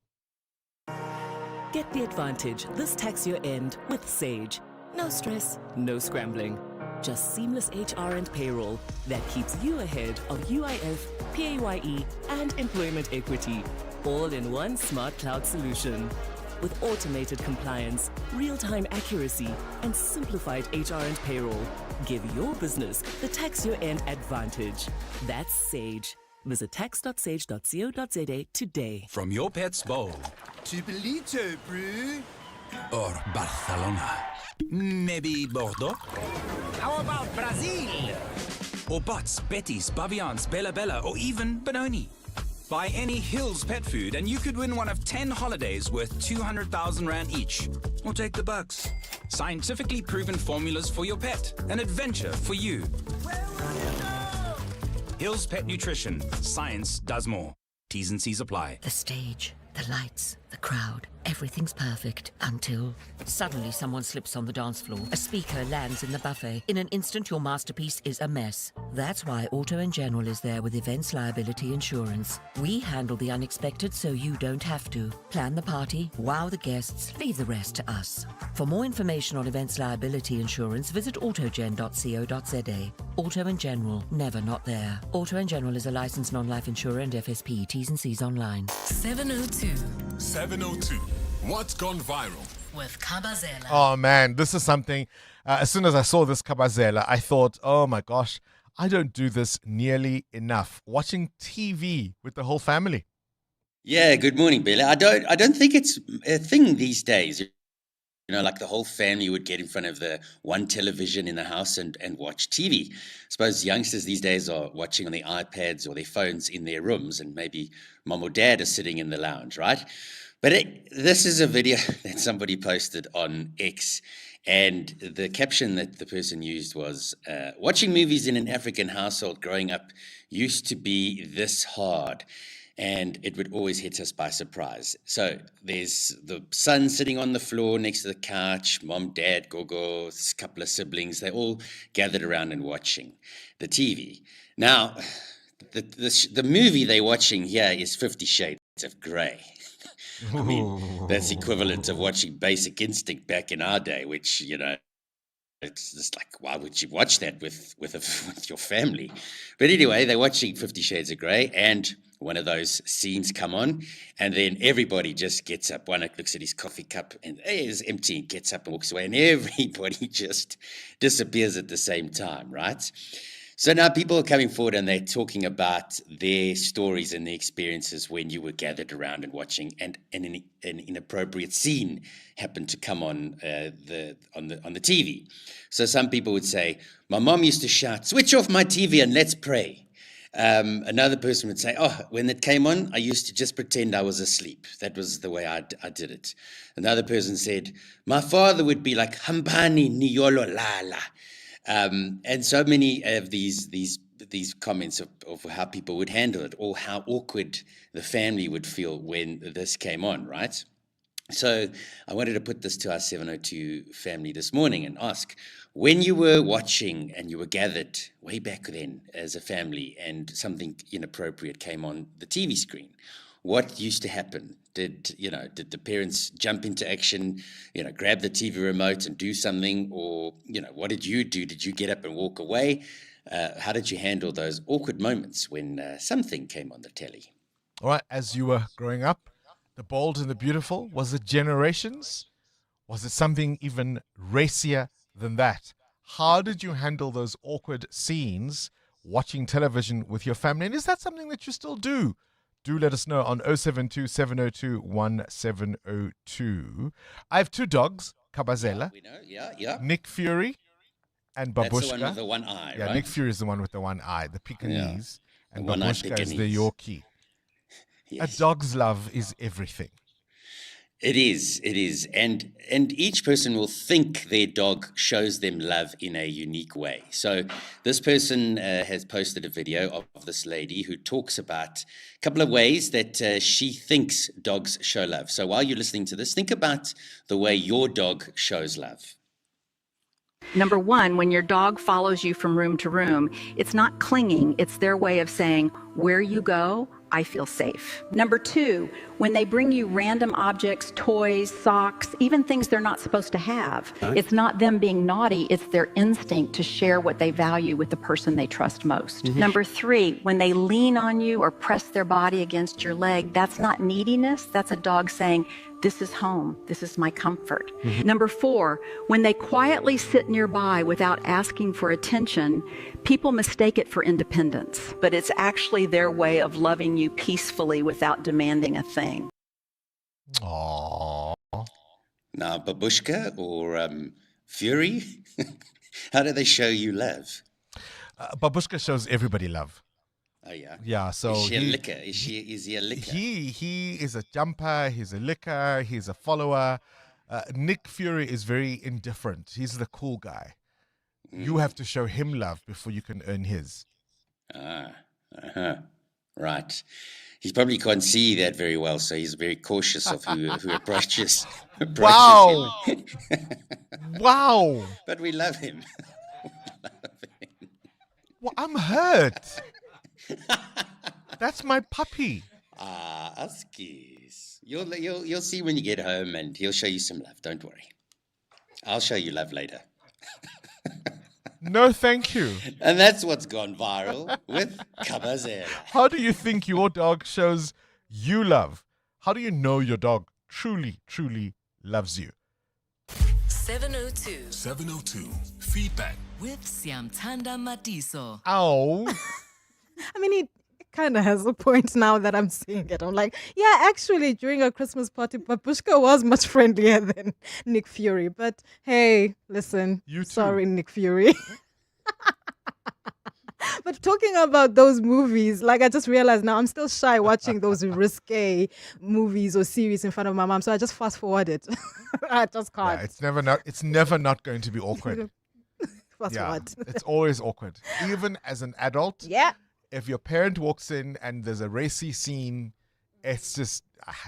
Get the advantage this tax year end with Sage. No stress, no scrambling. Just seamless HR and payroll that keeps you ahead of UIF, PAYE, and employment equity. All in one smart cloud solution. With automated compliance, real-time accuracy, and simplified HR and payroll. Give your business the tax year end advantage. That's Sage. Visit tax.sage.co.za today. From your pet's bowl to Belito, bro. or Barcelona, maybe Bordeaux, How about Brazil? or Butts, Betty's, Bavians, Bella Bella, or even Benoni. Buy any Hills pet food and you could win one of 10 holidays worth 200,000 Rand each. Or take the bucks. Scientifically proven formulas for your pet. An adventure for you. Hills Pet Nutrition. Science does more. T's and C's apply. The stage, the lights, the crowd, everything's perfect until suddenly someone slips on the dance floor. A speaker lands in the buffet. In an instant, your masterpiece is a mess. That's why Auto & General is there with Events Liability Insurance. We handle the unexpected so you don't have to. Plan the party, wow the guests, leave the rest to us. For more information on Events Liability Insurance, visit autogen.co.za. Auto & General, never not there. Auto & General is a licensed non-life insurer and FSP. T's and C's online. 702 702. What's gone viral? with Kabazela. Oh man, this is something. As soon as I saw this Kabazela, I thought, oh my gosh, I don't do this nearly enough. Watching TV with the whole family. Yeah, good morning, Billy. I don't think it's a thing these days. You know, like the whole family would get in front of the one television in the house and watch TV. I suppose youngsters these days are watching on their iPads or their phones in their rooms, and maybe mom or dad are sitting in the lounge, right? But this is a video that somebody posted on X, and the caption that the person used was, watching movies in an African household growing up used to be this hard. And it would always hit us by surprise. So there's the son sitting on the floor next to the couch, mom, dad, gogo, a couple of siblings. They're all gathered around and watching the TV. Now, the movie they're watching here is 50 Shades of Grey. I mean, that's equivalent of watching Basic Instinct back in our day, which, you know, it's just like, why would you watch that with your family? But anyway, they're watching 50 Shades of Grey, and one of those scenes come on, and then everybody just gets up. One looks at his coffee cup, and it's empty, and gets up and walks away, and everybody just disappears at the same time, right? So now people are coming forward, and they're talking about their stories and their experiences when you were gathered around and watching, and an inappropriate scene happened to come on the TV. So some people would say, "My mom used to shout, 'Switch off my TV and let's pray.' Another person would say, 'Oh, when it came on, I used to just pretend I was asleep. That was the way I did it.' Another person said, 'My father would be like, "Hambani niyolo lala." And so many of these comments of how people would handle it, or how awkward the family would feel when this came on, right? So I wanted to put this to our 702 family this morning and ask, when you were watching and you were gathered way back then as a family and something inappropriate came on the TV screen, what used to happen? Did the parents jump into action, grab the TV remote and do something? Or, what did you do? Did you get up and walk away? How did you handle those awkward moments when something came on the telly? All right, as you were growing up, The Bold and the Beautiful, was it Generations? Was it something even racier than that? How did you handle those awkward scenes watching television with your family? And is that something that you still do? Do let us know on 072 702 1702. I have two dogs, Kabazela, We know, yeah. Nick Fury, and Babushka. That's the one with the one eye, Yeah, right? Nick Fury is the one with the one eye, the Pekingese, and The one-eyed Babushka is the Pekingese. Yorkie. Yes. A dog's love is everything. It is. And each person will think their dog shows them love in a unique way. So this person has posted a video of this lady who talks about a couple of ways that she thinks dogs show love. So while you're listening to this, think about the way your dog shows love. Number one, when your dog follows you from room to room, it's not clinging, it's their way of saying, where you go, I feel safe. Number two, when they bring you random objects, toys, socks, even things they're not supposed to have, it's not them being naughty, it's their instinct to share what they value with the person they trust most. Number three, when they lean on you or press their body against your leg, that's not neediness, that's a dog saying, this is home, this is my comfort. Number four, when they quietly sit nearby without asking for attention, people mistake it for independence, but it's actually their way of loving you peacefully without demanding a thing. Aww. Now, Babushka or Fury, how do they show you love? Babushka shows everybody love. Oh, yeah? Yeah, so Is she a licker? Is he a licker? He is a jumper, he's a licker, he's a follower. Nick Fury is very indifferent. He's the cool guy. You have to show him love before you can earn his. Right. He probably can't see that very well, so he's very cautious of who approaches Wow. him. Wow. But we love him. Well, I'm hurt. That's my puppy. Uskies. You'll see when you get home, and he'll show you some love. Don't worry. I'll show you love later. No, thank you. And that's what's gone viral with Kabazela. How do you think your dog shows you love? How do you know your dog truly, truly loves you? 702. 702. Feedback. With Siamtanda Matiso. Ow. I mean, he kind of has a point now that I'm seeing it. I'm like, yeah, actually, during a Christmas party, Babushka was much friendlier than Nick Fury. But hey, listen, sorry, Nick Fury. But talking about those movies, like I just realized now I'm still shy watching those risque movies or series in front of my mom. So I just fast forward it. I just can't. Yeah, it's never not going to be awkward. Fast forward. It's always awkward. Even as an adult. Yeah. If your parent walks in and there's a racy scene, it's just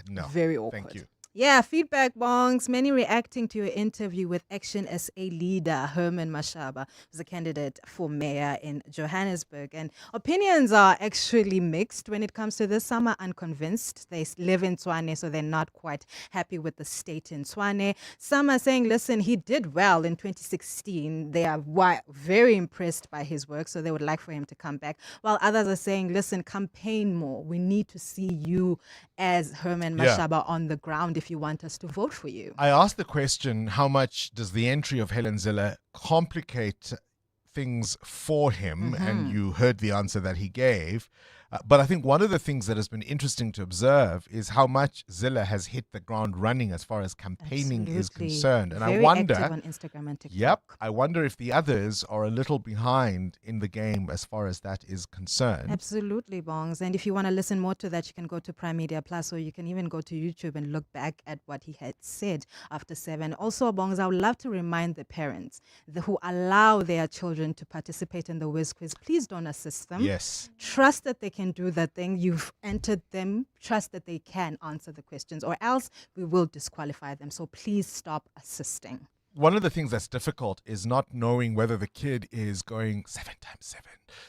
no. Very awkward. Thank you. Yeah, feedback bongs. Many reacting to your interview with Action SA leader Herman Mashaba, who's a candidate for mayor in Johannesburg. And opinions are actually mixed when it comes to this. Some are unconvinced. They live in Tshwane, so they're not quite happy with the state in Tshwane. Some are saying, listen, he did well in 2016. They are very impressed by his work, so they would like for him to come back. While others are saying, listen, campaign more. We need to see you as Herman Mashaba on the ground if you want us to vote for you. I asked the question, how much does the entry of Helen Zilla complicate things for him? And you heard the answer that he gave. But I think one of the things that has been interesting to observe is how much Zilla has hit the ground running as far as campaigning is concerned. And Very I wonder, active on Instagram and TikTok. yep, I wonder if the others are a little behind in the game as far as that is concerned. Absolutely, Bongs. And if you want to listen more to that, you can go to Prime Media Plus, or you can even go to YouTube and look back at what he had said after 7. Also, Bongs, I would love to remind the parents who allow their children to participate in the Whiz Quiz, please don't assist them. Yes. Trust that they can do that thing. You've entered them. Trust that they can answer the questions, or else we will disqualify them. So please stop assisting. One of the things that's difficult is not knowing whether the kid is going 7 times 7,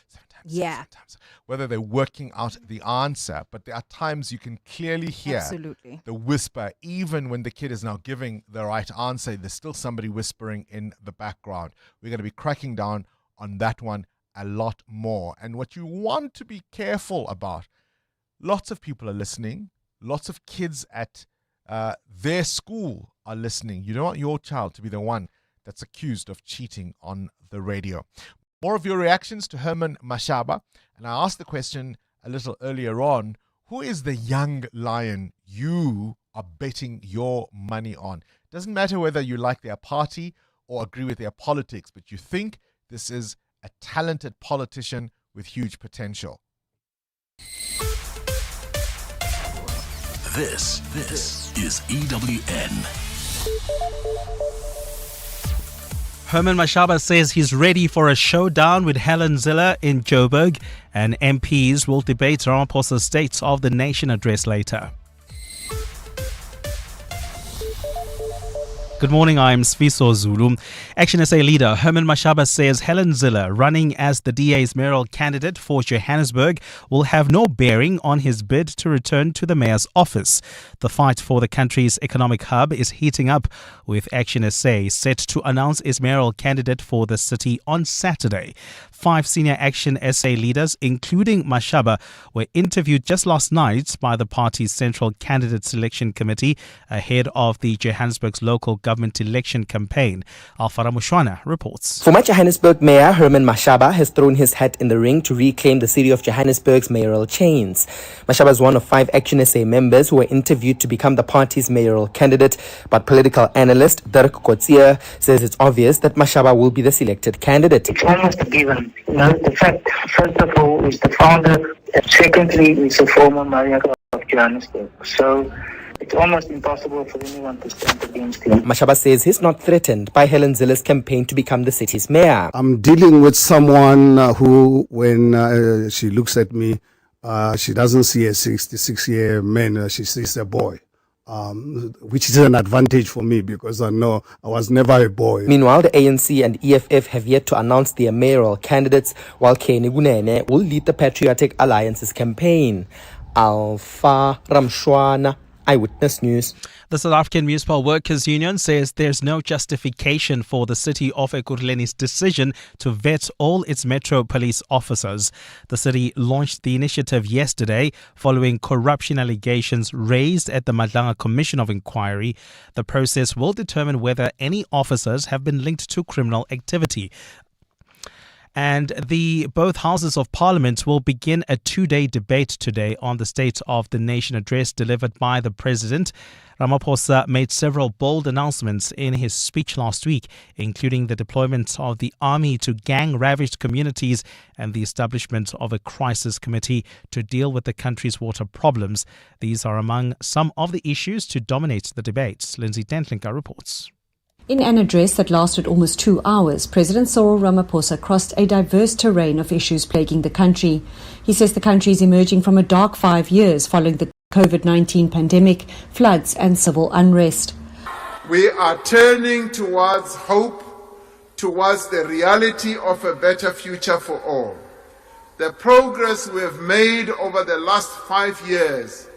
7 times 7, Yeah. 7 times, whether they're working out the answer. But there are times you can clearly hear Absolutely. the whisper. Even when the kid is now giving the right answer, there's still somebody whispering in the background. We're going to be cracking down on that one a lot more. And what you want to be careful about, lots of people are listening. Lots of kids at their school are listening. You don't want your child to be the one that's accused of cheating on the radio. More of your reactions to Herman Mashaba. And I asked the question a little earlier on, who is the young lion you are betting your money on? Doesn't matter whether you like their party or agree with their politics, but you think this is a talented politician with huge potential. This is EWN. Herman Mashaba says he's ready for a showdown with Helen Zilla in Joburg, and MPs will debate Ramaphosa's State of the Nation address later. Good morning, I'm Sfiso Zulu. Action SA leader Herman Mashaba says Helen Zilla, running as the DA's mayoral candidate for Johannesburg, will have no bearing on his bid to return to the mayor's office. The fight for the country's economic hub is heating up, with Action SA set to announce its mayoral candidate for the city on Saturday. 5 senior Action SA leaders, including Mashaba, were interviewed just last night by the party's Central Candidate Selection Committee ahead of the Johannesburg's local government election campaign. Alfara Mushwana reports. Former Johannesburg Mayor Herman Mashaba has thrown his hat in the ring to reclaim the city of Johannesburg's mayoral chains. Mashaba is one of 5 Action SA members who were interviewed to become the party's mayoral candidate, but political analyst Dirk Kotzier says it's obvious that Mashaba will be the selected candidate. It's almost a given. You know, the fact, first of all, is the founder, and secondly, is the former mayor of Johannesburg. So it's almost impossible for anyone to stand against him. Mashaba says he's not threatened by Helen Zilla's campaign to become the city's mayor. I'm dealing with someone who, when she looks at me, she doesn't see a 66-year man, she sees a boy. Which is an advantage for me because I know I was never a boy. Meanwhile, the ANC and EFF have yet to announce their mayoral candidates, while Kenny Gunene will lead the Patriotic Alliance's campaign. Alpha Ramshwana, Eyewitness News. The South African Municipal Workers Union says there's no justification for the city of Ekurhuleni's decision to vet all its Metro Police officers. The city launched the initiative yesterday following corruption allegations raised at the Madlanga Commission of Inquiry. The process will determine whether any officers have been linked to criminal activity. And both houses of parliament will begin a 2-day debate today on the State of the Nation address delivered by the president. Ramaphosa made several bold announcements in his speech last week, including the deployment of the army to gang-ravaged communities and the establishment of a crisis committee to deal with the country's water problems. These are among some of the issues to dominate the debates. Lindsay Dentlinka reports. In an address that lasted almost 2 hours, President Cyril Ramaphosa crossed a diverse terrain of issues plaguing the country. He says the country is emerging from a dark 5 years following the COVID-19 pandemic, floods and civil unrest. We are turning towards hope, towards the reality of a better future for all. The progress we have made over the last 5 years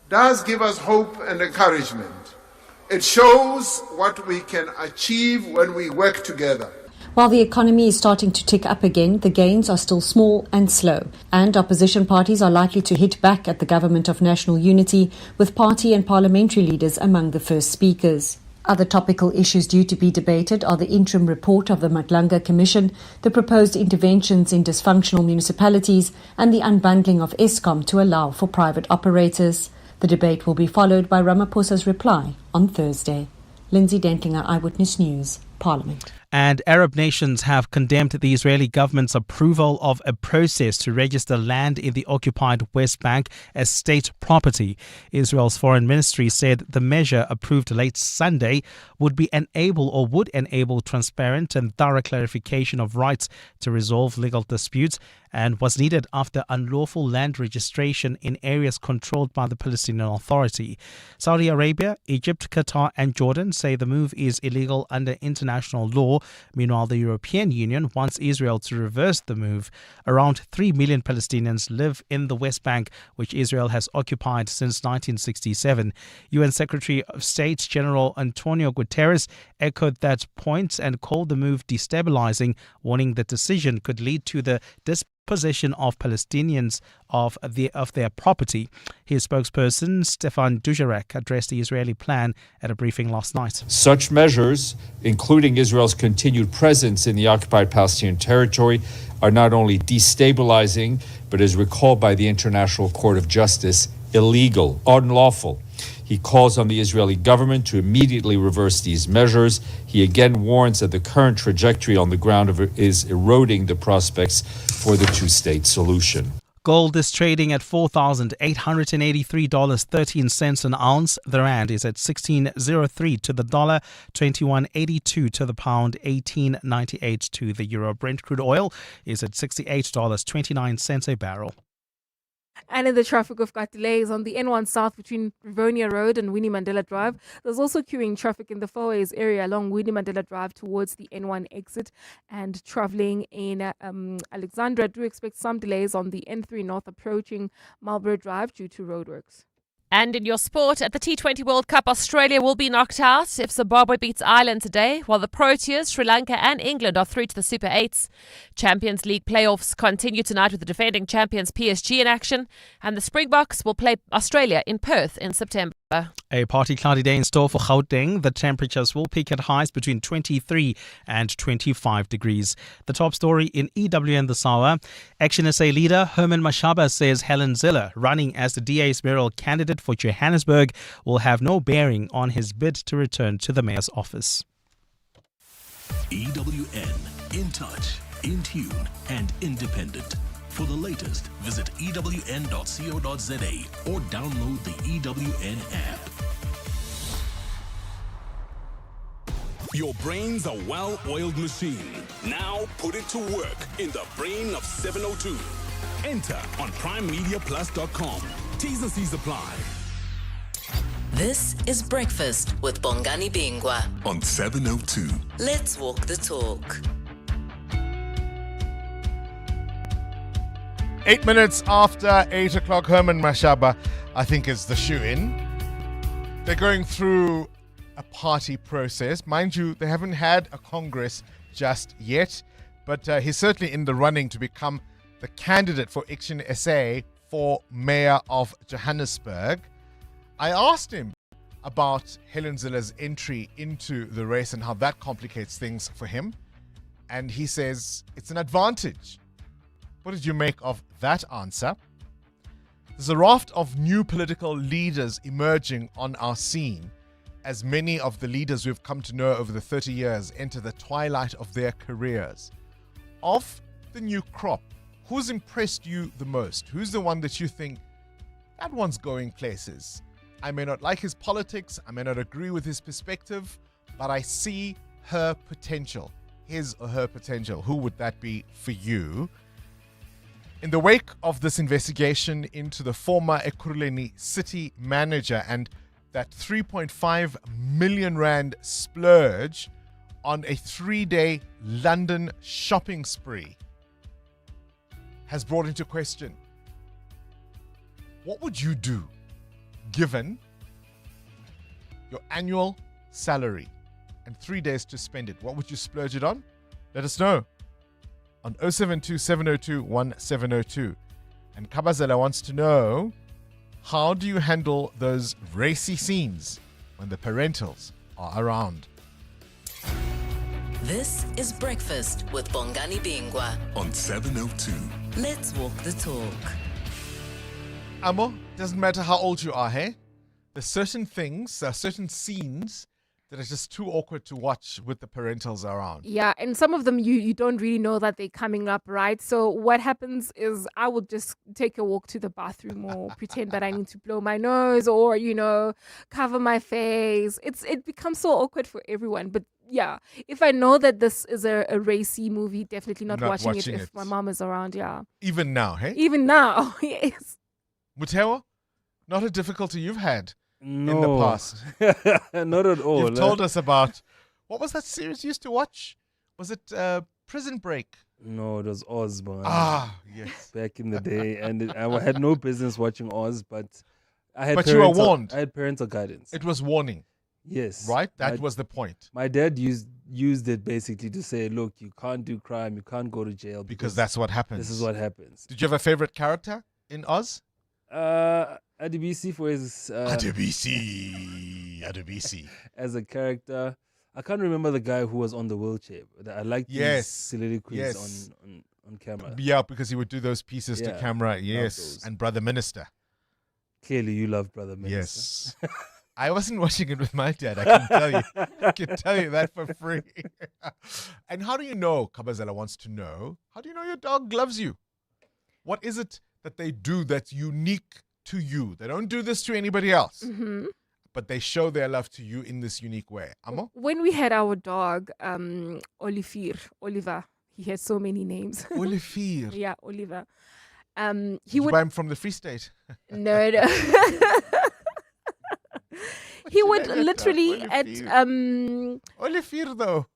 does give us hope and encouragement. It shows what we can achieve when we work together. While the economy is starting to tick up again, the gains are still small and slow, and opposition parties are likely to hit back at the government of national unity, with party and parliamentary leaders among the first speakers. Other topical issues due to be debated are the interim report of the Matlanga Commission, the proposed interventions in dysfunctional municipalities, and the unbundling of Eskom to allow for private operators. The debate will be followed by Ramaphosa's reply on Thursday. Lindsay Dentlinger, Eyewitness News, Parliament. And Arab nations have condemned the Israeli government's approval of a process to register land in the occupied West Bank as state property. Israel's foreign ministry said the measure, approved late Sunday, would enable transparent and thorough clarification of rights to resolve legal disputes, and was needed after unlawful land registration in areas controlled by the Palestinian Authority. Saudi Arabia, Egypt, Qatar and Jordan say the move is illegal under international law. Meanwhile, the European Union wants Israel to reverse the move. Around 3 million Palestinians live in the West Bank, which Israel has occupied since 1967. UN Secretary of State General Antonio Guterres echoed that point and called the move destabilizing, warning the decision could lead to the dispossession of Palestinians of their property. His spokesperson, Stefan Dujarric, addressed the Israeli plan at a briefing last night. Such measures, including Israel's continued presence in the occupied Palestinian territory, are not only destabilizing, but as recalled by the International Court of Justice, illegal, unlawful. He calls on the Israeli government to immediately reverse these measures. He again warns that the current trajectory on the ground is eroding the prospects for the two-state solution. Gold is trading at $4,883.13 an ounce. The rand is at 16.03 to the dollar, 21.82 to the pound, 18.98 to the euro. Brent crude oil is at $68.29 a barrel. And in the traffic, we've got delays on the N1 South between Rivonia Road and Winnie Mandela Drive. There's also queuing traffic in the Fourways area along Winnie Mandela Drive towards the N1 exit. And traveling in Alexandra, do expect some delays on the N3 North approaching Marlborough Drive due to roadworks. And in your sport, at the T20 World Cup, Australia will be knocked out if Zimbabwe beats Ireland today, while the Proteas, Sri Lanka and England are through to the Super 8s. Champions League playoffs continue tonight with the defending champions PSG in action, and the Springboks will play Australia in Perth in September. A partly cloudy day in store for Gauteng. The temperatures will peak at highs between 23 and 25 degrees. The top story in EWN this hour. Action SA leader Herman Mashaba says Helen Zilla, running as the DA's mayoral candidate for Johannesburg, will have no bearing on his bid to return to the mayor's office. EWN, in touch, in tune and independent. For the latest, visit ewn.co.za or download the EWN app. Your brain's a well-oiled machine. Now put it to work in the brain of 702. Enter on primemediaplus.com. T's and C's apply. This is Breakfast with Bongani Bingwa on 702. Let's walk the talk. 8 minutes after 8 o'clock, Herman Mashaba, I think, is the shoe-in. They're going through a party process. Mind you, they haven't had a Congress just yet, but he's certainly in the running to become the candidate for Action SA for Mayor of Johannesburg. I asked him about Helen Zilla's entry into the race and how that complicates things for him, and he says it's an advantage. What did you make of that answer? There's a raft of new political leaders emerging on our scene as many of the leaders we've come to know over the 30 years enter the twilight of their careers. Of the new crop, who's impressed you the most? Who's the one that you think, that one's going places? I may not like his politics, I may not agree with his perspective, but I see her potential, his or her potential. Who would that be for you? In the wake of this investigation into the former Ekurhuleni city manager and that 3.5 million rand splurge on a 3-day London shopping spree, has brought into question, what would you do given your annual salary and 3 days to spend it? What would you splurge it on? Let us know on 072-702-1702. And Kabazela wants to know, how do you handle those racy scenes when the parentals are around. This is Breakfast with Bongani Bingwa on 702. Let's walk the talk. Amo, doesn't matter how old you are, hey? There's certain things, certain scenes that are just too awkward to watch with the parentals around. Yeah, and some of them you don't really know that they're coming up, right? So what happens is I will just take a walk to the bathroom or pretend that I need to blow my nose or, cover my face. It becomes so awkward for everyone. But yeah, if I know that this is a racy movie, definitely not watching it if my mom is around, yeah. Even now, hey? Even now, yes. Mutewa, not a difficulty you've had in the No. past. Not at all. You've told us about, what was that series you used to watch? Was it Prison Break? No, it was Oz, man. Ah, yes. Back in the day. And I had no business watching Oz, but I had But you were warned. I had parental guidance. It was warning. Yes. Right? That was the point. My dad used it basically to say, look, you can't do crime, you can't go to jail. Because that's what happens. This is what happens. Did you have a favorite character in Oz? Adibisi for his... Adibisi. As a character. I can't remember the guy who was on the wheelchair. But I like his soliloquies on camera. Yeah, because he would do those pieces to camera. Yes. those. And Brother Minister. Clearly you love Brother Minister. Yes. I wasn't watching it with my dad, I can tell you. I can tell you that for free. And how do you know, Kabazela wants to know, how do you know your dog loves you? What is it that they do that's unique to you? They don't do this to anybody else, but they show their love to you in this unique way. Amo? When we had our dog, Oliver, he had so many names. Olivier. Yeah, Oliver. Did you buy him from the Free State? No. He would literally Olivier, though.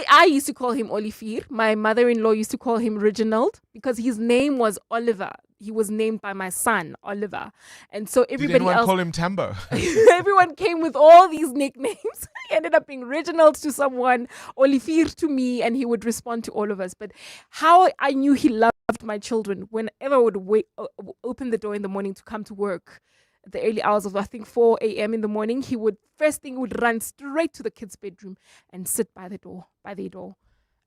I used to call him Olivier. My mother-in-law used to call him Reginald because his name was Oliver. He was named by my son, Oliver. And so everybody Did anyone else... call him Tambo? Everyone came with all these nicknames. He ended up being Reginald to someone, Olivier to me, and he would respond to all of us. But how I knew he loved my children, whenever I would open the door in the morning to come to work, at the early hours of, I think, 4 a.m. in the morning, first thing he would run straight to the kids' bedroom and sit by their door.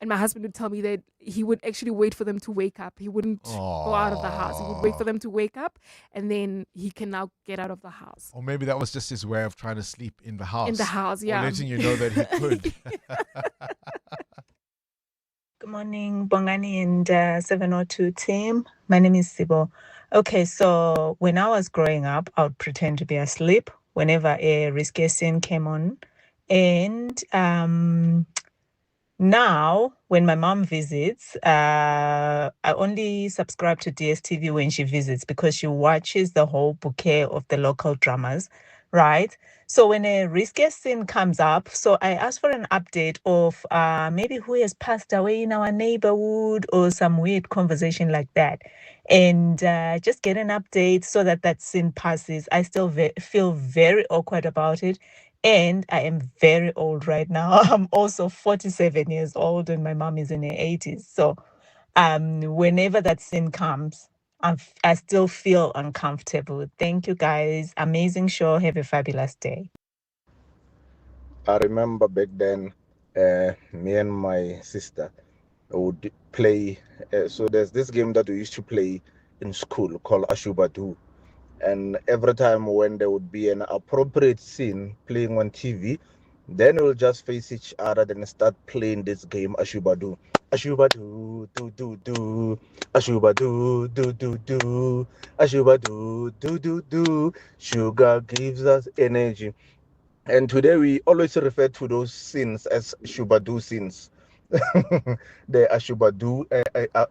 And my husband would tell me that he would actually wait for them to wake up. He wouldn't go out of the house. He would wait for them to wake up, and then he can now get out of the house. Or maybe that was just his way of trying to sleep in the house. In the house, yeah. Or letting you know that he could. Good morning, Bongani and 702 team. My name is Sibo. Okay, so when I was growing up, I would pretend to be asleep whenever a risky scene came on. And now, when my mom visits, I only subscribe to DSTV when she visits because she watches the whole bouquet of the local dramas, right? So when a risky scene comes up, so I ask for an update of maybe who has passed away in our neighborhood or some weird conversation like that. And just get an update so that scene passes. I still feel very awkward about it. And I am very old right now. I'm also 47 years old and my mom is in her 80s. So whenever that scene comes, I still feel uncomfortable. Thank you, guys. Amazing show. Have a fabulous day. I remember back then, me and my sister would play. So there's this game that we used to play in school called Ashubadu. And every time when there would be an appropriate scene playing on TV, then we'll just face each other and start playing this game, Ashubadu. Ashubadu, do, do, do. Ashubadu, do, do, do. Ashubadu, do, do, do. Sugar gives us energy. And today we always refer to those scenes as Shubadu scenes. The Ashubadu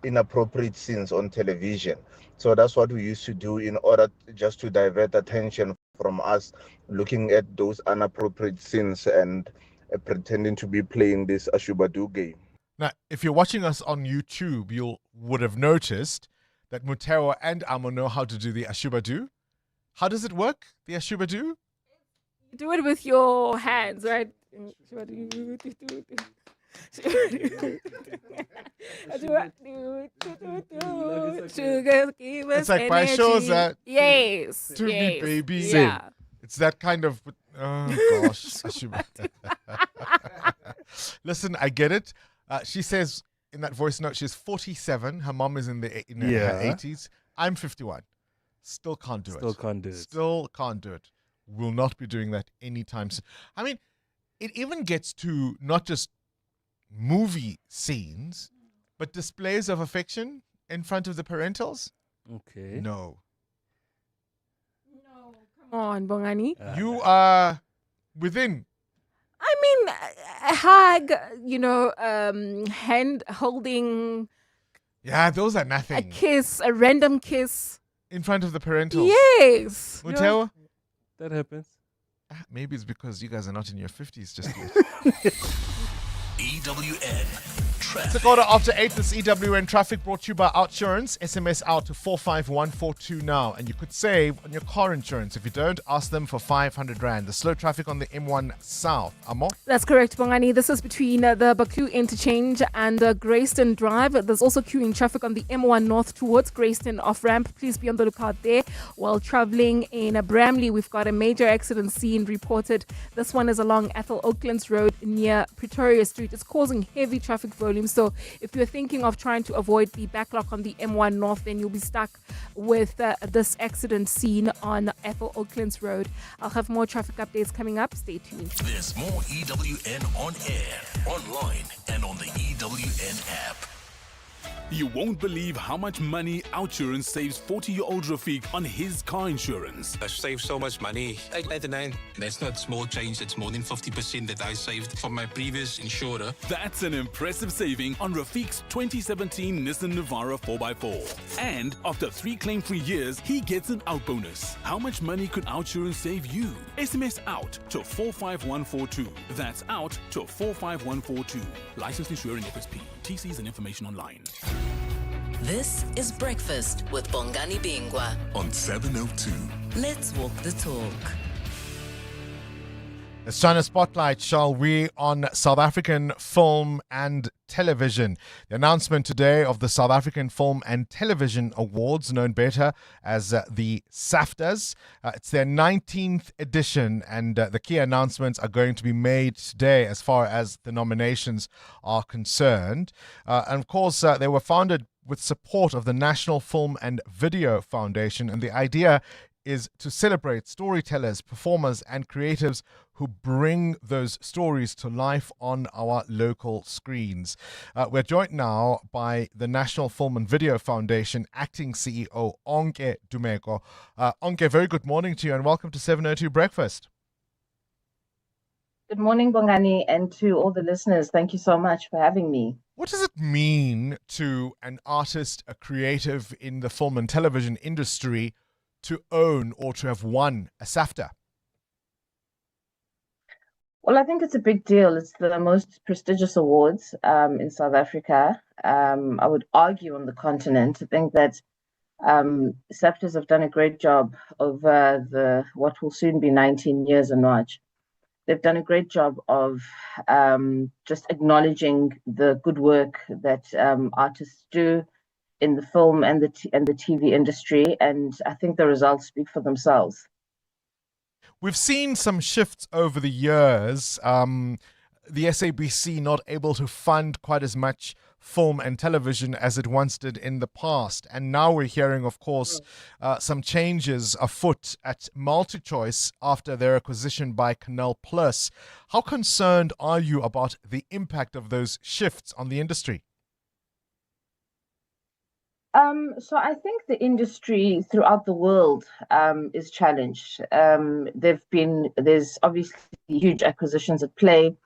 inappropriate scenes on television. So that's what we used to do in order just to divert attention from us looking at those inappropriate scenes and pretending to be playing this Ashubadu game. Now, if you're watching us on YouTube, you would have noticed that Mutewa and Amo know how to do the Ashubadu. How does it work, the Ashubadu? You do it with your hands, right? It's like by shows that yes, to me, baby. Yeah. It's that kind of Oh, gosh. Listen, I get it. She says in that voice note she's 47. Her mom is in her 80s. I'm 51. Still can't do it. Still can't do it. Will not be doing that anytime soon. I mean, it even gets to not just movie scenes, but displays of affection in front of the parentals. Okay. No. Come on, Bongani. You are within. I mean, a hug, hand holding. Yeah, those are A nothing. kiss, a random kiss. In front of the parentals. Yes. Mutewa? That happens. Maybe it's because you guys are not in your 50s just yet. EWN Traffic. It's a quarter after 8. This EWN Traffic brought to you by Outsurance. SMS out to 45142 now. And you could save on your car insurance. If you don't, ask them for 500 Rand. The slow traffic on the M1 South. Amo? That's correct, Bongani. This is between the Baku interchange and Grayston Drive. There's also queuing traffic on the M1 North towards Grayston off-ramp. Please be on the lookout there. While traveling in Bramley, we've got a major accident scene reported. This one is along Athol Oaklands Road near Pretoria Street. It's causing heavy traffic volume. So if you're thinking of trying to avoid the backlog on the M1 North, then you'll be stuck with this accident scene on Athol Oaklands Road. I'll have more traffic updates coming up. Stay tuned. There's more EWN on air, online, and on the EWN app. You won't believe how much money Outsurance saves 40-year-old Rafiq on his car insurance. I saved so much money. 899. That's not small change. It's more than 50% that I saved from my previous insurer. That's an impressive saving on Rafiq's 2017 Nissan Navara 4x4. And after 3 claim-free years, he gets an out bonus. How much money could Outsurance save you? SMS out to 45142. That's out to 45142. Licensed insuring FSP. TCs and information online. This is Breakfast with Bongani Bingwa on 702. Let's walk the talk. Let's shine a spotlight, shall we, on South African film and television. The announcement today of the South African Film and Television Awards, known better as the SAFTAs. It's their 19th edition, and the key announcements are going to be made today as far as the nominations are concerned. And of course, they were founded with support of the National Film and Video Foundation, and the idea is to celebrate storytellers, performers, and creatives who bring those stories to life on our local screens. We're joined now by the National Film and Video Foundation Acting CEO, Onke Dumeko. Onke, very good morning to you and welcome to 702 Breakfast. Good morning, Bongani, and to all the listeners. Thank you so much for having me. What does it mean to an artist, a creative in the film and television industry to own or to have won a SAFTA? Well, I think it's a big deal. It's the most prestigious awards in South Africa. I would argue on the continent. I think that SAFTAs have done a great job over what will soon be 19 years in March. They've done a great job of just acknowledging the good work that artists do in the film and the TV industry, and I think the results speak for themselves. We've seen some shifts over the years. The SABC not able to fund quite as much film and television as it once did in the past. And now we're hearing, of course, some changes afoot at MultiChoice after their acquisition by Canal+. How concerned are you about the impact of those shifts on the industry? So I think the industry throughout the world is challenged. There's obviously huge acquisitions at play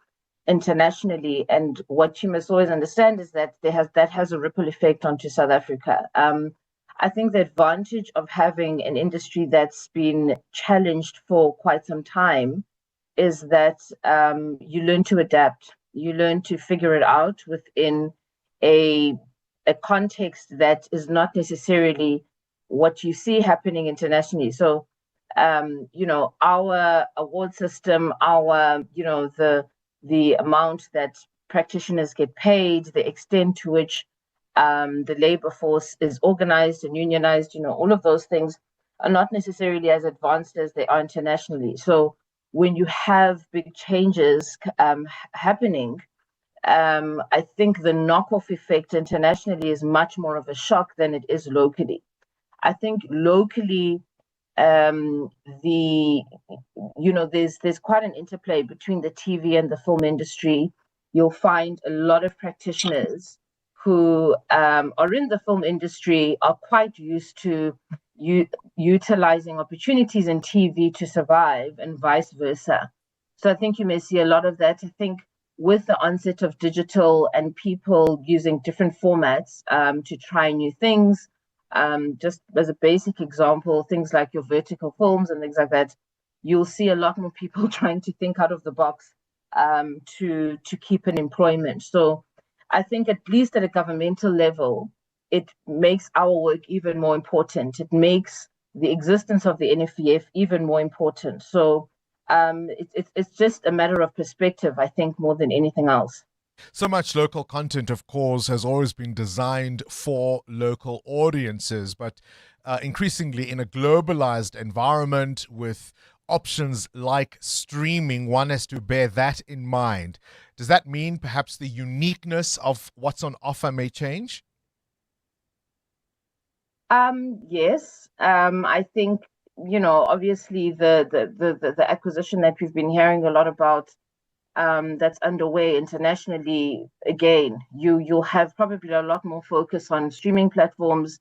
internationally, and what you must always understand is that that has a ripple effect onto South Africa. I think the advantage of having an industry that's been challenged for quite some time is that you learn to adapt, you learn to figure it out within a context that is not necessarily what you see happening internationally. So, our award system, the amount that practitioners get paid, the extent to which the labor force is organized and unionized, all of those things are not necessarily as advanced as they are internationally. So when you have big changes happening, I think the knockoff effect internationally is much more of a shock than it is locally. I think locally, there's quite an interplay between the TV and the film industry. You'll find a lot of practitioners who are in the film industry are quite used to utilizing opportunities in TV to survive, and vice versa. So I think you may see a lot of that. I think with the onset of digital and people using different formats to try new things, just as a basic example, things like your vertical films and things like that, you'll see a lot more people trying to think out of the box to keep an employment. So I think at least at a governmental level, it makes our work even more important. It makes the existence of the NFVF even more important. So it's just a matter of perspective, I think, more than anything else. So much local content, of course, has always been designed for local audiences, but increasingly in a globalized environment with options like streaming, one has to bear that in mind. Does that mean perhaps the uniqueness of what's on offer may change? Yes. I think, obviously the acquisition that we've been hearing a lot about that's underway internationally, again, you'll have probably a lot more focus on streaming platforms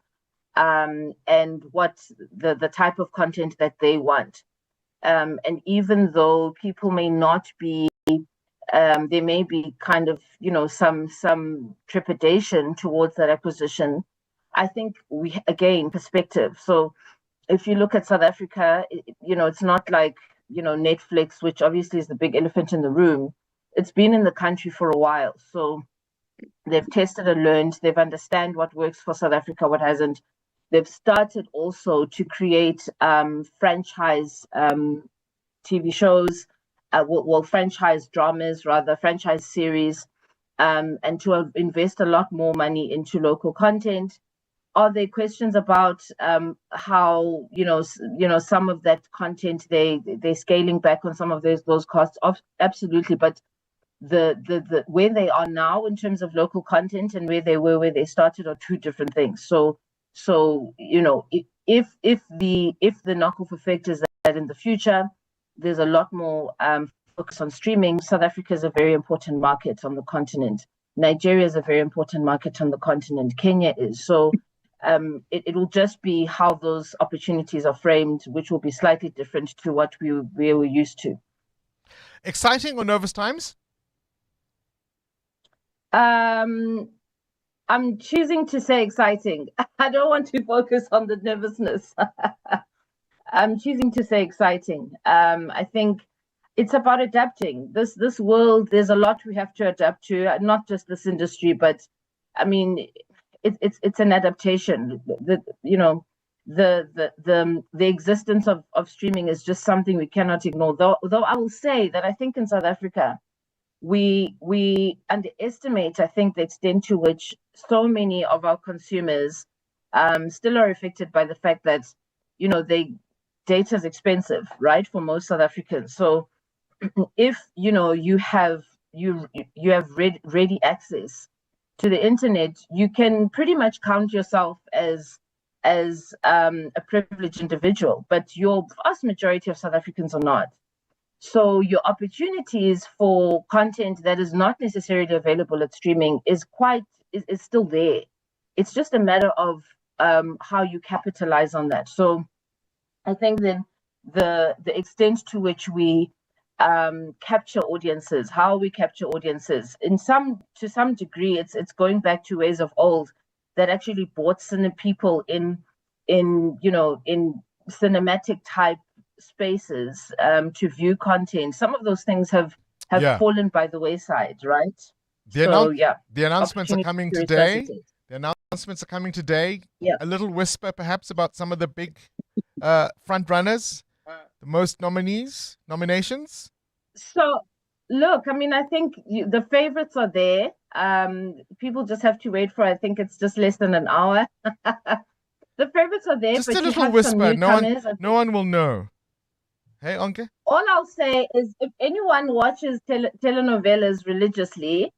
and what the type of content that they want. And even though people may not be, there may be kind of, some trepidation towards that acquisition, I think perspective. So if you look at South Africa, it's not like, Netflix, which obviously is the big elephant in the room. It's been in the country for a while. So they've tested and learned. They've understand what works for South Africa, what hasn't. They've started also to create franchise TV shows, franchise dramas, rather, franchise series, and to invest a lot more money into local content. Are there questions about how some of that content they're scaling back on some of those costs? Absolutely, but the where they are now in terms of local content and where they were where they started are two different things. So if the knockoff effect is that in the future there's a lot more focus on streaming, South Africa is a very important market on the continent. Nigeria is a very important market on the continent. Kenya is. So it will just be how those opportunities are framed, which will be slightly different to what we were used to. Exciting or nervous times? I'm choosing to say exciting. I don't want to focus on the nervousness. I'm choosing to say exciting. I think it's about adapting. This world, there's a lot we have to adapt to, not just this industry, but I mean, it's an adaptation. The existence of streaming is just something we cannot ignore. Though I will say that I think in South Africa, we underestimate, I think, the extent to which so many of our consumers still are affected by the fact that data is expensive, right, for most South Africans. So if you have ready access to the internet, you can pretty much count yourself as a privileged individual, but your vast majority of South Africans are not. So your opportunities for content that is not necessarily available at streaming is still there. It's just a matter of how you capitalize on that. So I think then the extent to which we capture audiences, how we capture audiences, to some degree, it's going back to ways of old that actually brought people in cinematic type spaces to view content. Some of those things have fallen by the wayside, right? The announcements are coming today. The announcements are coming today. Yeah. A little whisper, perhaps, about some of the big front runners, the most nominations. So, look, I mean, I think the favorites are there. People just have to wait for, I think it's just less than an hour. The favorites are there. Just but a you little have whisper. some newcomers. No one will know. Hey, Anke? All I'll say is if anyone watches telenovelas religiously,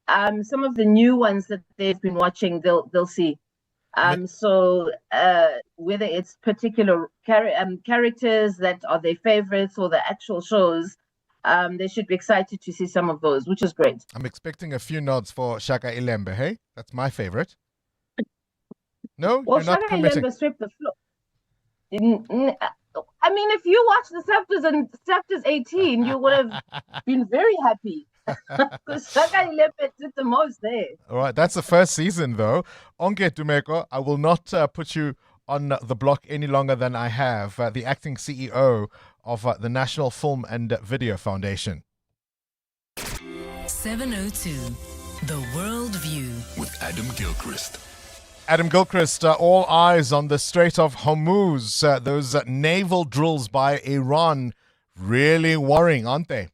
some of the new ones that they've been watching, they'll see. So whether it's particular characters that are their favorites or the actual shows, they should be excited to see some of those, which is great. I'm expecting a few nods for Shaka Ilembe, hey? That's my favorite. No, well, you're not Shaka committing. Ilembe swept the floor. I mean, if you watch the SAFTAs and SAFTAs 18, you would have been very happy. Because Shaka Ilembe did the most there. All right, that's the first season, though. Onke Dumeko, I will not put you on the block any longer than I have. The acting CEO of the National Film and Video Foundation. 702, The World View. With Adam Gilchrist. Adam Gilchrist, all eyes on the Strait of Hormuz. Those naval drills by Iran really worrying, aren't they?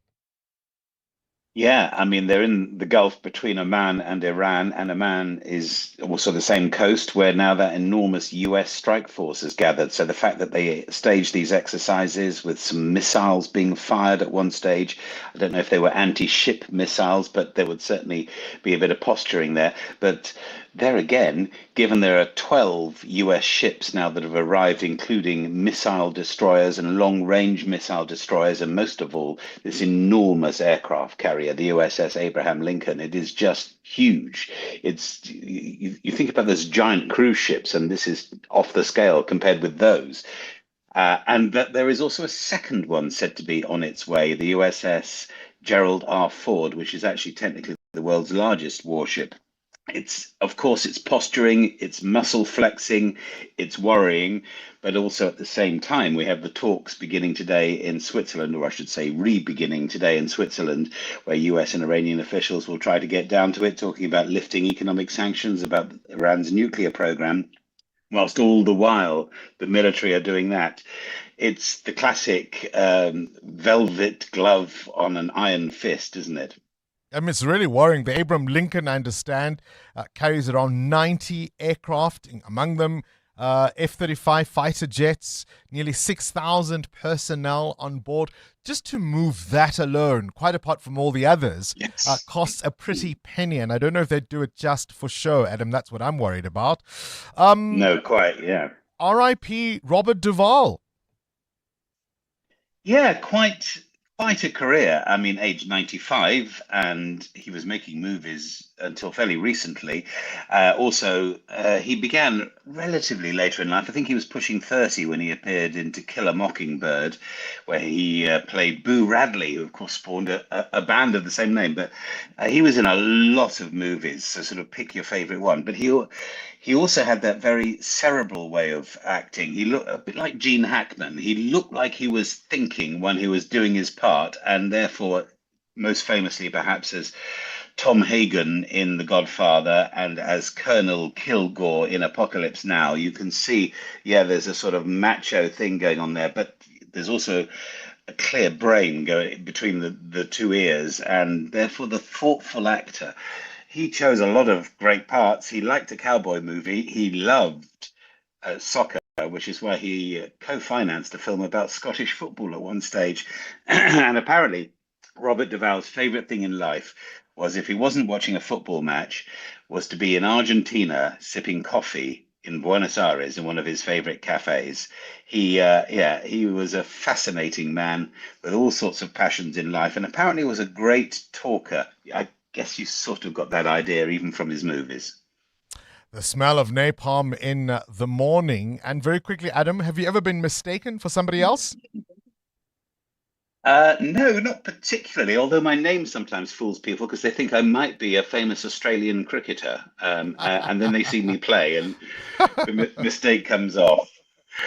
Yeah, I mean, they're in the Gulf between Oman and Iran, and Oman is also the same coast where now that enormous US strike force has gathered. So the fact that they staged these exercises with some missiles being fired at one stage, I don't know if they were anti-ship missiles, but there would certainly be a bit of posturing there. But there again, given there are 12 US ships now that have arrived, including missile destroyers and long-range missile destroyers, and most of all, this enormous aircraft carrier, the USS Abraham Lincoln, it is just huge. It's you think about those giant cruise ships, and this is off the scale compared with those. And that there is also a second one said to be on its way, the USS Gerald R. Ford, which is actually technically the world's largest warship. It's, of course, it's posturing, it's muscle flexing, it's worrying, but also at the same time, we have the talks beginning today in Switzerland, or I should say re-beginning today in Switzerland, where US and Iranian officials will try to get down to it, talking about lifting economic sanctions, about Iran's nuclear program, whilst all the while the military are doing that. It's the classic velvet glove on an iron fist, isn't it? I mean, it's really worrying. The Abraham Lincoln, I understand, carries around 90 aircraft, among them F-35 fighter jets, nearly 6,000 personnel on board. Just to move that alone, quite apart from all the others, costs a pretty penny. And I don't know if they do it just for show, Adam. That's what I'm worried about. No, quite, yeah. R.I.P. Robert Duvall. Yeah, quite a career. I mean, age 95, and he was making movies until fairly recently. He began relatively later in life. I think he was pushing 30 when he appeared in To Kill a Mockingbird, where he played Boo Radley, who of course spawned a band of the same name. But he was in a lot of movies, so sort of pick your favorite one. But he also had that very cerebral way of acting. He looked a bit like Gene Hackman. He looked like he was thinking when he was doing his part, and therefore, most famously perhaps as Tom Hagen in The Godfather and as Colonel Kilgore in Apocalypse Now, you can see, there's a sort of macho thing going on there, but there's also a clear brain going between the two ears, and therefore the thoughtful actor. He chose a lot of great parts. He liked a cowboy movie. He loved soccer, which is why he co-financed a film about Scottish football at one stage. And apparently, Robert Duvall's favorite thing in life was, if he wasn't watching a football match, was to be in Argentina sipping coffee in Buenos Aires in one of his favorite cafes. He was a fascinating man with all sorts of passions in life, and apparently was a great talker. I guess you sort of got that idea even from his movies. The smell of napalm in the morning. And very quickly, Adam, have you ever been mistaken for somebody else? No, not particularly, although my name sometimes fools people because they think I might be a famous Australian cricketer, and then they see me play and the mistake comes off.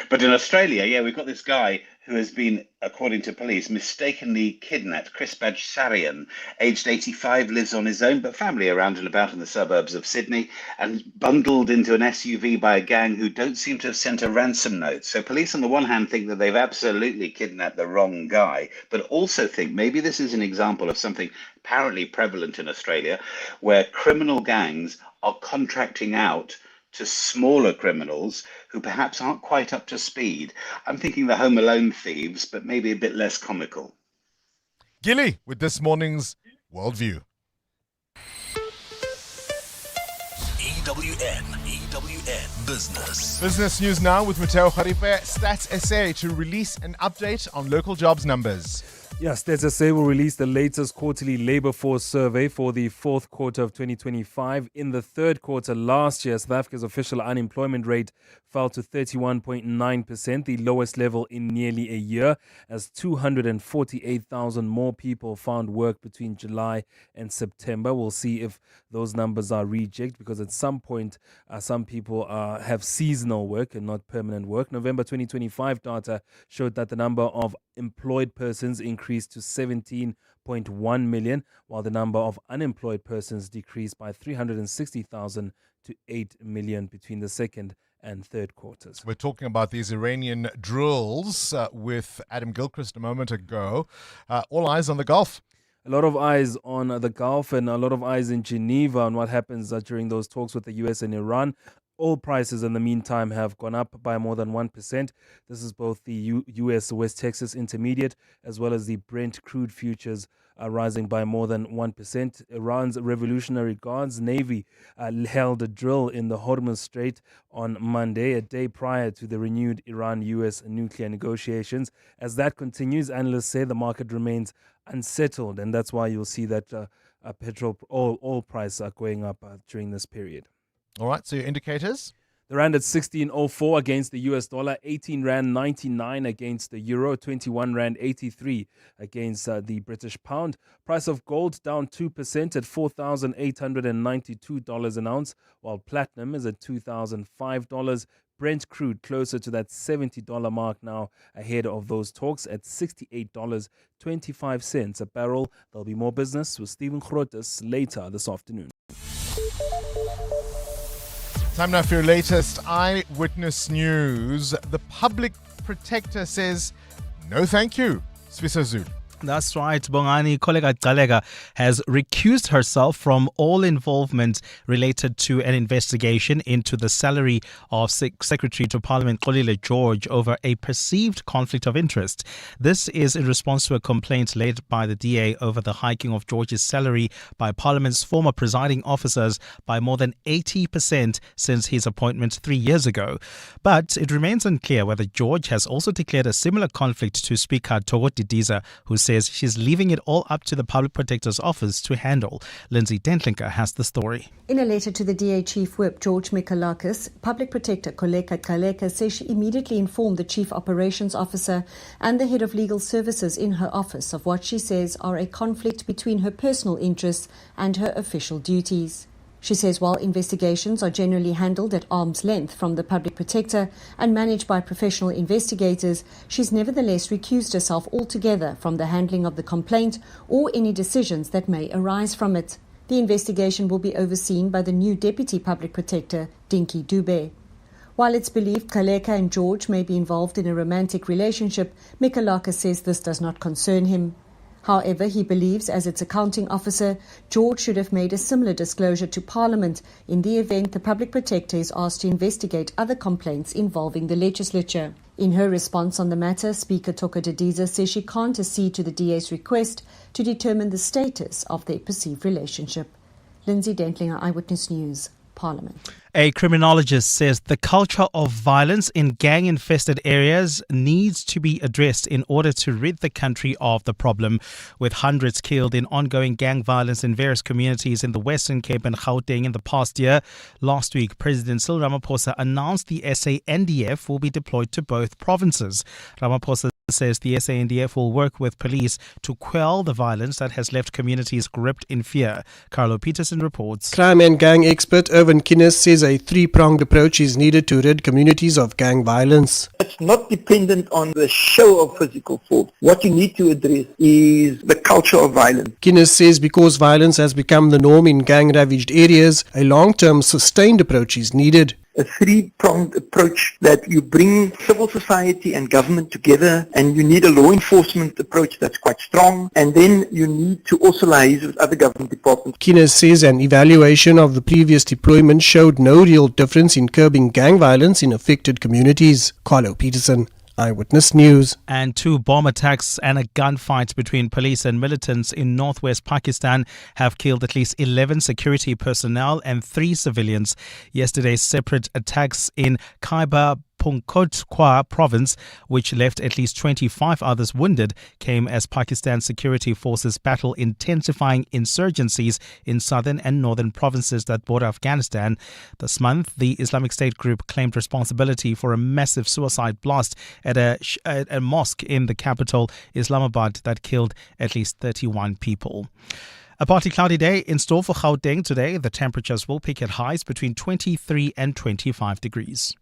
But in Australia, we've got this guy who has been, according to police, mistakenly kidnapped. Chris Badge-Sarian, aged 85, lives on his own, but family around and about in the suburbs of Sydney, and bundled into an SUV by a gang who don't seem to have sent a ransom note. So police, on the one hand, think that they've absolutely kidnapped the wrong guy, but also think maybe this is an example of something apparently prevalent in Australia, where criminal gangs are contracting out to smaller criminals who perhaps aren't quite up to speed. I'm thinking the Home Alone thieves, but maybe a bit less comical. Gilly with this morning's Worldview. EWN Business. Business news now with Mateo Kharipe. Stats SA to release an update on local jobs numbers. Yes, Stats SA will release the latest quarterly labour force survey for the fourth quarter of 2025. In the third quarter last year, South Africa's official unemployment rate fell to 31.9%, the lowest level in nearly a year, as 248,000 more people found work between July and September. We'll see if those numbers are rechecked, because at some point, some people have seasonal work and not permanent work. November 2025 data showed that the number of employed persons increased to 17.1 million, while the number of unemployed persons decreased by 360,000 to 8 million between the second and third quarters. We're talking about these Iranian drills with Adam Gilchrist a moment ago. All eyes on the Gulf. A lot of eyes on the Gulf and a lot of eyes in Geneva on what happens during those talks with the US and Iran. Oil prices in the meantime have gone up by more than 1%. This is both the US West Texas Intermediate as well as the Brent crude futures rising by more than 1%. Iran's Revolutionary Guards Navy held a drill in the Hormuz Strait on Monday, a day prior to the renewed Iran-US nuclear negotiations. As that continues, analysts say the market remains unsettled, and that's why you'll see that oil price are going up during this period. All right, so your indicators? The rand at 16.04 against the US dollar, 18 rand 99 against the euro, 21 rand 83 against the British pound. Price of gold down 2% at $4,892 an ounce, while platinum is at $2,005. Brent crude closer to that $70 mark now ahead of those talks at $68.25 a barrel. There'll be more business with Stephen Grotes later this afternoon. Time now for your latest eyewitness news. The public protector says no thank you. Swiss Zulu. That's right. Bongani Bingwa has recused herself from all involvement related to an investigation into the salary of Secretary to Parliament George over a perceived conflict of interest. This is in response to a complaint laid by the DA over the hiking of George's salary by Parliament's former presiding officers by more than 80% since his appointment 3 years ago. But it remains unclear whether George has also declared a similar conflict to Speaker Thoko Didiza, who says she's leaving it all up to the Public Protector's Office to handle. Lindsay Dentlinker has the story. In a letter to the DA Chief Whip, George Mikalakis, Public Protector Koleka says she immediately informed the Chief Operations Officer and the Head of Legal Services in her office of what she says are a conflict between her personal interests and her official duties. She says while investigations are generally handled at arm's length from the Public Protector and managed by professional investigators, she's nevertheless recused herself altogether from the handling of the complaint or any decisions that may arise from it. The investigation will be overseen by the new Deputy Public Protector, Dinky Dube. While it's believed Kaleka and George may be involved in a romantic relationship, Mikalaka says this does not concern him. However, he believes as its accounting officer, George should have made a similar disclosure to Parliament in the event the Public Protector is asked to investigate other complaints involving the legislature. In her response on the matter, Speaker Thoko Didiza says she can't accede to the DA's request to determine the status of their perceived relationship. Lindsay Dentlinger, Eyewitness News, Parliament. A criminologist says the culture of violence in gang-infested areas needs to be addressed in order to rid the country of the problem. With hundreds killed in ongoing gang violence in various communities in the Western Cape and Gauteng in the past year, last week President Cyril Ramaphosa announced the SANDF will be deployed to both provinces. Ramaphosa says the SANDF will work with police to quell the violence that has left communities gripped in fear. Carlo Peterson reports. Crime and gang expert Irvin Kinnes says a three-pronged approach is needed to rid communities of gang violence. It's not dependent on the show of physical force. What you need to address is the culture of violence. Kinnes says because violence has become the norm in gang-ravaged areas, a long-term sustained approach is needed. a three-pronged approach that you bring civil society and government together, and you need a law enforcement approach that's quite strong, and then you need to also liaise with other government departments. Kines says an evaluation of the previous deployment showed no real difference in curbing gang violence in affected communities. Carlo Peterson, Eyewitness News. And 2 bomb attacks and a gunfight between police and militants in northwest Pakistan have killed at least 11 security personnel and 3 civilians. Yesterday's separate attacks in Khyber Pakhtunkhwa province, which left at least 25 others wounded, came as Pakistan security forces battle intensifying insurgencies in southern and northern provinces that border Afghanistan. This month, the Islamic State group claimed responsibility for a massive suicide blast at a mosque in the capital, Islamabad, that killed at least 31 people. A partly cloudy day in store for Gauteng today. The temperatures will peak at highs between 23 and 25 degrees.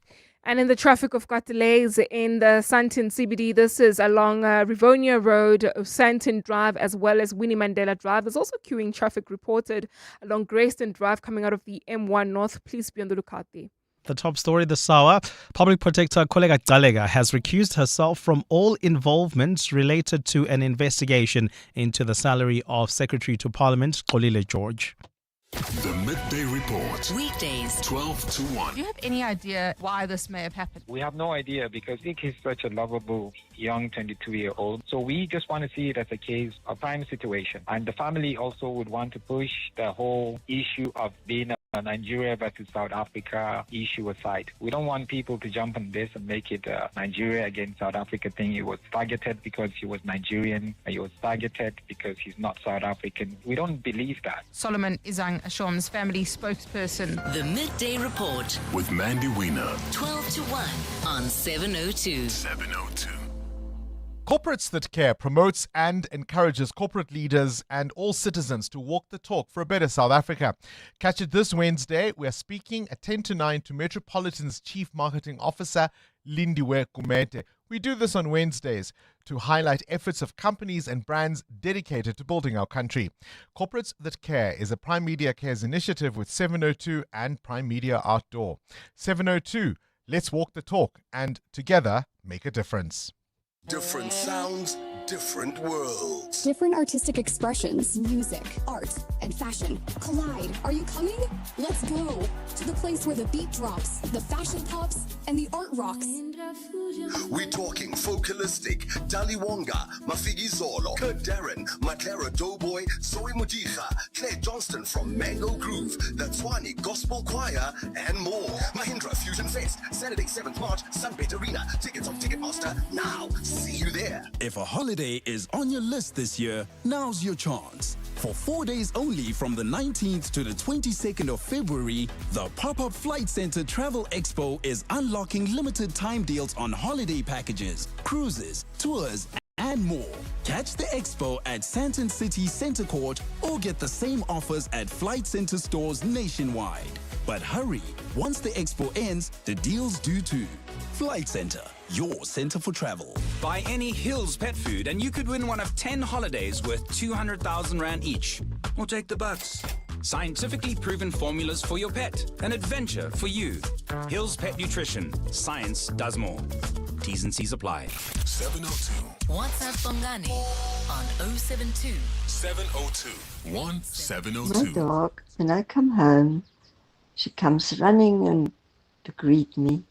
And in the traffic, we've got delays in the Sandton CBD. This is along Rivonia Road, Sandton Drive, as well as Winnie Mandela Drive. There's also queuing traffic reported along Grayston Drive coming out of the M1 North. Please be on the lookout there. The top story this hour, Public Protector Kollega Galega has recused herself from all involvement related to an investigation into the salary of Secretary to Parliament, Xolile George. The Midday Report. Weekdays, 12 to 1. Do you have any idea why this may have happened? We have no idea because Nick is such a lovable young 22-year-old. So we just want to see it as a case of prime situation. And the family also would want to push the whole issue of being a Nigeria versus South Africa issue aside. We don't want people to jump on this and make it a Nigeria against South Africa thing. He was targeted because he was Nigerian. He was targeted because he's not South African. We don't believe that. Solomon Izang Ashom's family spokesperson. The Midday Report with Mandy Wiener. 12 to 1 on 702. 702. Corporates That Care promotes and encourages corporate leaders and all citizens to walk the talk for a better South Africa. Catch it this Wednesday. We are speaking at 10 to 9 to Metropolitan's Chief Marketing Officer, Lindiwe Kumete. We do this on Wednesdays to highlight efforts of companies and brands dedicated to building our country. Corporates That Care is a Prime Media Cares initiative with 702 and Prime Media Outdoor. 702, let's walk the talk and together make a difference. Different sounds, different worlds. Different artistic expressions, music, art, and fashion collide. Are you coming? Let's go to the place where the beat drops, the fashion pops, and the art rocks. We're talking Focalistic, Dali Wonga, Mafigi Zolo, Kurt Darren, Matera Doughboy, Zoe Mujija, Claire Johnston from Mango Groove, the Tswani Gospel Choir, and more. Mahindra Fusion Fest, Saturday 7th March, Sunbet Arena. Tickets on Ticketmaster now. See you there. If a holiday is on your list this year, now's your chance. For 4 days only from the 19th to the 22nd of February, the Pop-Up Flight Center Travel Expo is unlocking limited time deals on holiday packages, cruises, tours, and more. Catch the expo at Sandton City Center Court or get the same offers at Flight Center stores nationwide. But hurry, once the expo ends, the deals do too. Flight Center, your center for travel. Buy any Hills pet food and you could win one of 10 holidays worth 200,000 Rand each. Or take the bucks. Scientifically proven formulas for your pet. An adventure for you. Hills Pet Nutrition. Science does more. T's and C's apply. 702. WhatsApp Bongani on 072 702 1702. My dog, when I come home, she comes running and to greet me.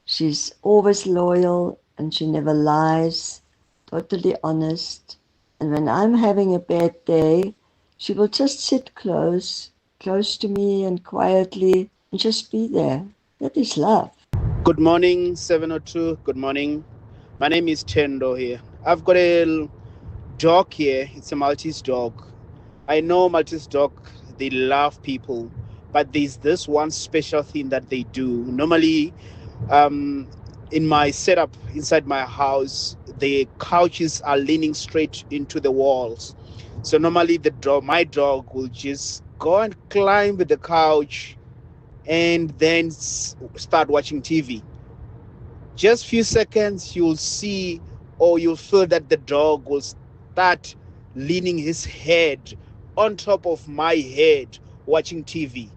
She's always loyal and she never lies, totally honest. And when I'm having a bad day, she will just sit close to me and quietly and just be there. That is love. Good morning, 702. Good morning. My name is Tendo here. I've got a dog here. It's a Maltese dog. I know Maltese dog, they love people, but there's this one special thing that they do. Normally, in my setup inside my house, the couches are leaning straight into the walls. So normally my dog will just go and climb the couch and then start watching TV. Just few seconds, you'll see or you'll feel that the dog will start leaning his head on top of my head watching TV.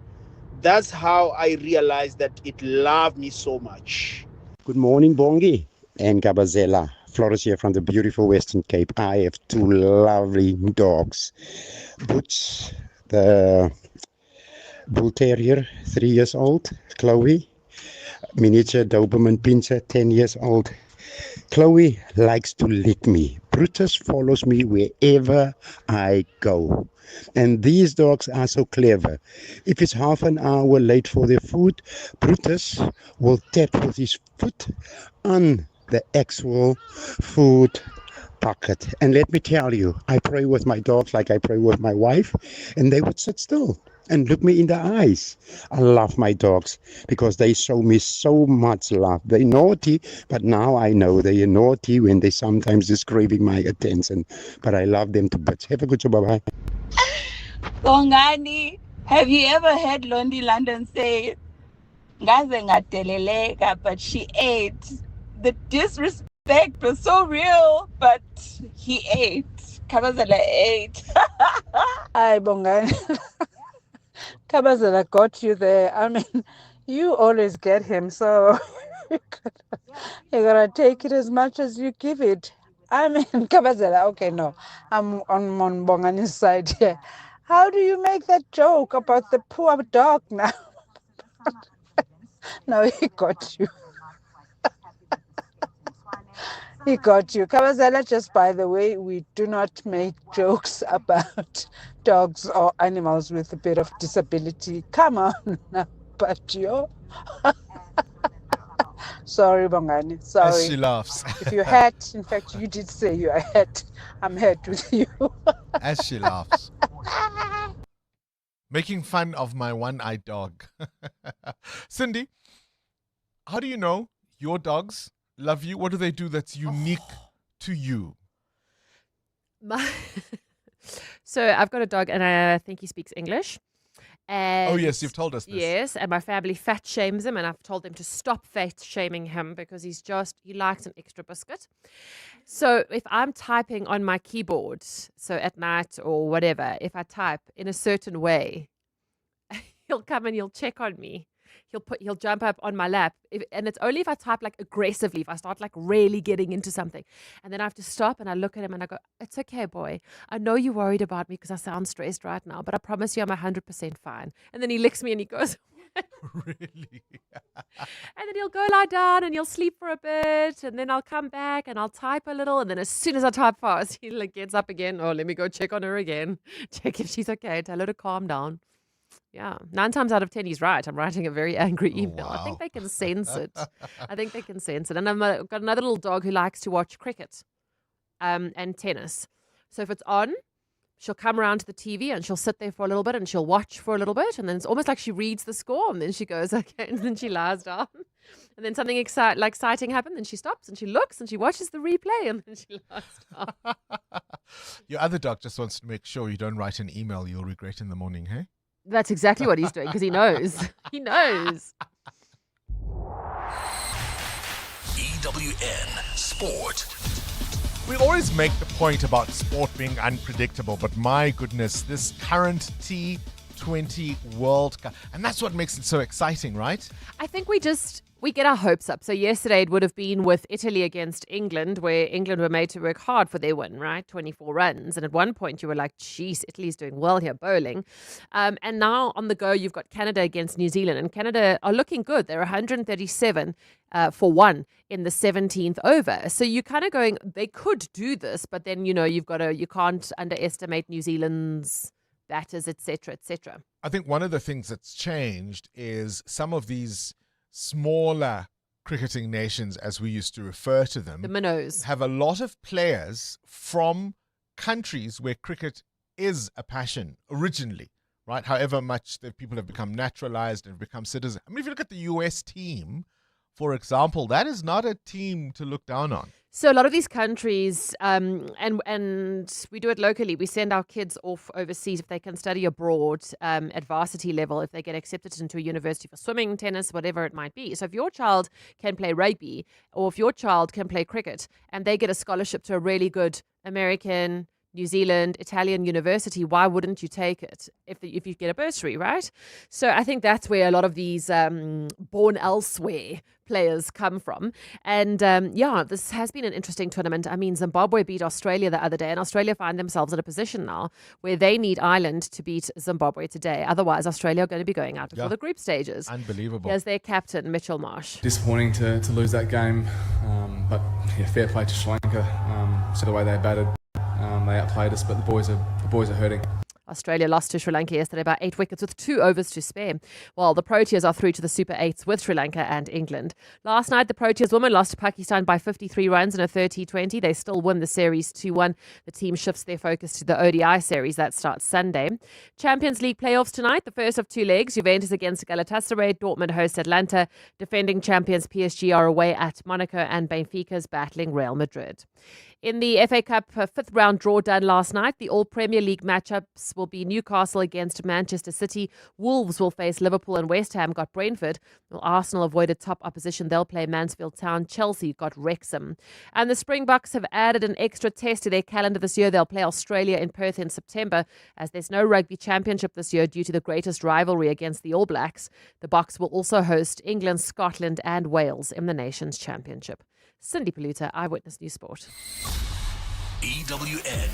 That's how I realized that it loved me so much. Good morning, Bongi and Gabazela. Floris here from the beautiful Western Cape. I have two lovely dogs. Butch, the bull terrier, 3 years old. Chloe, miniature Doberman Pinscher, 10 years old. Chloe likes to lick me. Brutus follows me wherever I go. And these dogs are so clever. If it's half an hour late for their food, Brutus will tap with his foot on the actual food pocket. And let me tell you, I pray with my dogs like I pray with my wife, and they would sit still and look me in the eyes. I love my dogs because they show me so much love. They're naughty, but now I know they are naughty when they sometimes just craving my attention. But I love them to bits. Have a good day. Bye-bye. Bongani, have you ever heard Londi London say, "Ngaze ngateleleka," but she ate? The disrespect was so real, but he ate. Kabazela ate. Hi, Bongani. Kabazela got you there. I mean, you always get him, so you gotta take it as much as you give it. I mean, Kabazela, okay, no, I'm on Bongani's side here. How do you make that joke about the poor dog now? No, he got you. He got you. Kabazela, just by the way, we do not make jokes about dogs or animals with a bit of disability. Come on now, but you. Sorry, Bongani. Sorry. As she laughs. If you had, in fact, you did say you are had. I'm had with you. As she laughs. Making fun of my one-eyed dog. Cindy, how do you know your dogs love you? What do they do that's unique to you? So I've got a dog, and I think he speaks English. And Oh, yes, you've told us this. Yes, and my family fat shames him, and I've told them to stop fat shaming him because he likes an extra biscuit. So if I'm typing on my keyboard, so at night or whatever, if I type in a certain way, he'll come and he'll check on me. He'll jump up on my lap, and it's only if I type like aggressively, if I start like really getting into something, and then I have to stop and I look at him and I go, "It's okay, boy. I know you're worried about me because I sound stressed right now, but I promise you I'm 100% fine." And then he licks me and he goes, Really? and then he'll go lie down and he'll sleep for a bit, and then I'll come back and I'll type a little, and then as soon as I type fast, he like gets up again. Oh, let me go check on her again, check if she's okay, tell her to calm down. Yeah, 9 times out of 10, he's right. I'm writing a very angry email. wow. I think they can sense it. And I've got another little dog who likes to watch cricket and tennis. So if it's on, she'll come around to the TV and she'll sit there for a little bit and she'll watch for a little bit. And then it's almost like she reads the score, and then she goes, okay, and then she lies down. And then something exciting happens, and she stops and she looks and she watches the replay, and then she lies down. Your other dog just wants to make sure you don't write an email you'll regret in the morning, hey? That's exactly what he's doing because he knows. He knows. EWN Sport. We always make the point about sport being unpredictable, but my goodness, this current T20 World Cup, and that's what makes it so exciting, right? I think we get our hopes up. So yesterday it would have been with Italy against England, where England were made to work hard for their win, right? 24 runs. And at one point you were like, geez, Italy's doing well here, bowling. And now on the go, you've got Canada against New Zealand. And Canada are looking good. They're 137 for 1 in the 17th over. So you're kind of going, they could do this, but then, you can't underestimate New Zealand's batters, etc., etc. I think one of the things that's changed is some of these smaller cricketing nations, as we used to refer to them, the minnows, have a lot of players from countries where cricket is a passion originally, right? However much the people have become naturalized and become citizens. I mean, if you look at the US team, for example, that is not a team to look down on. So a lot of these countries, and we do it locally, we send our kids off overseas if they can study abroad at varsity level, if they get accepted into a university for swimming, tennis, whatever it might be. So if your child can play rugby, or if your child can play cricket, and they get a scholarship to a really good American, New Zealand, Italian university, why wouldn't you take it if you get a bursary, right? So I think that's where a lot of these born elsewhere players come from. And this has been an interesting tournament. I mean, Zimbabwe beat Australia the other day, and Australia find themselves in a position now where they need Ireland to beat Zimbabwe today. Otherwise, Australia are going to be going out before the group stages. Unbelievable. Here's their captain, Mitchell Marsh. Disappointing to lose that game, but fair play to Sri Lanka. So the way they batted, they outplayed us, but the boys are hurting. Australia lost to Sri Lanka yesterday by 8 wickets with 2 overs to spare. While the Proteas are through to the Super 8s with Sri Lanka and England. Last night, the Proteas women lost to Pakistan by 53 runs in a 30-20. They still win the series 2-1. The team shifts their focus to the ODI series that starts Sunday. Champions League playoffs tonight, the first of 2 legs. Juventus against Galatasaray, Dortmund host Atlanta. Defending champions PSG are away at Monaco, and Benfica's battling Real Madrid. In the FA Cup 5th round draw done last night, the All Premier League matchups will be Newcastle against Manchester City. Wolves will face Liverpool, and West Ham got Brentford. While Arsenal avoided top opposition, they'll play Mansfield Town. Chelsea got Wrexham. And the Springboks have added an extra test to their calendar this year. They'll play Australia in Perth in September, as there's no rugby championship this year due to the greatest rivalry against the All Blacks. The Boks will also host England, Scotland and Wales in the Nations Championship. Cindy Paluta, Eyewitness News Sport. EWN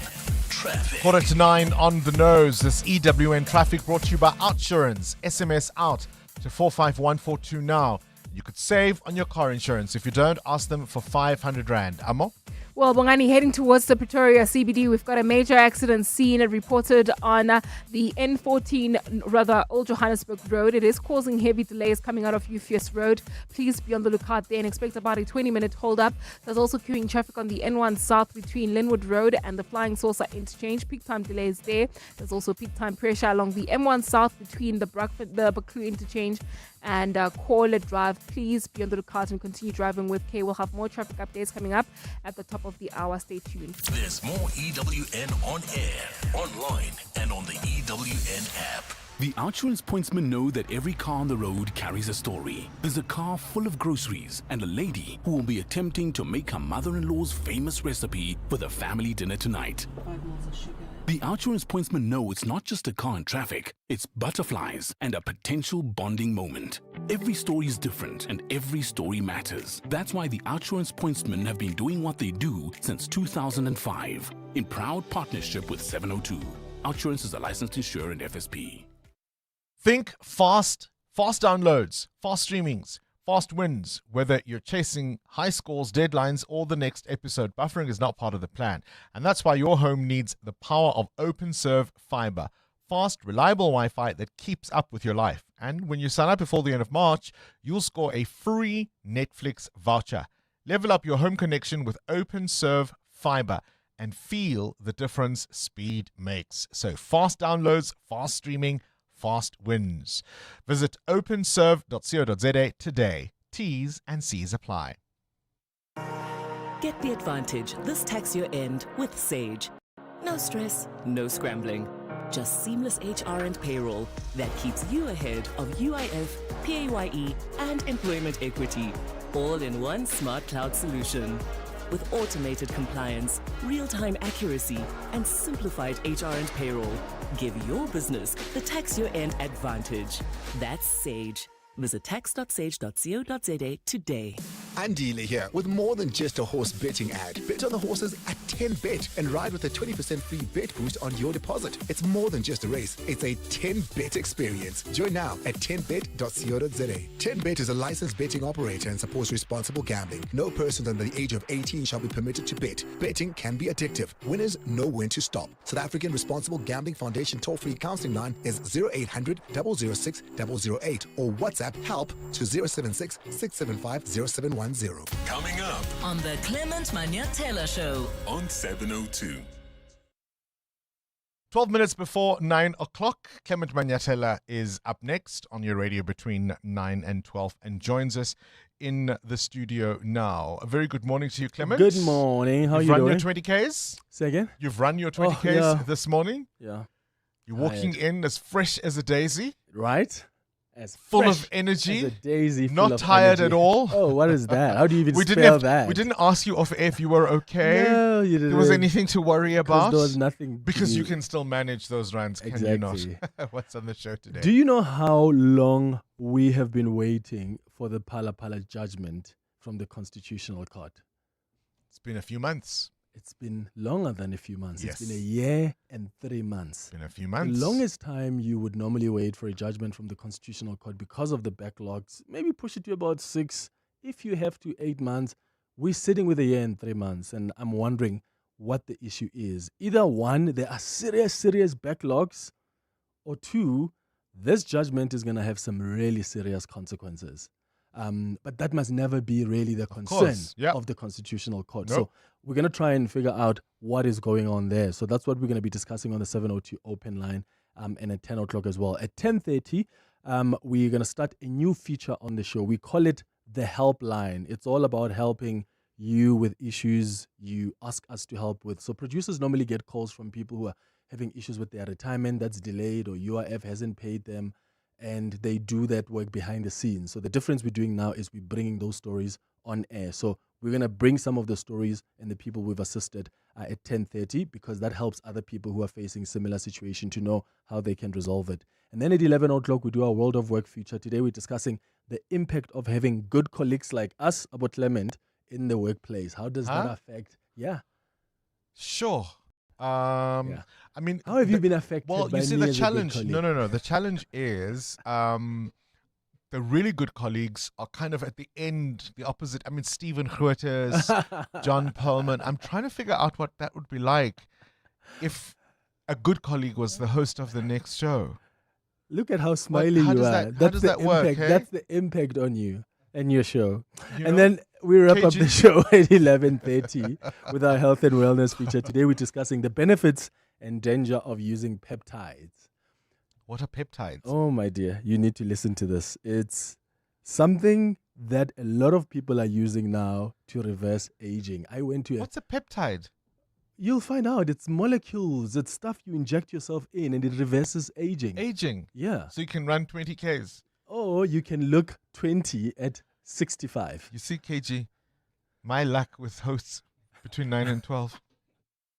Traffic. 8:45 on the nose. This EWN traffic brought to you by Outsurance. SMS out to 451442 now. You could save on your car insurance. If you don't, ask them for 500 Rand. Amo? Well, Bongani, heading towards the Pretoria CBD, we've got a major accident scene reported on the N14, Old Johannesburg Road. It is causing heavy delays coming out of Ufius Road. Please be on the lookout there and expect about a 20-minute hold-up. There's also queuing traffic on the N1 South between Linwood Road and the Flying Saucer Interchange. Peak time delays there. There's also peak time pressure along the M1 South between the Baklu Interchange and Corlett Drive. Please be on the lookout and continue driving with K. We'll have more traffic updates coming up at the top of the hour. Stay tuned. There's more EWN on air, online, and on the EWN app. The Outsurance pointsmen know that every car on the road carries a story. There's a car full of groceries and a lady who will be attempting to make her mother-in-law's famous recipe for the family dinner tonight. The Outsurance pointsmen know it's not just a car in traffic, it's butterflies and a potential bonding moment. Every story is different and every story matters. That's why the Outsurance pointsmen have been doing what they do since 2005, in proud partnership with 702. Outsurance is a licensed insurer and FSP. Think fast downloads, fast streamings, fast wins. Whether you're chasing high scores, deadlines, or the next episode, buffering is not part of the plan. And that's why your home needs the power of OpenServe Fiber. Fast, reliable Wi-Fi that keeps up with your life. And when you sign up before the end of March, you'll score a free Netflix voucher. Level up your home connection with OpenServe Fiber and feel the difference speed makes. So fast downloads, fast streaming, fast wins. Visit openserve.co.za today. T's and C's apply. Get the advantage this tax year end with Sage. No stress, no scrambling. Just seamless HR and payroll that keeps you ahead of UIF, PAYE, and employment equity. All in one smart cloud solution. With automated compliance, real-time accuracy, and simplified HR and payroll. Give your business the tax year end advantage. That's Sage. Visit tax.sage.co.za today. Andile here with more than just a horse betting ad. Bet on the horses at 10Bet and ride with a 20% free bet boost on your deposit. It's more than just a race. It's a 10Bet experience. Join now at 10bet.co.za. 10Bet is a licensed betting operator and supports responsible gambling. No person under the age of 18 shall be permitted to bet. Betting can be addictive. Winners know when to stop. South African Responsible Gambling Foundation toll-free counseling line is 0800 006 008 or WhatsApp help to 076 675 0710. Coming up on the Clement Manyathela Show on 702. 12 minutes before 9 o'clock, Clement Manyathela is up next on your radio between 9 and 12 and joins us in the studio now. A very good morning to you, Clement. Good morning. How are you doing? You've run your 20Ks? Say again? You've run your 20Ks yeah. this morning? Yeah. You're walking in as fresh as a daisy? Right. as Full fresh of energy, as a daisy, not full of tired energy. at all. Oh, what is that? How do you even We spell that? We didn't ask you off air if you were okay. No, you didn't. There was anything to worry about? There was nothing. Because you can still manage those runs, can you not? Exactly. What's on the show today? Do you know how long we have been waiting for the Phala Phala judgment from the Constitutional Court? It's been a few months. It's been longer than a few months. Yes. It's been a year and 3 months. It's been a few months. The longest time you would normally wait for a judgment from the Constitutional Court because of the backlogs, maybe push it to about 6, if you have to 8 months. We're sitting with a year and 3 months, and I'm wondering what the issue is. Either one, there are serious backlogs, or two, this judgment is going to have some really serious consequences. But that must never be really the concern of the Constitutional Court. Nope. So we're going to try and figure out what is going on there. So that's what we're going to be discussing on the 702 open line and at 10 o'clock as well. At 10:30, we're going to start a new feature on the show. We call it the Helpline. It's all about helping you with issues you ask us to help with. So producers normally get calls from people who are having issues with their retirement that's delayed, or UIF hasn't paid them, and they do that work behind the scenes. So the difference we're doing now is we're bringing those stories on air. So we're going to bring some of the stories and the people we've assisted at 10:30, because that helps other people who are facing similar situation to know how they can resolve it. And then at 11 o'clock, we do our World of Work feature. Today we're discussing the impact of having good colleagues like us, about Clement, in the workplace. How does that affect? Yeah. Sure. I mean, how have you been affected? Well, by you see, me the as a good challenge. colleague? No. The challenge is the really good colleagues are kind of at the end, the opposite. I mean, Stephen Grootes, John Perlman. I'm trying to figure out what that would be like if a good colleague was the host of the next show. Look at how smiley how you does are. that- how That's does the that work, impact. hey? That's the impact on you and your show. You And know, then we wrap up KG the show at 11:30 with our health and wellness feature. Today we're discussing the benefits and danger of using peptides. What are peptides? Oh my dear, you need to listen to this. It's something that a lot of people are using now to reverse aging. I went to What's a peptide? You'll find out. It's molecules. It's stuff you inject yourself in, and it reverses aging. Aging? Yeah. So you can run 20 Ks. Or you can look 20 at 65. You see, KG, my luck with hosts between 9 and 12.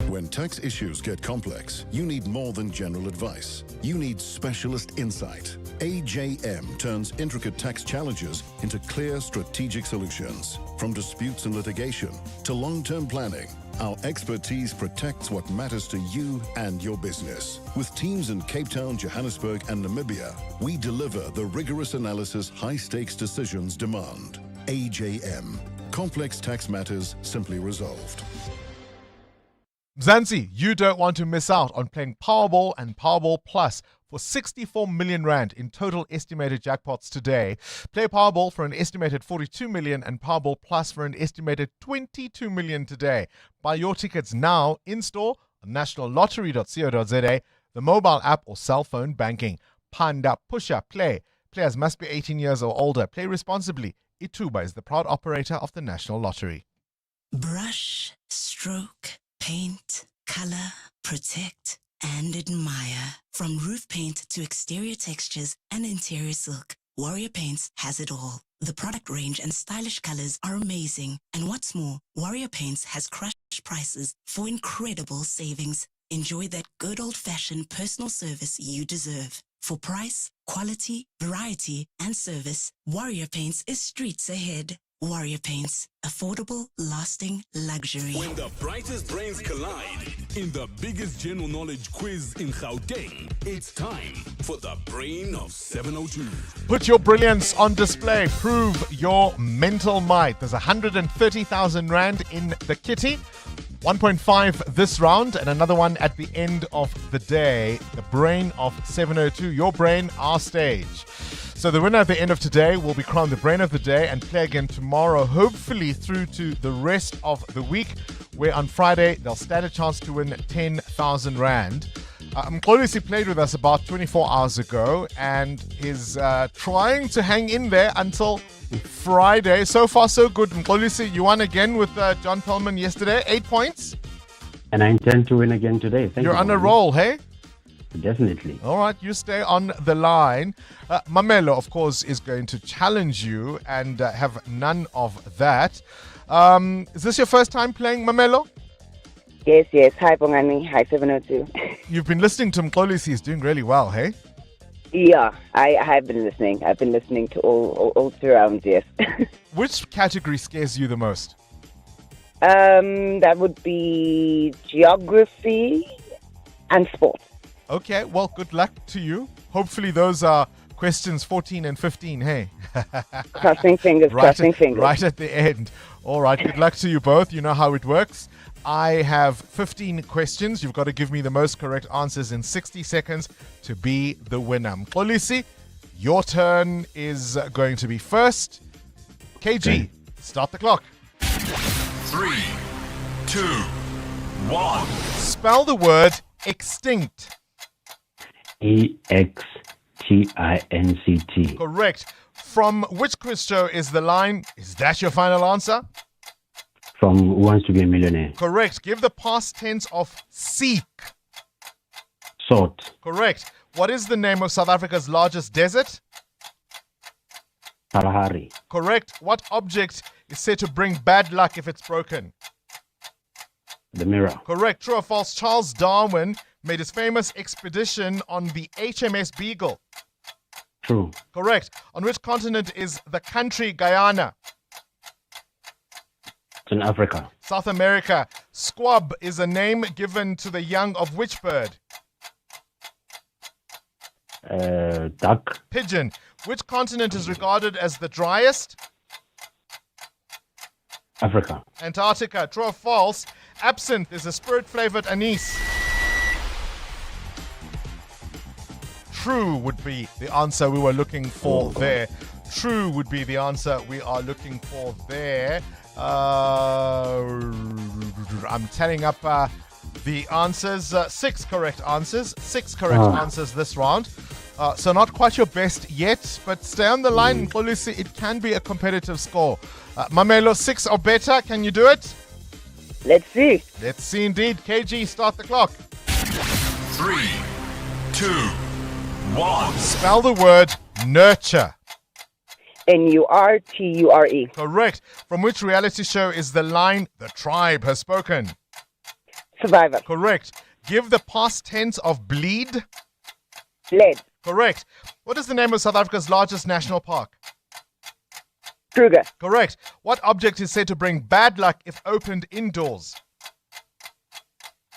When tax issues get complex, you need more than general advice. You need specialist insight. AJM turns intricate tax challenges into clear strategic solutions. From disputes and litigation to long-term planning, our expertise protects what matters to you and your business. With teams in Cape Town, Johannesburg, and Namibia, we deliver the rigorous analysis high-stakes decisions demand. AJM. Complex tax matters simply resolved. Mzansi, you don't want to miss out on playing Powerball and Powerball Plus for 64 million rand in total estimated jackpots today. Play Powerball for an estimated 42 million and Powerball Plus for an estimated 22 million today. Buy your tickets now in-store on nationallottery.co.za, the mobile app or cell phone banking. Panda, Pusha, play. Players must be 18 years or older. Play responsibly. Ituba is the proud operator of the National Lottery. Brush, stroke, paint, color, protect, and admire. From roof paint to exterior textures and interior silk, Warrior Paints has it all. The product range and stylish colors are amazing. And what's more, Warrior Paints has crushed prices for incredible savings. Enjoy that good old-fashioned personal service you deserve. For price, quality, variety, and service, Warrior Paints is streets ahead. Warrior Paints. Affordable, lasting luxury. When the brightest brains collide in the biggest general knowledge quiz in Gauteng, it's time for the Brain of 702. Put your brilliance on display. Prove your mental might. There's 130,000 rand in the kitty. 1.5 this round and another one at the end of the day. The Brain of 702. Your brain, our stage. So the winner at the end of today will be crowned the Brain of the Day and play again tomorrow, hopefully through to the rest of the week, where on Friday they'll stand a chance to win 10,000 rand. Mxolisi played with us about 24 hours ago and is trying to hang in there until Friday. So far, so good. Mxolisi, you won again with John Perlman yesterday, 8 points. And I intend to win again today. Thank you. You're on a roll, hey? Definitely. All right, you stay on the line. Mamelo, of course, is going to challenge you and have none of that. Is this your first time playing, Mamelo? Yes. Hi, Bongani. Hi, 702. You've been listening to Mxolisi. He's doing really well, hey? Yeah, I have been listening. I've been listening to all throughout, yes. Which category scares you the most? That would be geography and sport. Okay, well, good luck to you. Hopefully those are questions 14 and 15, hey? Crossing fingers, crossing fingers. Right at the end. All right, good luck to you both. You know how it works. I have 15 questions. You've got to give me the most correct answers in 60 seconds to be the winner. Mxolisi, your turn is going to be first. KG, start the clock. 3, 2, 1. Spell the word extinct. EXTINCT. Correct. From which quiz show is the line, is that your final answer? From Who Wants to Be a Millionaire. Correct. Give the past tense of seek. Sought. Correct. What is the name of South Africa's largest desert? Kalahari. Correct. What object is said to bring bad luck if it's broken? The mirror. Correct. True or false? Charles Darwin made his famous expedition on the HMS Beagle. True. Correct. On which continent is the country Guyana? It's in Africa. South America. Squab is a name given to the young of which bird? Duck. Pigeon. Which continent is regarded as the driest? Africa. Antarctica. True or false? Absinthe is a spirit-flavored anise. True would be the answer we were looking for there. True would be the answer we are looking for there. I'm tallying up the answers. 6 correct answers. 6 correct answers this round. So not quite your best yet, but stay on the line, Mxolisi. It can be a competitive score. Mamelo, 6 or better. Can you do it? Let's see. Let's see indeed. KG, start the clock. 3, 2, 1. Spell the word nurture. NURTURE. Correct. From which reality show is the line, the tribe has spoken? Survivor. Correct. Give the past tense of bleed. Bled. Correct. What is the name of South Africa's largest national park? Kruger. Correct. What object is said to bring bad luck if opened indoors?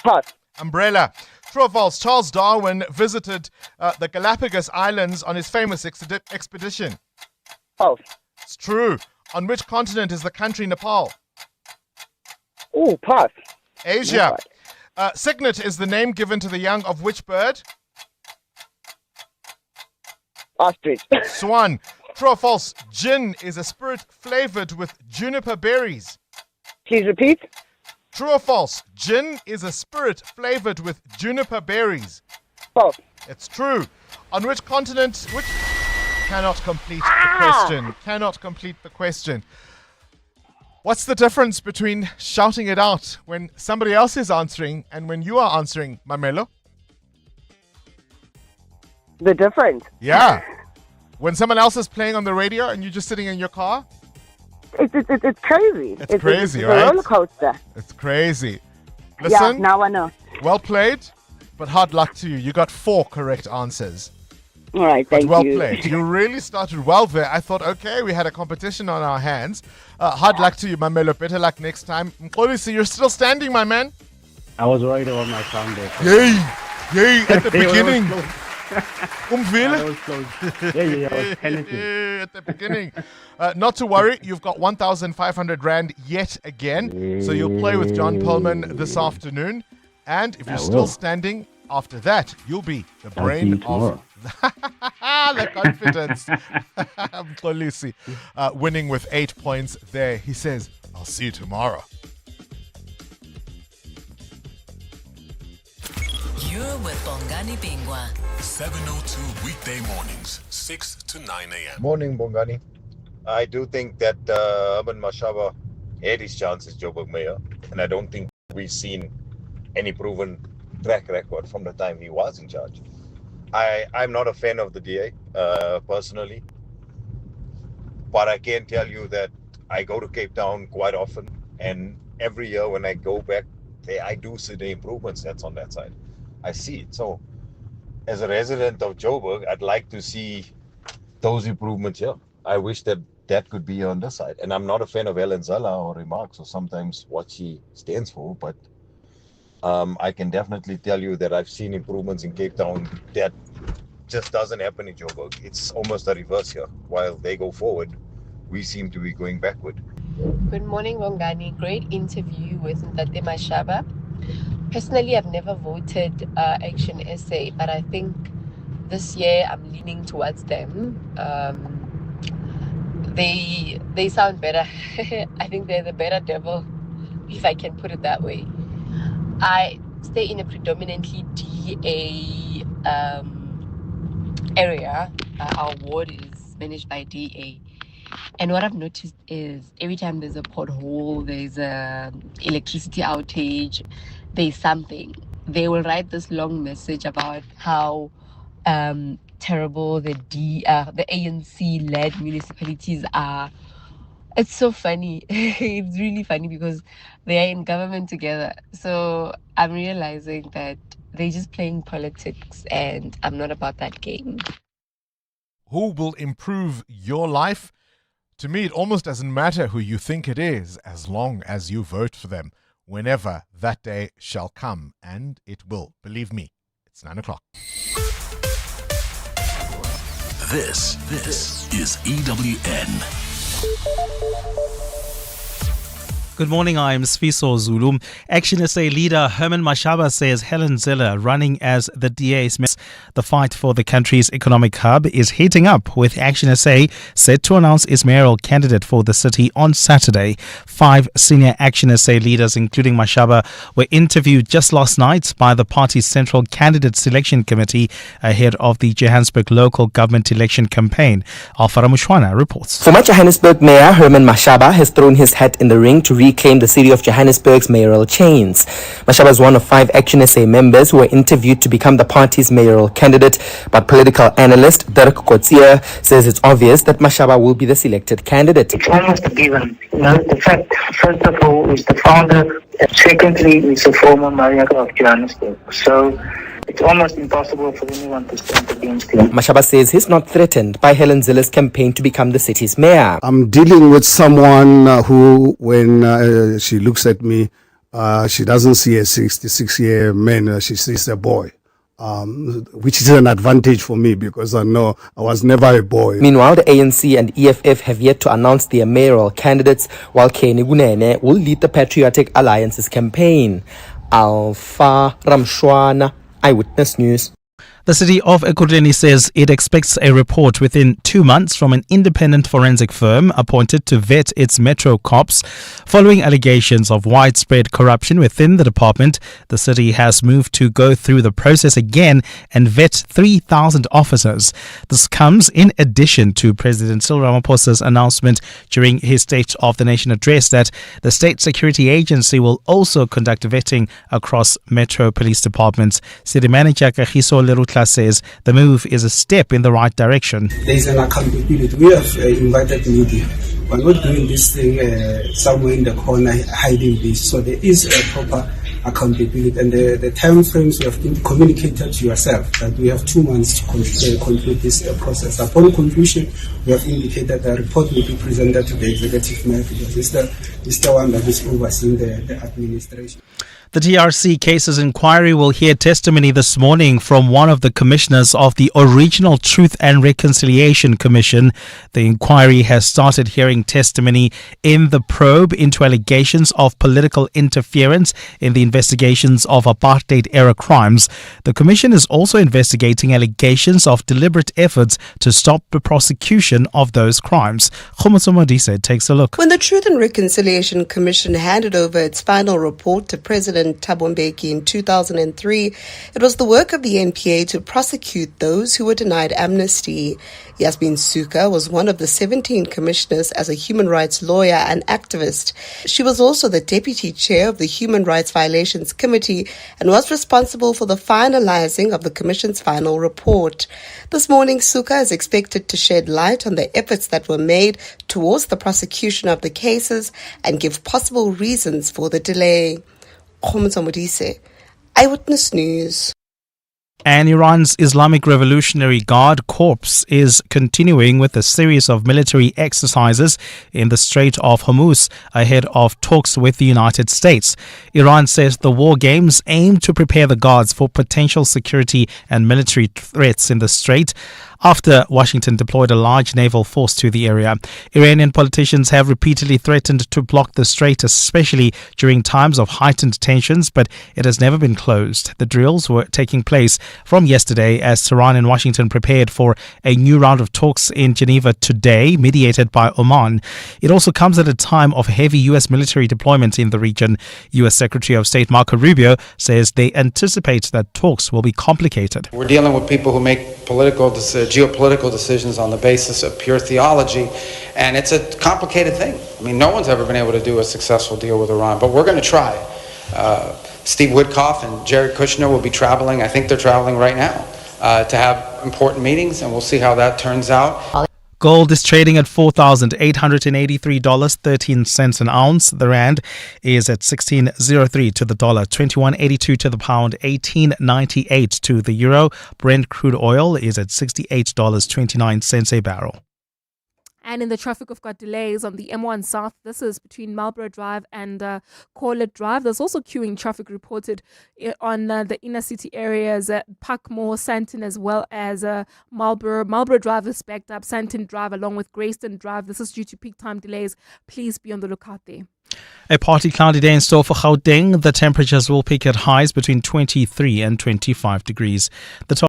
Pass. Umbrella. True or false? Charles Darwin visited the Galapagos Islands on his famous expedition. False. It's true. On which continent is the country Nepal? Oh, pass. Asia. Cygnet is the name given to the young of which bird? Ostrich. Swan. True or false? Gin is a spirit flavored with juniper berries. Please repeat. True or false? Gin is a spirit flavored with juniper berries. False. It's true. On which continent? Which cannot complete the question. Cannot complete the question. What's the difference between shouting it out when somebody else is answering and when you are answering, Mamelo? The difference. Yeah. When someone else is playing on the radio and you're just sitting in your car? It's crazy. It's crazy, it's right? a roller coaster. It's crazy. Listen. Yeah, now I know. Well played, but hard luck to you. You got 4 correct answers. All right, thank well you. played. You really started well there. I thought, okay, we had a competition on our hands. Hard luck to you, Mamelo. Better luck next time. Mxolisi, you're still standing, my man. I was worried about my sound there. Yay, at the beginning. That was close. Yeah, I was panicking. At the beginning. Not to worry, you've got 1,500 Rand yet again. So you'll play with John Perlman this afternoon. And if you're still standing, after that, you'll be the brain of the confidence. Mxolisi, winning with 8 points there. He says, I'll see you tomorrow. You're with Bongani Bingwa. 702 weekday mornings, 6 to 9 a.m. Morning, Bongani. I do think that Herman Mashaba had his chance as Joburg mayor, and I don't think we've seen any proven track record from the time he was in charge. I'm not a fan of the DA personally, but I can tell you that I go to Cape Town quite often, and every year when I go back there, I do see the improvements that's on that side. I see it. So as a resident of Joburg, I'd like to see those improvements here. I wish that could be on this side. And I'm not a fan of Zilla or remarks or sometimes what she stands for, but I can definitely tell you that I've seen improvements in Cape Town that just doesn't happen in Joburg. It's almost the reverse here. While they go forward, we seem to be going backward. Good morning, Bongani. Great interview with Ntate Mashaba. Personally, I've never voted Action SA, but I think this year I'm leaning towards them. They sound better. I think they're the better devil, if I can put it that way. I stay in a predominantly DA area. Our ward is managed by DA. And what I've noticed is every time there's a pothole, there's a electricity outage, there's something, they will write this long message about how terrible the ANC-led municipalities are. It's so funny. It's really funny because they are in government together. So I'm realizing that they're just playing politics, and I'm not about that game. Who will improve your life? To me, it almost doesn't matter who you think it is, as long as you vote for them, whenever that day shall come. And it will. Believe me, it's 9 o'clock. This is EWN. Good morning, I am Sfiso Zulu. Action SA leader Herman Mashaba says Helen Zilla, running as the DA's the fight for the country's economic hub is heating up, with Action SA set to announce its mayoral candidate for the city on Saturday. 5 senior Action SA leaders, including Mashaba, were interviewed just last night by the party's Central Candidate Selection Committee ahead of the Johannesburg local government election campaign. Alfara Mushwana reports. Former Johannesburg Mayor Herman Mashaba has thrown his hat in the ring to reclaim the city of Johannesburg's mayoral chains. Mashaba is one of 5 Action SA members who were interviewed to become the party's mayoral candidate, but political analyst Dirk Kotzier says it's obvious that Mashaba will be the selected candidate. It's almost a given. The fact, first of all, is the founder, and secondly, is the former mayor of Johannesburg. So it's almost impossible for anyone to stand against him. Mashaba says he's not threatened by Helen Zilla's campaign to become the city's mayor. I'm dealing with someone who, when she looks at me, she doesn't see a 66-year man, she sees a boy. Which is an advantage for me because I know I was never a boy. Meanwhile, the ANC and EFF have yet to announce their mayoral candidates, while Kenny Gunene will lead the Patriotic Alliance's campaign. Alpha Ramshwana, Eyewitness News. The city of Ekurhuleni says it expects a report within 2 months from an independent forensic firm appointed to vet its metro cops. Following allegations of widespread corruption within the department, the city has moved to go through the process again and vet 3,000 officers. This comes in addition to President Cyril Ramaphosa's announcement during his State of the Nation address that the State Security Agency will also conduct vetting across metro police departments. City Manager Kagiso Lerutla says the move is a step in the right direction. There is an accountability. We have invited media. We're not doing this thing somewhere in the corner hiding this. So there is a proper accountability, and the time frames we have communicated to yourself that we have 2 months to conclude this process. Upon conclusion, we have indicated the report will be presented to the executive mayor because it's the one that is overseeing the administration. The TRC Cases Inquiry will hear testimony this morning from one of the commissioners of the original Truth and Reconciliation Commission. The inquiry has started hearing testimony in the probe into allegations of political interference in the investigations of apartheid-era crimes. The commission is also investigating allegations of deliberate efforts to stop the prosecution of those crimes. Khomotso Modise takes a look. When the Truth and Reconciliation Commission handed over its final report to President President Thabo Mbeki in 2003, it was the work of the NPA to prosecute those who were denied amnesty. Yasmin Suka was one of the 17 commissioners as a human rights lawyer and activist. She was also the deputy chair of the Human Rights Violations Committee and was responsible for the finalizing of the commission's final report. This morning, Suka is expected to shed light on the efforts that were made towards the prosecution of the cases and give possible reasons for the delay. Eyewitness News. And Iran's Islamic Revolutionary Guard Corps is continuing with a series of military exercises in the Strait of Hormuz ahead of talks with the United States. Iran says the war games aim to prepare the guards for potential security and military threats in the strait after Washington deployed a large naval force to the area. Iranian politicians have repeatedly threatened to block the strait, especially during times of heightened tensions, but it has never been closed. The drills were taking place from yesterday as Tehran and Washington prepared for a new round of talks in Geneva today, mediated by Oman. It also comes at a time of heavy U.S. military deployment in the region. U.S. Secretary of State Marco Rubio says they anticipate that talks will be complicated. We're dealing with people who make geopolitical decisions on the basis of pure theology, and it's a complicated thing. I mean, no one's ever been able to do a successful deal with Iran, but we're going to try. Steve Witkoff and Jared Kushner will be traveling. I think they're traveling right now to have important meetings, and we'll see how that turns out. Gold is trading at $4,883.13 an ounce. The rand is at 16.03 to the dollar, 21.82 to the pound, 18.98 to the euro. Brent crude oil is at $68.29 a barrel. And in the traffic, we've got delays on the M1 South. This is between Marlborough Drive and Corlett Drive. There's also queuing traffic reported on the inner city areas at Parkmore, Sandton, as well as Marlborough. Marlborough Drive is backed up. Sandton Drive along with Greyston Drive. This is due to peak time delays. Please be on the lookout there. A partly cloudy day in store for Gauteng. The temperatures will peak at highs between 23 and 25 degrees. The top